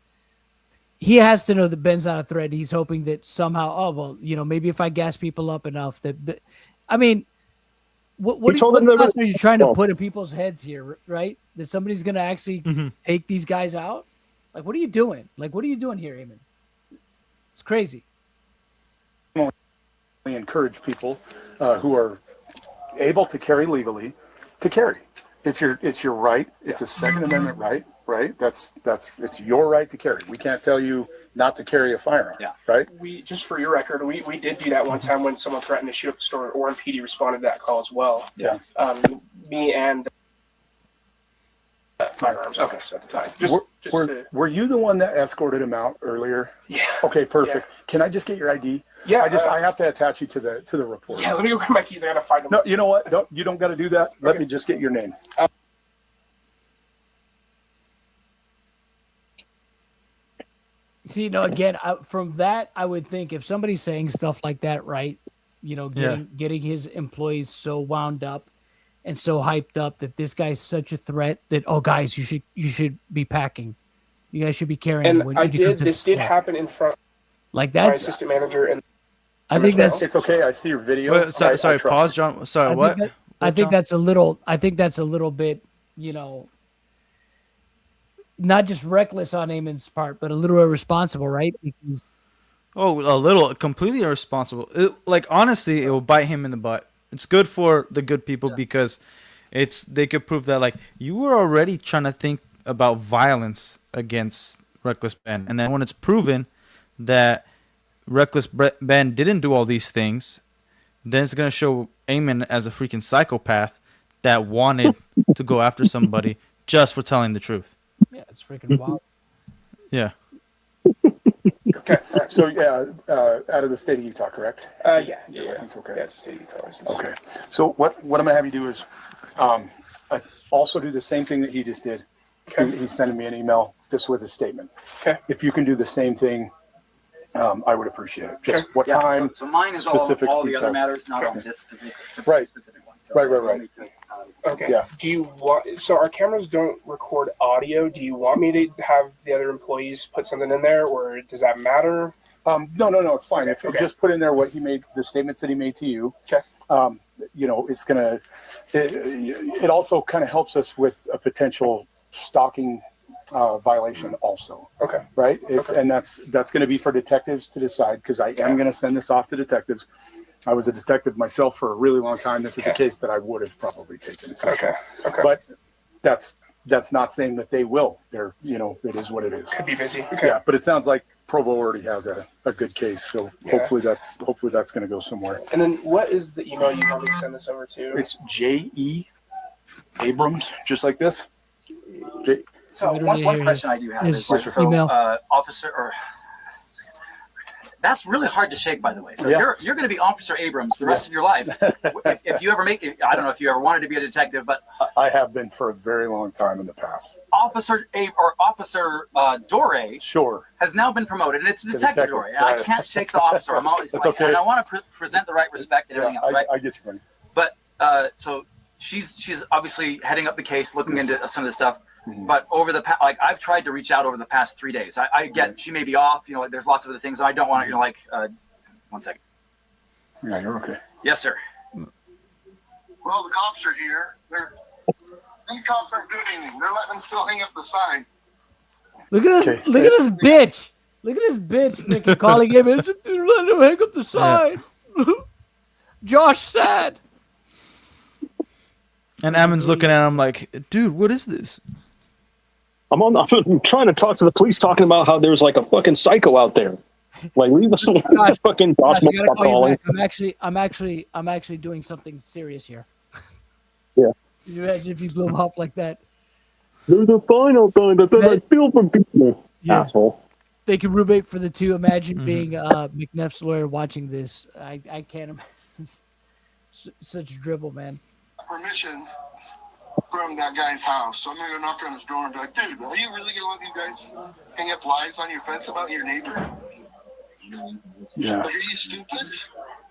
He has to know that Ben's not a threat. He's hoping that somehow, maybe if I gas people up enough that. I mean, what are you trying to put in people's heads here, right? That somebody's going to actually take these guys out? Like, what are you doing? Like, what are you doing here, Ammon? It's crazy. I encourage people who are able to carry legally to carry. It's your right. It's a Second Amendment right. Right. That's it's your right to carry. We can't tell you not to carry a firearm. Yeah. Right. We just for your record, we did do that one time when someone threatened to shoot up the store. Orem PD responded to that call as well. Yeah. Me and firearms office at the time. Were you the one that escorted him out earlier? Yeah. Okay, perfect. Yeah. Can I just get your ID? Yeah. I have to attach you to the report. Yeah. Let me go grab my keys. I gotta find them. No, you know what? You don't got to do that. Let me just get your name. See, again, from that, I would think if somebody's saying stuff like that, right? Getting his employees so wound up and so hyped up that this guy's such a threat that guys, you should be packing. You guys should be carrying. And this did happen in front. Like that. My assistant manager and. I think that's. It's okay. I see your video. Wait, sorry, pause, John. Sorry, what? I think that's a little. I think that's a little bit. Not just reckless on Ammon's part, but a little irresponsible, right? Because a little completely irresponsible. Honestly, it will bite him in the butt. It's good for the good people because they could prove that you were already trying to think about violence against Reckless Ben, and then when it's proven that Reckless Ben didn't do all these things, then it's gonna show Ammon as a freaking psychopath that wanted to go after somebody just for telling the truth. Yeah, it's freaking wild. Yeah. Okay. So out of the state of Utah, correct? Yeah. License, okay. Yeah, it's a state of Utah license. Okay. So what I'm gonna have you do is, I also do the same thing that he just did. Okay. He's sending me an email just with a statement. Okay. If you can do the same thing, I would appreciate it. Just what time? So mine is specifics, all the other details. matters, not on Okay. this specific one. So Right. Okay. Yeah. Do you want? So our cameras don't record audio. Do you want me to have the other employees put something in there, or does that matter? No. It's fine. Okay, If you okay. just put in there what he made, the statements that he made to you. Okay. It's gonna. It also kind of helps us with a potential stalking violation also. Okay. Right. And that's going to be for detectives to decide, because I am going to send this off to detectives. I was a detective myself for a really long time. This is a case that I would have probably taken. For sure. Okay. But that's not saying that they will. They're, it is what it is. Could be busy. Okay. Yeah, but it sounds like Provo already has a good case, so hopefully that's going to go somewhere. And then what is the email you want me to send this over to? It's J.E. Abrams, just like this. So one question I do have is officer, or that's really hard to shake, by the way. So you're going to be Officer Abrams the rest of your life. If you ever I don't know if you ever wanted to be a detective, but I have been for a very long time in the past. Officer Dore has now been promoted, and it's Detective Dore. And I can't shake the officer. I'm always and I want to present the right respect and everything else, right? I get you, buddy. But so she's obviously heading up the case, looking into some of this stuff. But over the I've tried to reach out over the past 3 days. I get she may be off. There's lots of other things, and I don't want to. 1 second. Yeah, you're okay. Yes, sir. Well, the cops are here. These cops aren't doing anything. They're letting them still hang up the sign. Look at this! Look at this bitch! Look at this bitch freaking calling him. They're letting him hang up the sign. Josh said. And Ammon's looking at him like, dude, what is this? I'm trying to talk to the police, talking about how there's like a fucking psycho out there. Like, leave us alone. Fucking Josh, I'm actually doing something serious here. Yeah. Can you imagine if you blew him off like that? There's a fine out there that I feel for people. Yeah. Asshole. Thank you, Rubik, for the 2. Imagine being McNeff's lawyer watching this. I can't imagine. Such drivel, man. Permission from that guy's house. So I'm going to knock on his door and be like, dude, are you really going to let these guys hang up lies on your fence about your neighbor? Yeah. Like, are you stupid?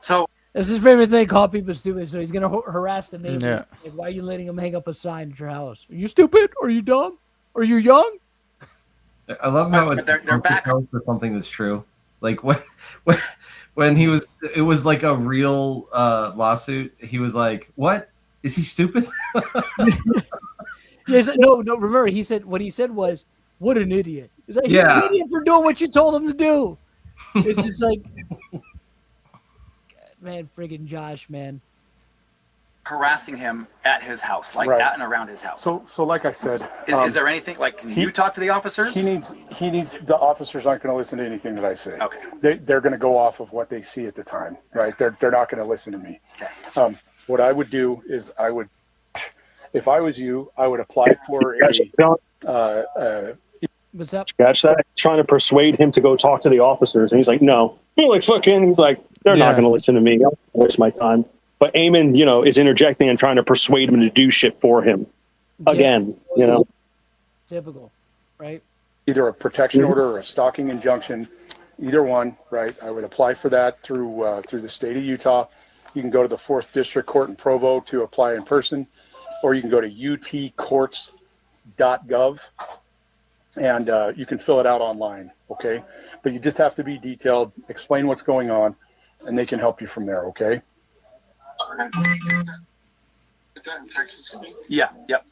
So that's his favorite thing, call people stupid. So he's going to harass the neighbor. Yeah. Like, why are you letting him hang up a sign at your house? Are you stupid? Are you dumb? Are you young? I love how they're back for something that's true. Like when it was like a real lawsuit. He was like, "What? Is he stupid?" Yes, no. Remember, what he said was, "What an idiot!" He's like, "He's an idiot for doing what you told him to do." It's just like, man, friggin' Josh, man, harassing him at his house, at and around his house. So like I said, is there anything can you talk to the officers? He needs. The officers aren't going to listen to anything that I say. Okay. They're going to go off of what they see at the time, right? They're not going to listen to me. Okay. What I would do is if I was you, I would apply for what's up? Catch that? Trying to persuade him to go talk to the officers, and he's like, "No." He's like, they're not going to listen to me. I'll waste my time. But Ammon, is interjecting and trying to persuade him to do shit for him. Again, Typical, right? Either a protection order or a stalking injunction, either one, right? I would apply for that through the state of Utah. You can go to the 4th District Court in Provo to apply in person, or you can go to utcourts.gov and you can fill it out online, okay? But you just have to be detailed, explain what's going on, and they can help you from there, okay? Yeah. Yep.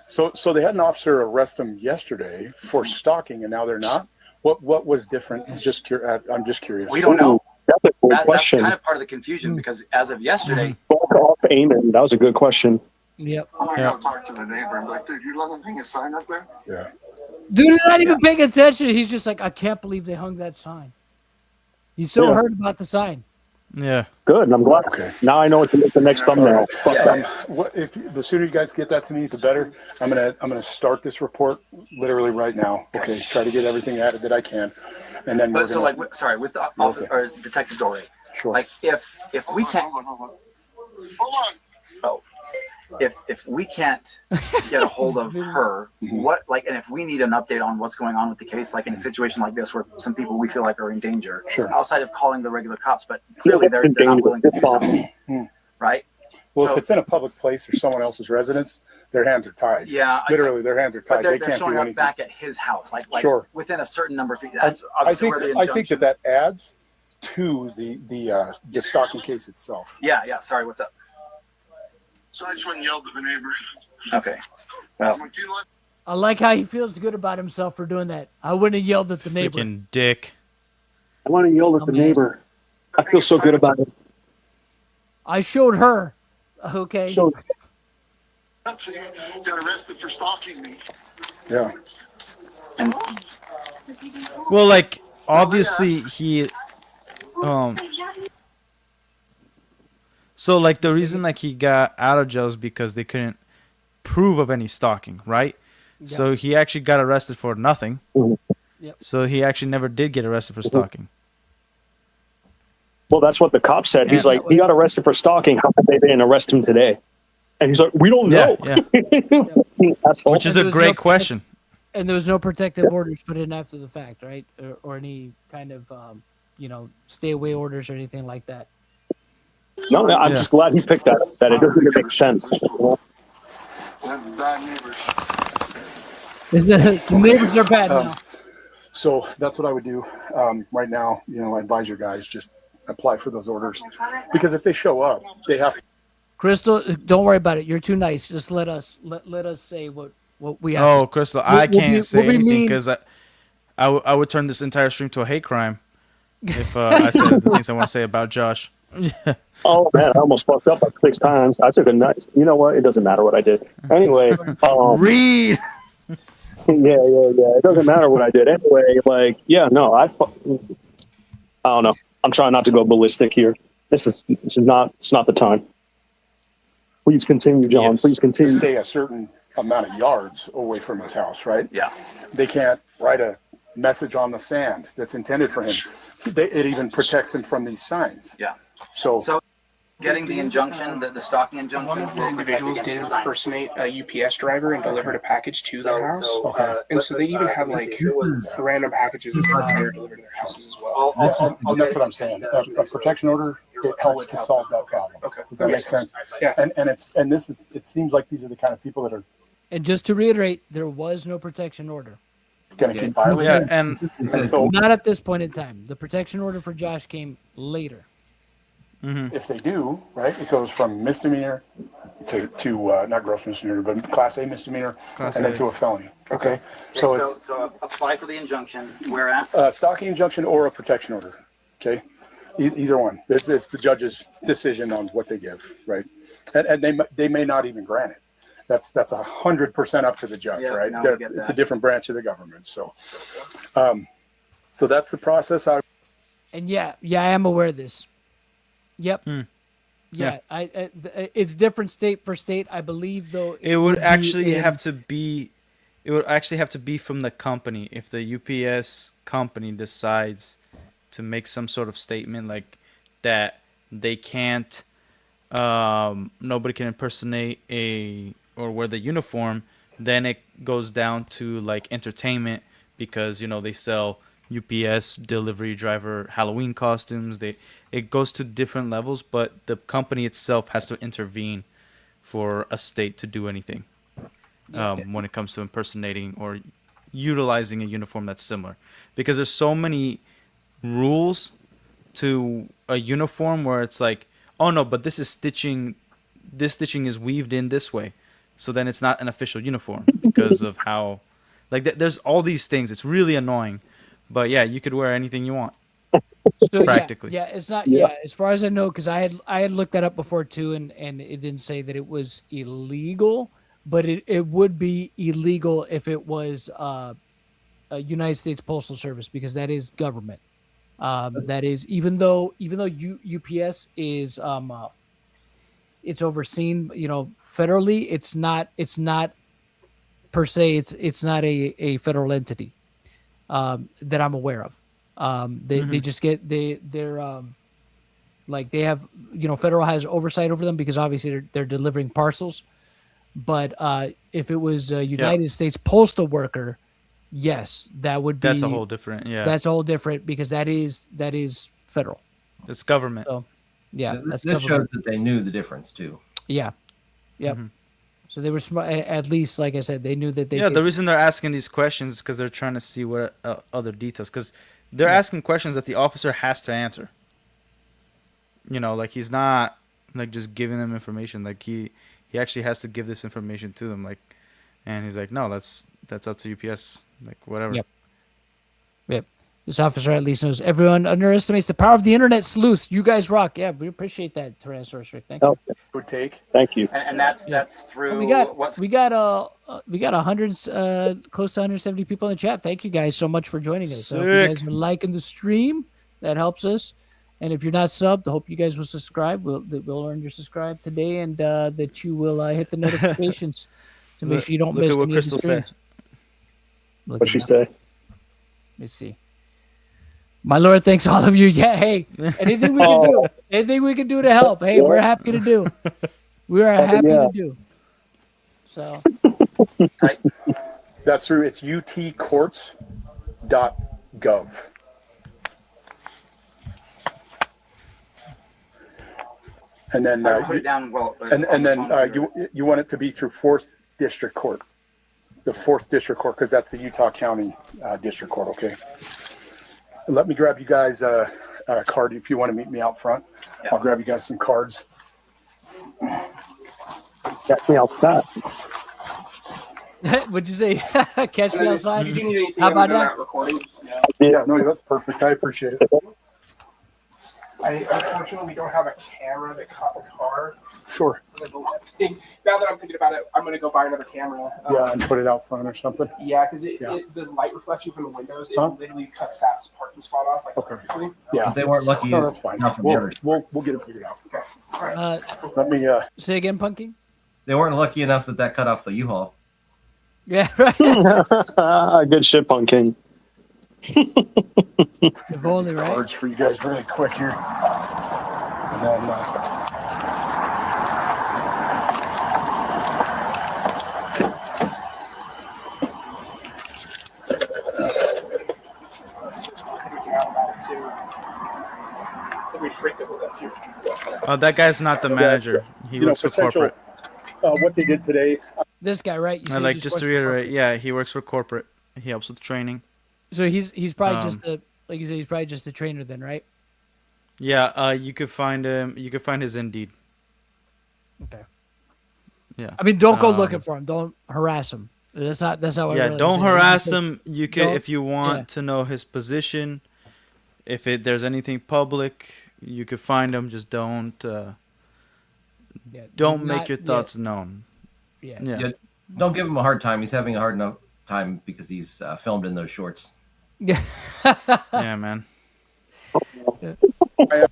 So they had an officer arrest him yesterday for stalking, and now they're not. What was different? I'm just curious. We don't know. That's a good question. That's kind of part of the confusion because as of yesterday, off Ammon. That was a good question. Yep. I'm gonna go talk to the neighbor. I'm like, dude, you let them hang a sign up there? Yeah. Dude, they're not even paying attention. He's just like, I can't believe they hung that sign. He's so hurt about the sign. Yeah. Good. I'm glad. Okay. Now I know what to make the next thumbnail. What if the sooner you guys get that to me, the better. I'm gonna start this report literally right now. Okay. Try to get everything added that I can, and then with the or Detective Dory. Sure. Like if we can't. Hold on. Oh. If we can't get a hold of her, what and if we need an update on what's going on with the case, like in a situation like this where some people we feel like are in danger, outside of calling the regular cops, but clearly they're not willing to do something, right? Well, if it's in a public place or someone else's residence, their hands are tied. Yeah, literally, their hands are tied. They're they can't showing do up anything. back at his house, like within a certain number of feet. That's I think that adds to the stalking case itself. Yeah. Sorry, what's up? So I just went and yelled at the neighbor. Okay. Well, I like how he feels good about himself for doing that. I wouldn't have yelled at the neighbor. Freaking dick. I want to yell at the neighbor. I feel so good about it. I showed her. Okay. Got arrested for stalking me. Yeah. Well, like obviously he so like the reason like he got out of jail is because they couldn't prove of any stalking, right? Yeah. So he actually got arrested for nothing. Yep. So he actually never did get arrested for stalking. Well, that's what the cop said. He's like, he got arrested for stalking. How come they didn't arrest him today? And he's like, we don't know. Yeah. Which is a great question. And there was no protective orders put in after the fact, right? Or any kind of, stay away orders or anything like that. No, I'm just glad he picked that. That it doesn't make sense. Bad neighbors. The neighbors are bad now. So that's what I would do right now. I advise your guys just apply for those orders because if they show up, they have to. Crystal, don't worry about it. You're too nice. Just let us say what we have. Oh, Crystal, I can't say anything because I would turn this entire stream to a hate crime if I said the things I want to say about Josh. Oh man, I almost fucked up like 6 times. I took a nice. You know what? It doesn't matter what I did. Anyway, read. Yeah. It doesn't matter what I did. Anyway, I don't know. I'm trying not to go ballistic here. It's not the time. Please continue, John. Yes. Please continue. Stay a certain amount of yards away from his house, right? Yeah. They can't write a message on the sand that's intended for him. It even protects him from these signs. Yeah. So getting the injunction, the stalking injunction. One of the individuals did impersonate a UPS driver and delivered a package to their house. And so they even have random packages that are delivered to their houses as well. That's what I'm saying. A protection order, it helps to solve that problem. Okay. Does that make sense? Yeah. It seems like these are the kind of people that are. And just to reiterate, there was no protection order. Going to keep violating. Yeah, and so not at this point in time. The protection order for Josh came later. Mm-hmm. If they do, right, it goes from misdemeanor to not gross misdemeanor, but Class A misdemeanor, then to a felony. Okay, so apply for the injunction. Where at? Stalking injunction or a protection order. Okay, either one. It's the judge's decision on what they give, right? And they may not even grant it. That's 100% up to the judge, right? No, it's a different branch of the government. So, so that's the process. And I am aware of this. Yep. Yeah. It's different state for state, I believe. Though it would actually have to be from the company. If the UPS company decides to make some sort of statement like that, they can't. Nobody can impersonate or wear the uniform, then it goes down to entertainment because they sell UPS delivery driver Halloween costumes. It goes to different levels, but the company itself has to intervene for a state to do anything when it comes to impersonating or utilizing a uniform that's similar, because there's so many rules to a uniform where it's like, oh no, but this stitching is weaved in this way. So then it's not an official uniform because of how, there's all these things. It's really annoying, but yeah, you could wear anything you want. So, practically. Yeah, it's not. Yeah, as far as I know, because I had looked that up before too, and it didn't say that it was illegal, but it would be illegal if it was a United States Postal Service because that is government. That is, even though UPS is it's overseen, federally, it's not per se, it's not a federal entity that I'm aware of. They just get they're like they have, federal has oversight over them because obviously they're delivering parcels. But if it was a United States postal worker, yes, that would be. That's a whole different. Yeah, that's a whole different because that is federal. It's government. So, yeah, this shows that they knew the difference too. Yeah, yep. So they were smart. At least, like I said, they knew that they. Yeah, the reason they're asking these questions is because they're trying to see what other details. Because they're asking questions that the officer has to answer. Like he's not like just giving them information. Like he actually has to give this information to them. Like, and he's like, no, that's up to UPS. Like whatever. Yep. This officer at least knows everyone underestimates the power of the internet sleuths. You guys rock. Yeah, we appreciate that, Tyrannosaurus Rick. Thank you. Good take. Thank you. And that's through. We got 100 close to 170 people in the chat. Thank you guys so much for joining us. So if you guys are liking the stream, that helps us. And if you're not subbed, I hope you guys will subscribe. We'll earn your subscribe today, and that you will hit the notifications to make sure you don't miss any of the streams. What'd she say? Let's see. My Lord, thanks all of you. Yeah, hey, anything we can do, anything we can do to help. Hey, we're happy to do. We are happy to do. So that's through. It's utcourts.gov. And then put it down. Well, and then you want it to be through 4th District Court, the 4th District Court, because that's the Utah County District Court. Okay. Let me grab you guys a card if you want to meet me out front. I'll grab you guys some cards. Catch me outside. What'd you say? Catch me outside. How about that? Yeah, no, that's perfect. I appreciate it. Unfortunately, we don't have a camera that caught the car. Sure. Now that I'm thinking about it, I'm going to go buy another camera. And put it out front or something. Yeah, because the light reflection from the windows, it literally cuts that parking spot off. Like, perfectly. Yeah. But they weren't lucky. No, that's fine. We'll get it figured out. Okay. All right. Let me say again, Punking. They weren't lucky enough that cut off the U-Haul. Yeah, right. Good shit, Pumpkin. If only, right? Cards for you guys really quick here. And then that guy's not the manager. He works for corporate. What they did today. This guy, right? Just to reiterate, he works for corporate. He helps with training. So he's probably just like you said, he's probably just a trainer then, right? Yeah, you could find him. You could find his Indeed. Okay. Yeah. I mean, don't go looking for him. Don't harass him. That's not what. Yeah, really don't saying. harass him. You can, if you want to know his position. If there's anything public, you could find him. Just don't make your thoughts known. Yeah. Don't give him a hard time. He's having a hard enough time because he's filmed in those shorts. Yeah. Yeah, man. I'm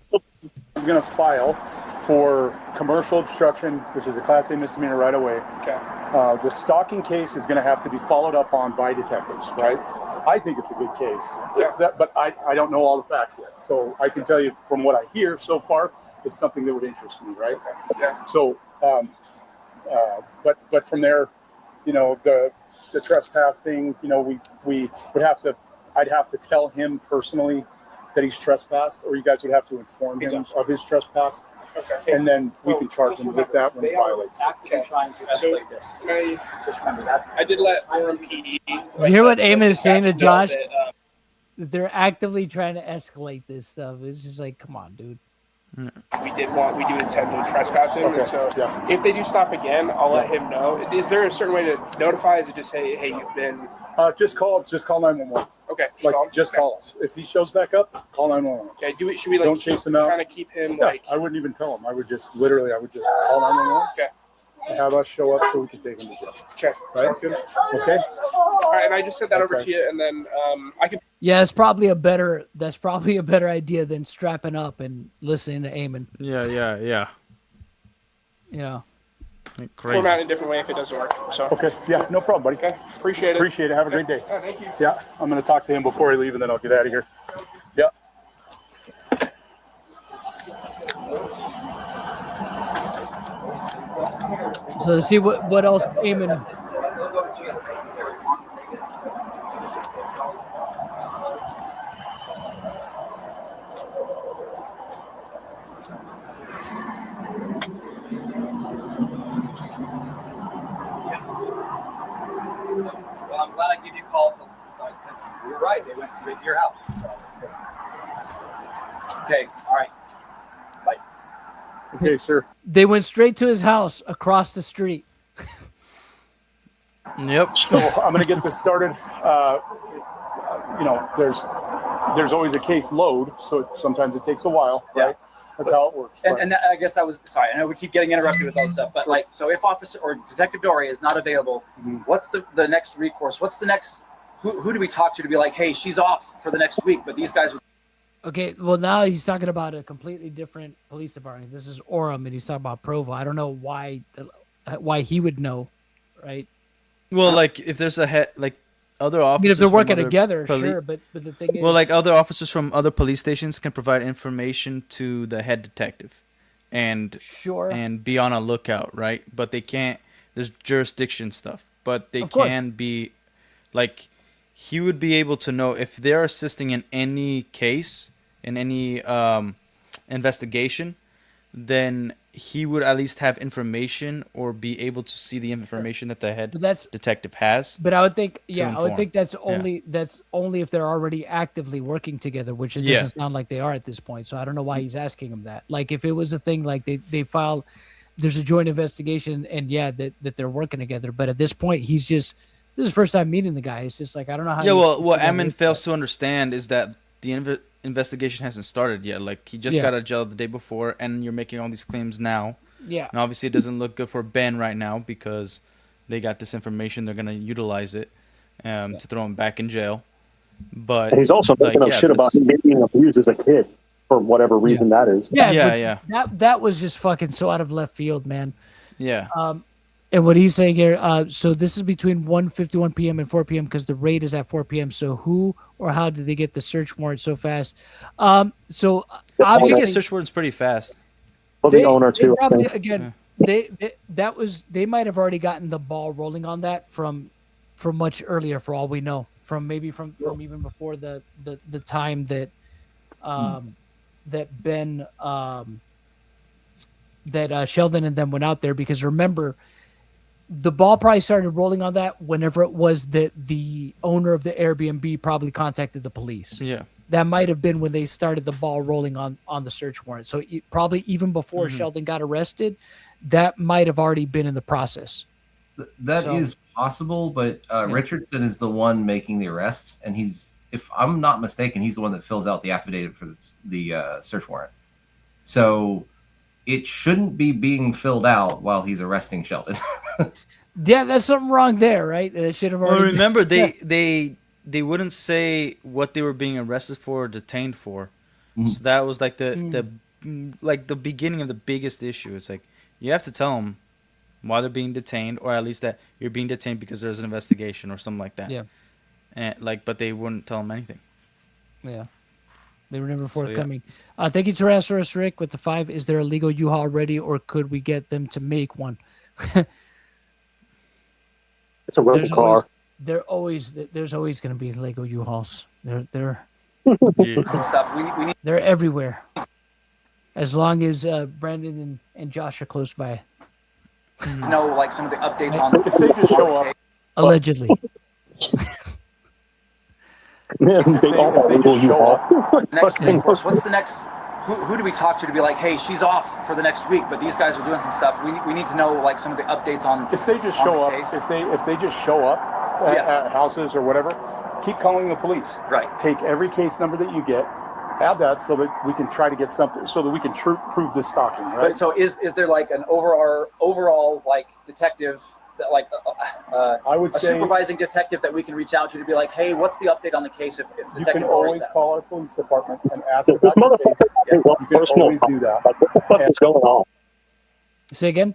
going to file for commercial obstruction, which is a Class A misdemeanor right away. Okay. The stalking case is going to have to be followed up on by detectives, right? I think it's a good case, but I don't know all the facts yet. So I can tell you from what I hear so far, it's something that would interest me, right? Okay. Yeah. So, but from there, the trespass thing, we would have to. I'd have to tell him personally that he's trespassed, or you guys would have to inform him of his trespass. Okay. And then we can charge him with that when he violates. Actively trying to escalate this. Just remember that. I did let RMPD. You hear what Ammon is saying to Josh? That they're actively trying to escalate this stuff. It's just like, come on, dude. We do intend to trespass him, and so if they do stop again, I'll let him know. Is there a certain way to notify? Is it just say, hey, you've been? Just call 911. Okay. Just call us. If he shows back up, call 911. Okay. Should we don't chase him out? Kind of keep him like? I wouldn't even tell him. I would just call 911. Okay. And have us show up so we can take him to jail. Check. Right? Sounds good. Okay. All right, and I just sent that over to you, and then I can. Yeah, that's probably a better idea than strapping up and listening to Ammon. Yeah. Yeah. Format it a different way if it doesn't work. So Okay, yeah, no problem, buddy. Okay, appreciate it. Appreciate it. Have a great day. Yeah, thank you. Yeah, I'm going to talk to him before I leave, and then I'll get out of here. Yeah. So let's see what else Ammon. Well, I'm glad I gave you a call because you were right. They went straight to your house. So. Okay. All right. Bye. Okay, sir. They went straight to his house across the street. Yep. So I'm going to get this started. There's always a case load, so sometimes it takes a while, right? That's how it works. And I guess that was sorry. I know we keep getting interrupted with all this stuff, but so if Officer or Detective Dory is not available, what's the next recourse? What's the next? Who do we talk to be like, hey, she's off for the next week, but these guys. Okay, well now he's talking about a completely different police department. This is Orem, and he's talking about Provo. I don't know why he would know, right? Well, like if there's other officers. I mean, if they're working together, sure. But the thing is, well, like other officers from other police stations can provide information to the head detective, and be on a lookout, right? But they can't. There's jurisdiction stuff, but they can be, like, he would be able to know if they're assisting in any case, in any investigation, then he would at least have information or be able to see the information that the head detective has. But I would think, that's only if they're already actively working together, which it doesn't sound like they are at this point. So I don't know why he's asking him that. Like if it was a thing, like they filed, there's a joint investigation, and that they're working together. But at this point, this is the first time meeting the guy. It's just like I don't know how. Yeah, well, what Ammon fails to understand is that the investigation hasn't started yet. Like he just got out of jail the day before, and you're making all these claims now. Yeah. And obviously, it doesn't look good for Ben right now because they got this information. They're gonna utilize it to throw him back in jail. But and he's also making up shit about him being abused as a kid for whatever reason that is. Yeah. That was just fucking so out of left field, man. Yeah. And what he's saying here, so this is between 1:51 p.m. and 4 p.m. because the raid is at 4 p.m. So who or how did they get the search warrant so fast? So obviously, get search warrants pretty fast. Well, the owner too. Probably, again, they might have already gotten the ball rolling on that from much earlier, for all we know, from even before the time that that Ben that Sheldon and them went out there, because remember, the ball probably started rolling on that whenever it was that the owner of the Airbnb probably contacted the police. Yeah. That might have been when they started the ball rolling on the search warrant. So probably even before Sheldon got arrested, that might have already been in the process. That is possible, but Richardson is the one making the arrest, and if I'm not mistaken, he's the one that fills out the affidavit for the search warrant. So it shouldn't be being filled out while he's arresting Sheldon. Yeah, there's something wrong there, right? It should have already. Well, remember, they wouldn't say what they were being arrested for or detained for. So that was like the beginning of the biggest issue. It's like you have to tell them why they're being detained, or at least that you're being detained because there's an investigation or something like that. Yeah. And but they wouldn't tell them anything. Yeah. They were never forthcoming. Thank you, Tyrannosaurus Rick, with the 5. Is there a legal U-Haul ready, or could we get them to make one? It's a rental car. There's always going to be Lego U-Hauls. They're stuff. We need. They're everywhere. As long as Brandon and Josh are close by. Know like some of the updates on. If they just show up. Allegedly. Man, they all show up. Next course, what's the next? Who do we talk to be like, hey, she's off for the next week, but these guys are doing some stuff. We need to know like some of the updates on. If they just show up, if they just show up at houses or whatever, keep calling the police. Right. Take every case number that you get, add that so that we can try to get something, so that we can prove this stalking. Right. But so is there like an overall like detective I would a say supervising detective that we can reach out to be like, hey, what's the update on the case? If you can always call our police department and ask This about the motherfucker case. you You can always do that. Like, what the fuck is going on? Say again?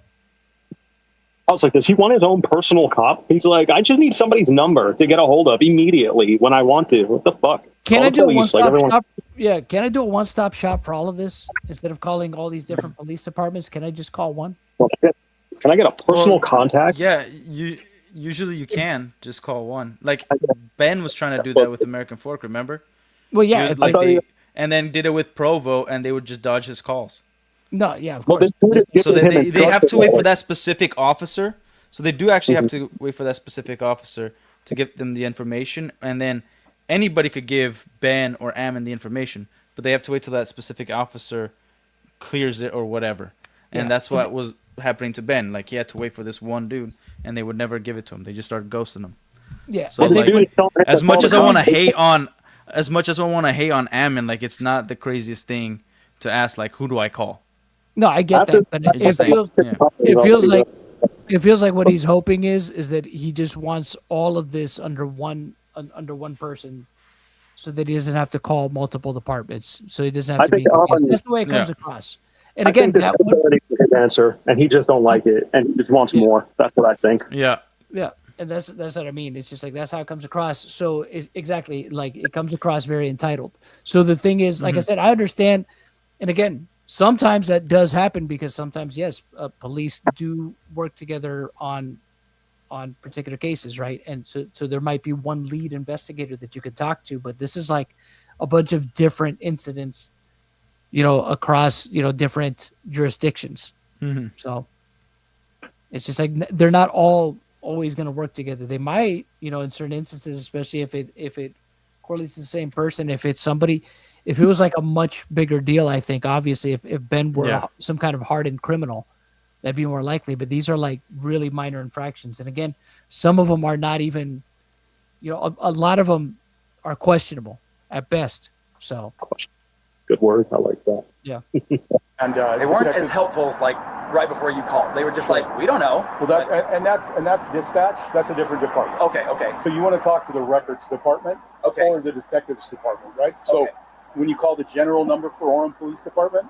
I was like, does he want his own personal cop? He's like, I just need somebody's number to get a hold of immediately when I want to. What the fuck? Can All I the do a police, one-stop shop? Yeah, can I do a one-stop shop for all of this instead of calling all these different police departments? Can I just call one? Can I get a personal contact? Yeah, usually you can just call one. Like Ben was trying to do that with American Fork, remember? Well, yeah, He would, like, and then did it with Provo, and they would just dodge his calls. No, yeah, of course. So they have to wait for that specific officer. So they do actually have to wait for that specific officer to give them the information, and then anybody could give Ben or Ammon the information, but they have to wait till that specific officer clears it or whatever. And that's what was happening to Ben. Like, he had to wait for this one dude, and they would never give it to him. They just started ghosting him. Yeah. So like, as much as I want to hate on Ammon, like, it's not the craziest thing to ask, like, who do I call? No, I get that, but it feels like what he's hoping is that he just wants all of this under one person, so that he doesn't have to call multiple departments. So he doesn't have to be. That's the way it comes across. And again, that would his answer, and he just don't like it, and he just wants more. That's what I think. Yeah. Yeah, and that's what I mean. It's just like that's how it comes across. So exactly, like it comes across very entitled. So the thing is, like I said, I understand, and again, sometimes that does happen because sometimes, yes, police do work together on particular cases, right? And so there might be one lead investigator that you could talk to, but this is like a bunch of different incidents, across, different jurisdictions. Mm-hmm. So it's just like they're not all always going to work together. They might, in certain instances, especially if it correlates to the same person, if it's somebody. If it was like a much bigger deal, I think obviously if Ben were some kind of hardened criminal, that'd be more likely. But these are like really minor infractions. And again, some of them are not even, a lot of them are questionable at best. So good word. I like that. Yeah. And they weren't as helpful like right before you called. They were just like, we don't know. Well, that's dispatch. That's a different department. Okay. So you want to talk to the records department or the detectives department, right? So when you call the general number for Orem Police Department,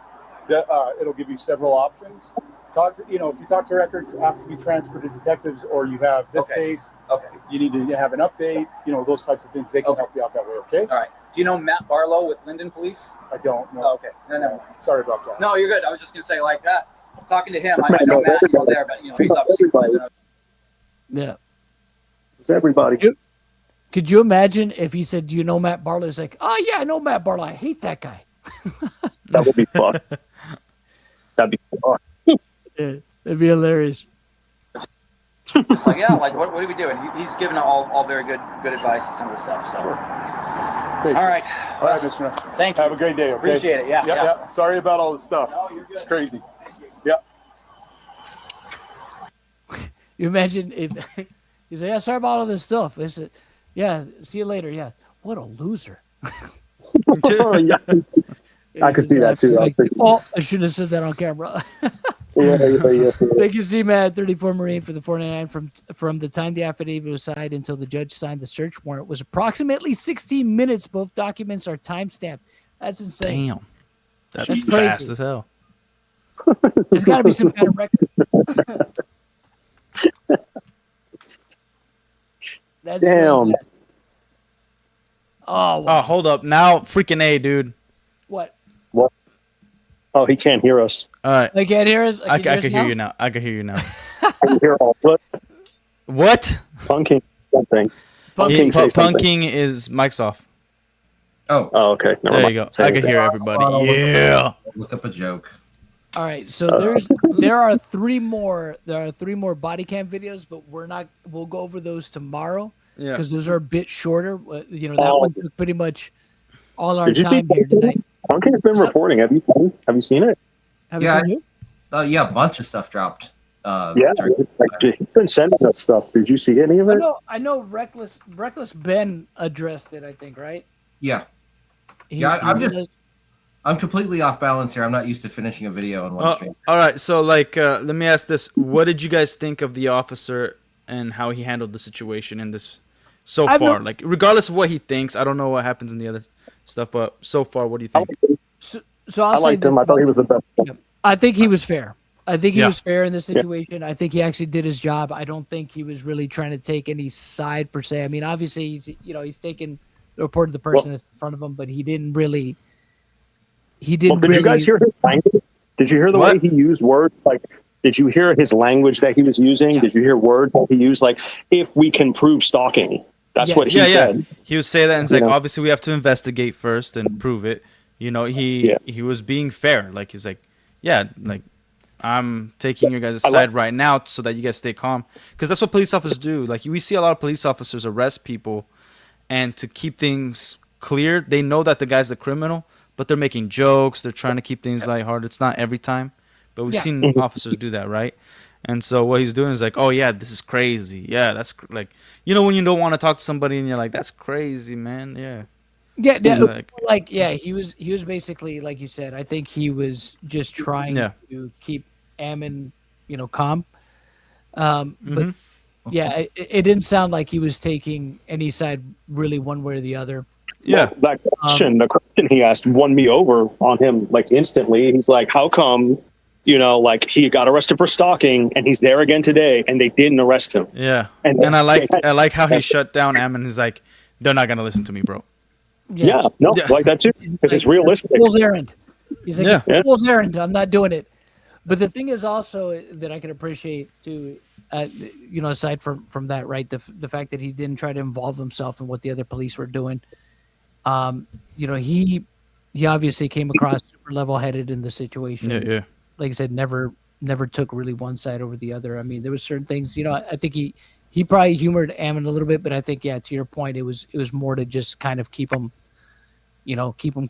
it'll give you several options. If you talk to records, it has to be transferred to detectives, or you have this case. Okay. You need to have an update. Those types of things. They can help you out that way. Okay. All right. Do you know Matt Barlow with Linden Police? I don't know. Oh, okay. No. Sorry about that. No, you're good. I was just gonna say like that. Talking to him, I know Matt. You were there, but he's obviously. Yeah. It's everybody. Could you imagine if he said, "Do you know Matt Barlow?" It's like, "Oh yeah, I know Matt Barlow. I hate that guy." That would be fun. That'd be fun. Yeah, that'd be hilarious. It's like, like what do we do? And he's given all very good advice and some of the stuff. So, Great. all right, Mr. Smith. Thank you. Have a great day. Okay. Appreciate it. Yeah. Sorry about all the stuff. No, you're good. It's crazy. Yeah. You imagine if he's like, "Yeah, sorry about all this stuff." I said, "Yeah, see you later." Yeah, what a loser. Yeah. I could see that too. Like, I should have said that on camera. Yeah. Thank you, Z-Man 34 Marine for the 499 from the time the affidavit was signed until the judge signed the search warrant was approximately 16 minutes. Both documents are timestamped. That's insane. Damn. That's crazy. fast as hell. There's got to be some kind of record. That's damn. Really oh, wow. Oh, hold up. Now, freaking A, dude. What? Oh, he can't hear us. All right. They can't hear us? I can hear you now. I can hear you now. Can you hear all What? Punking something. Punking is mic's off. Oh, okay. Never there mind. you go. I can hear everybody. Yeah. Look up a joke. All right, so there are three more body cam videos, but we'll go over those tomorrow because those are a bit shorter. That one took pretty much all our time here tonight. Punking has been reporting. Have you seen it? Have you seen it? Yeah, a bunch of stuff dropped. He's been sending us stuff. Did you see any of it? I know. Reckless Ben addressed it. I think, right? Yeah. I'm completely off balance here. I'm not used to finishing a video in one stream. All right, so let me ask this: what did you guys think of the officer and how he handled the situation in this so far. Like, regardless of what he thinks, I don't know what happens in the other stuff, but so far, what do you think? So I liked him. I thought he was the best. I think he was fair. I think he was fair in this situation. Yeah. I think he actually did his job. I don't think he was really trying to take any side per se. I mean, obviously, he's taken the report of the person that's in front of him, but he didn't really. He didn't. Did you guys hear his language? Did you hear the way he used words? Like, did you hear his language that he was using? Yeah. Did you hear words that he used? Like, if we can prove stalking, that's what he said. Yeah. He would say that, and it's like, obviously, we have to investigate first and prove it. He was being fair. Like, he's like, like, I'm taking your guys' side right now so that you guys stay calm. Because that's what police officers do. Like, we see a lot of police officers arrest people, and to keep things clear, they know that the guy's the criminal, but they're making jokes. They're trying to keep things lighthearted. It's not every time, but we've seen officers do that, right? And so what he's doing is like, oh, yeah, this is crazy. Yeah, that's like, when you don't want to talk to somebody and you're like, that's crazy, man. Yeah. Yeah, he was basically, like you said, I think he was just trying to keep Ammon, calm. But it didn't sound like he was taking any side really one way or the other. Yeah. Well, the question he asked won me over on him like instantly. He's like, how come, like he got arrested for stalking and he's there again today and they didn't arrest him? Yeah. And I like how he shut down Ammon. He's like, they're not going to listen to me, bro. Yeah, like that too, because it's realistic. Fool's errand. He's like, fool's errand. I'm not doing it. But the thing is also that I can appreciate too, aside from that, right? The fact that he didn't try to involve himself in what the other police were doing. He obviously came across super level-headed in the situation. Yeah. Like I said, never took really one side over the other. I mean, there was certain things. I think he probably humored Ammon a little bit, but I think to your point, it was more to just kind of keep him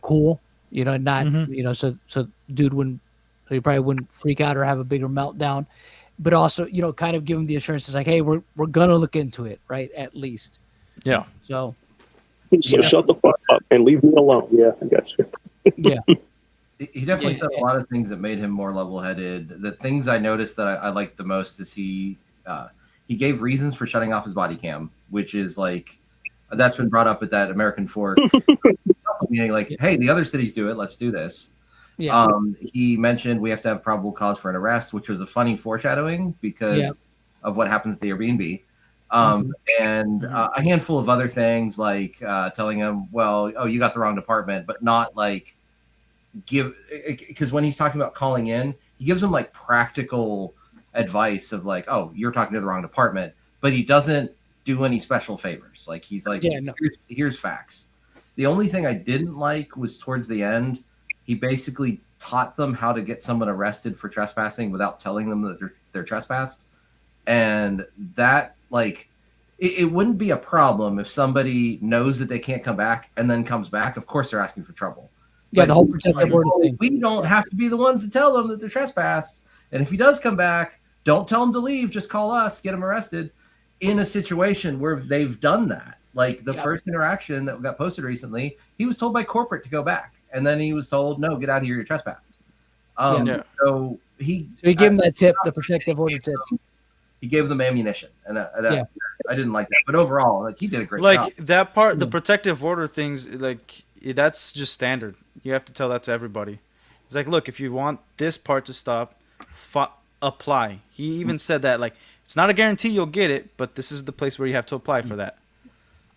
cool. Not so dude wouldn't. So he probably wouldn't freak out or have a bigger meltdown, but also, kind of give him the assurances like, hey, we're going to look into it, right? At least. Yeah. So shut the fuck up and leave me alone. Yeah, I got you. Yeah. He definitely said a lot of things that made him more level-headed. The things I noticed that I liked the most is he gave reasons for shutting off his body cam, which is like, that's been brought up at that American Fork meaning like, hey, the other cities do it. Let's do this. Yeah. He mentioned we have to have probable cause for an arrest, which was a funny foreshadowing because of what happens at the Airbnb. And a handful of other things like telling him, well, oh, you got the wrong department, but not like because when he's talking about calling in, he gives them like practical advice of like, oh, you're talking to the wrong department, but he doesn't do any special favors. Like he's like, here's facts. The only thing I didn't like was towards the end, he basically taught them how to get someone arrested for trespassing without telling them that they're trespassed. And that, like, it wouldn't be a problem if somebody knows that they can't come back and then comes back. Of course, they're asking for trouble. Yeah, but the whole protective order thing. We don't have to be the ones to tell them that they're trespassed. And if he does come back, don't tell him to leave. Just call us, get him arrested. In a situation where they've done that, like the first interaction that got posted recently, he was told by corporate to go back. And then he was told, no, get out of here, you're trespassed. So he gave him that tip, the protective order tip. He gave them ammunition, and I didn't like that. But overall, like he did a great job. Like that part, the protective order things, like that's just standard. You have to tell that to everybody. It's like, look, if you want this part to stop, apply. He even said that, like, it's not a guarantee you'll get it, but this is the place where you have to apply for that.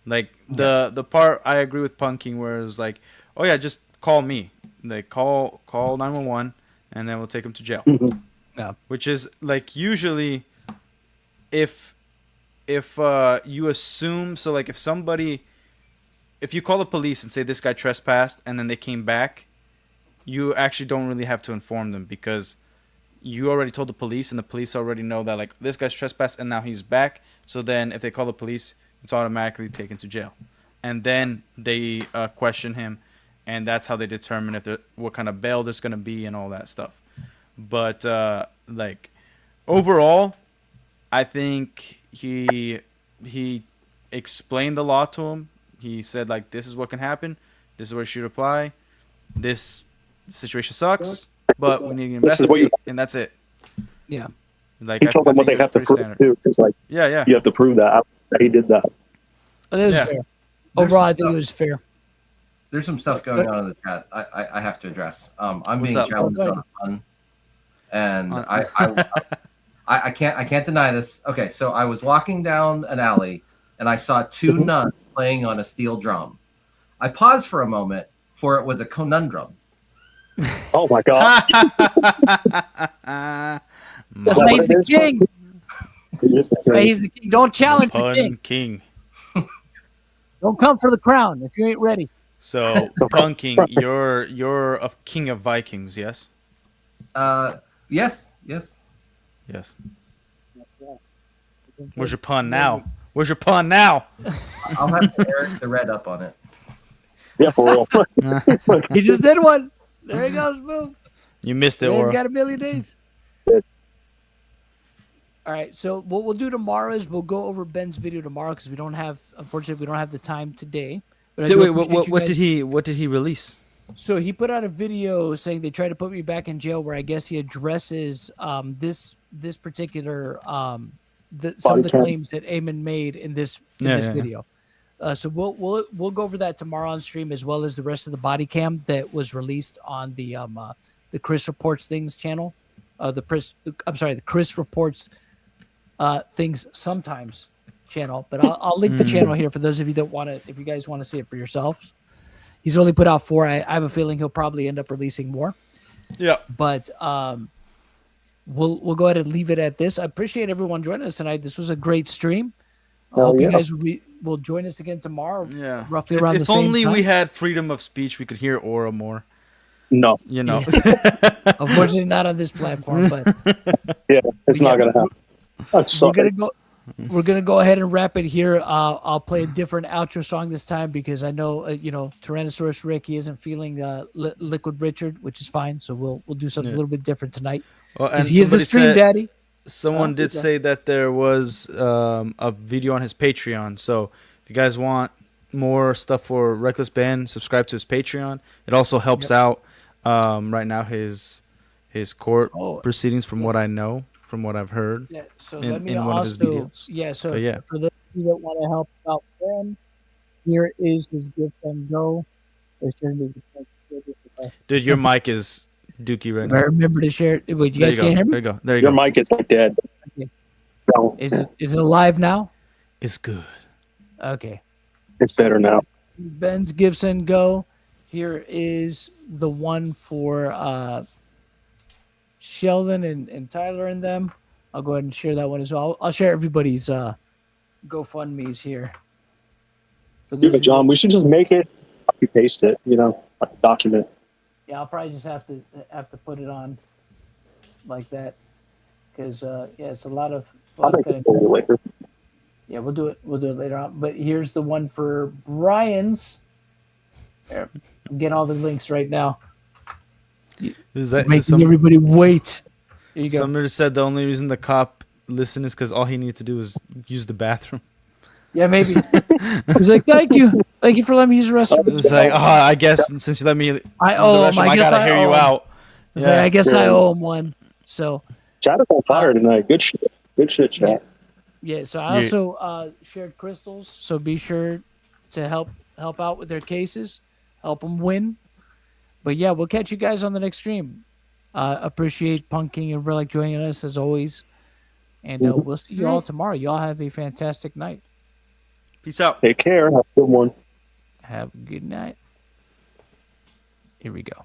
Like the part I agree with Punking, where it was like, oh yeah, just call me. Like call 911, and then we'll take him to jail. Yeah, which is like usually. If you assume, so like if you call the police and say this guy trespassed and then they came back, you actually don't really have to inform them because you already told the police and the police already know that like this guy's trespassed and now he's back. So then if they call the police, it's automatically taken to jail. And then they question him, and that's how they determine what kind of bail there's going to be and all that stuff. But like overall, I think he explained the law to him. He said, like, this is what can happen. This is where you should apply. This situation sucks, but we need to investigate, and that's it. Yeah. Like he told them what they have to prove too. It's like, yeah, you have to prove that he did that. It was fair. Overall, I think it was fair. There's some stuff going on in the chat I have to address. I'm being challenged on a pun, and I can't deny this. Okay, so I was walking down an alley and I saw two nuns playing on a steel drum. I paused for a moment, for it was a conundrum. Oh my god! That's why he's the king. He's the king. Don't challenge the king. Don't come for the crown if you ain't ready. So, Punking, you're a king of Vikings, yes? Yes. Where's your pun now? Where's your pun now? I'll have to Eric the Red up on it. Yeah, for real. He just did one. There he goes, boom. You missed it, He's got a million days. All right, so what we'll do tomorrow is we'll go over Ben's video tomorrow because unfortunately, we don't have the time today. But wait, what did he release? So he put out a video saying they tried to put me back in jail, where I guess he addresses this particular some of the claims that Ammon made in this video. So we'll go over that tomorrow on stream, as well as the rest of the body cam that was released on the Chris Reports Things channel. The Chris Reports Things Sometimes channel. But I'll link the channel here for those of you that want to, if you guys want to see it for yourselves. He's only put out 4. I have a feeling he'll probably end up releasing more. Yeah. But we'll go ahead and leave it at this. I appreciate everyone joining us tonight. This was a great stream. I hope you guys will join us again tomorrow. Yeah. Roughly around the same time. If only we had freedom of speech, we could hear Aura more. No. You know. Unfortunately, not on this platform. But yeah, it's not going to happen. I'm sorry. We're gonna go ahead and wrap it here. I'll play a different outro song this time because I know Tyrannosaurus Rick, he isn't feeling Liquid Richard, which is fine. So we'll do something a little bit different tonight. Well, and he is the stream daddy. Someone did say that there was a video on his Patreon. So if you guys want more stuff for Reckless Ben, subscribe to his Patreon. It also helps out right now his court proceedings, from what I know. From what I've heard, so in let me one of his videos. So for those of you that want to help out Ben, here is his gift and go. Dude, your mic is dookie right now. I remember to share it. Wait, you guys can't hear me? There you go. There you Your go. mic is like dead. Okay. Is it alive now? It's good. Okay. It's better now. Ben's gifts and go. Here is the one for Sheldon and Tyler and them. I'll go ahead and share that one as well. I'll share everybody's GoFundMe's here. Yeah, but John, we should just make it, copy paste it, like a document. Yeah, I'll probably just have to put it on like that because it's a lot of. Later. Yeah, we'll do it later on. But here's the one for Brian's. There, I'm getting all the links right now. Making everybody wait. There you go. Somebody said the only reason the cop listened is because all he needed to do was use the bathroom. Yeah, maybe. He's like, thank you for letting me use the restroom. It's like, I guess since you let me use the restroom, I gotta hear you out. Like, I guess I owe him one. So chat is on fire tonight. Good shit, chat. Yeah. So I also shared crystals. So be sure to help out with their cases, help them win. But yeah, we'll catch you guys on the next stream. Appreciate Punking and Relic joining us as always. And we'll see you all tomorrow. Y'all have a fantastic night. Peace out. Take care. Have a good one. Have a good night. Here we go.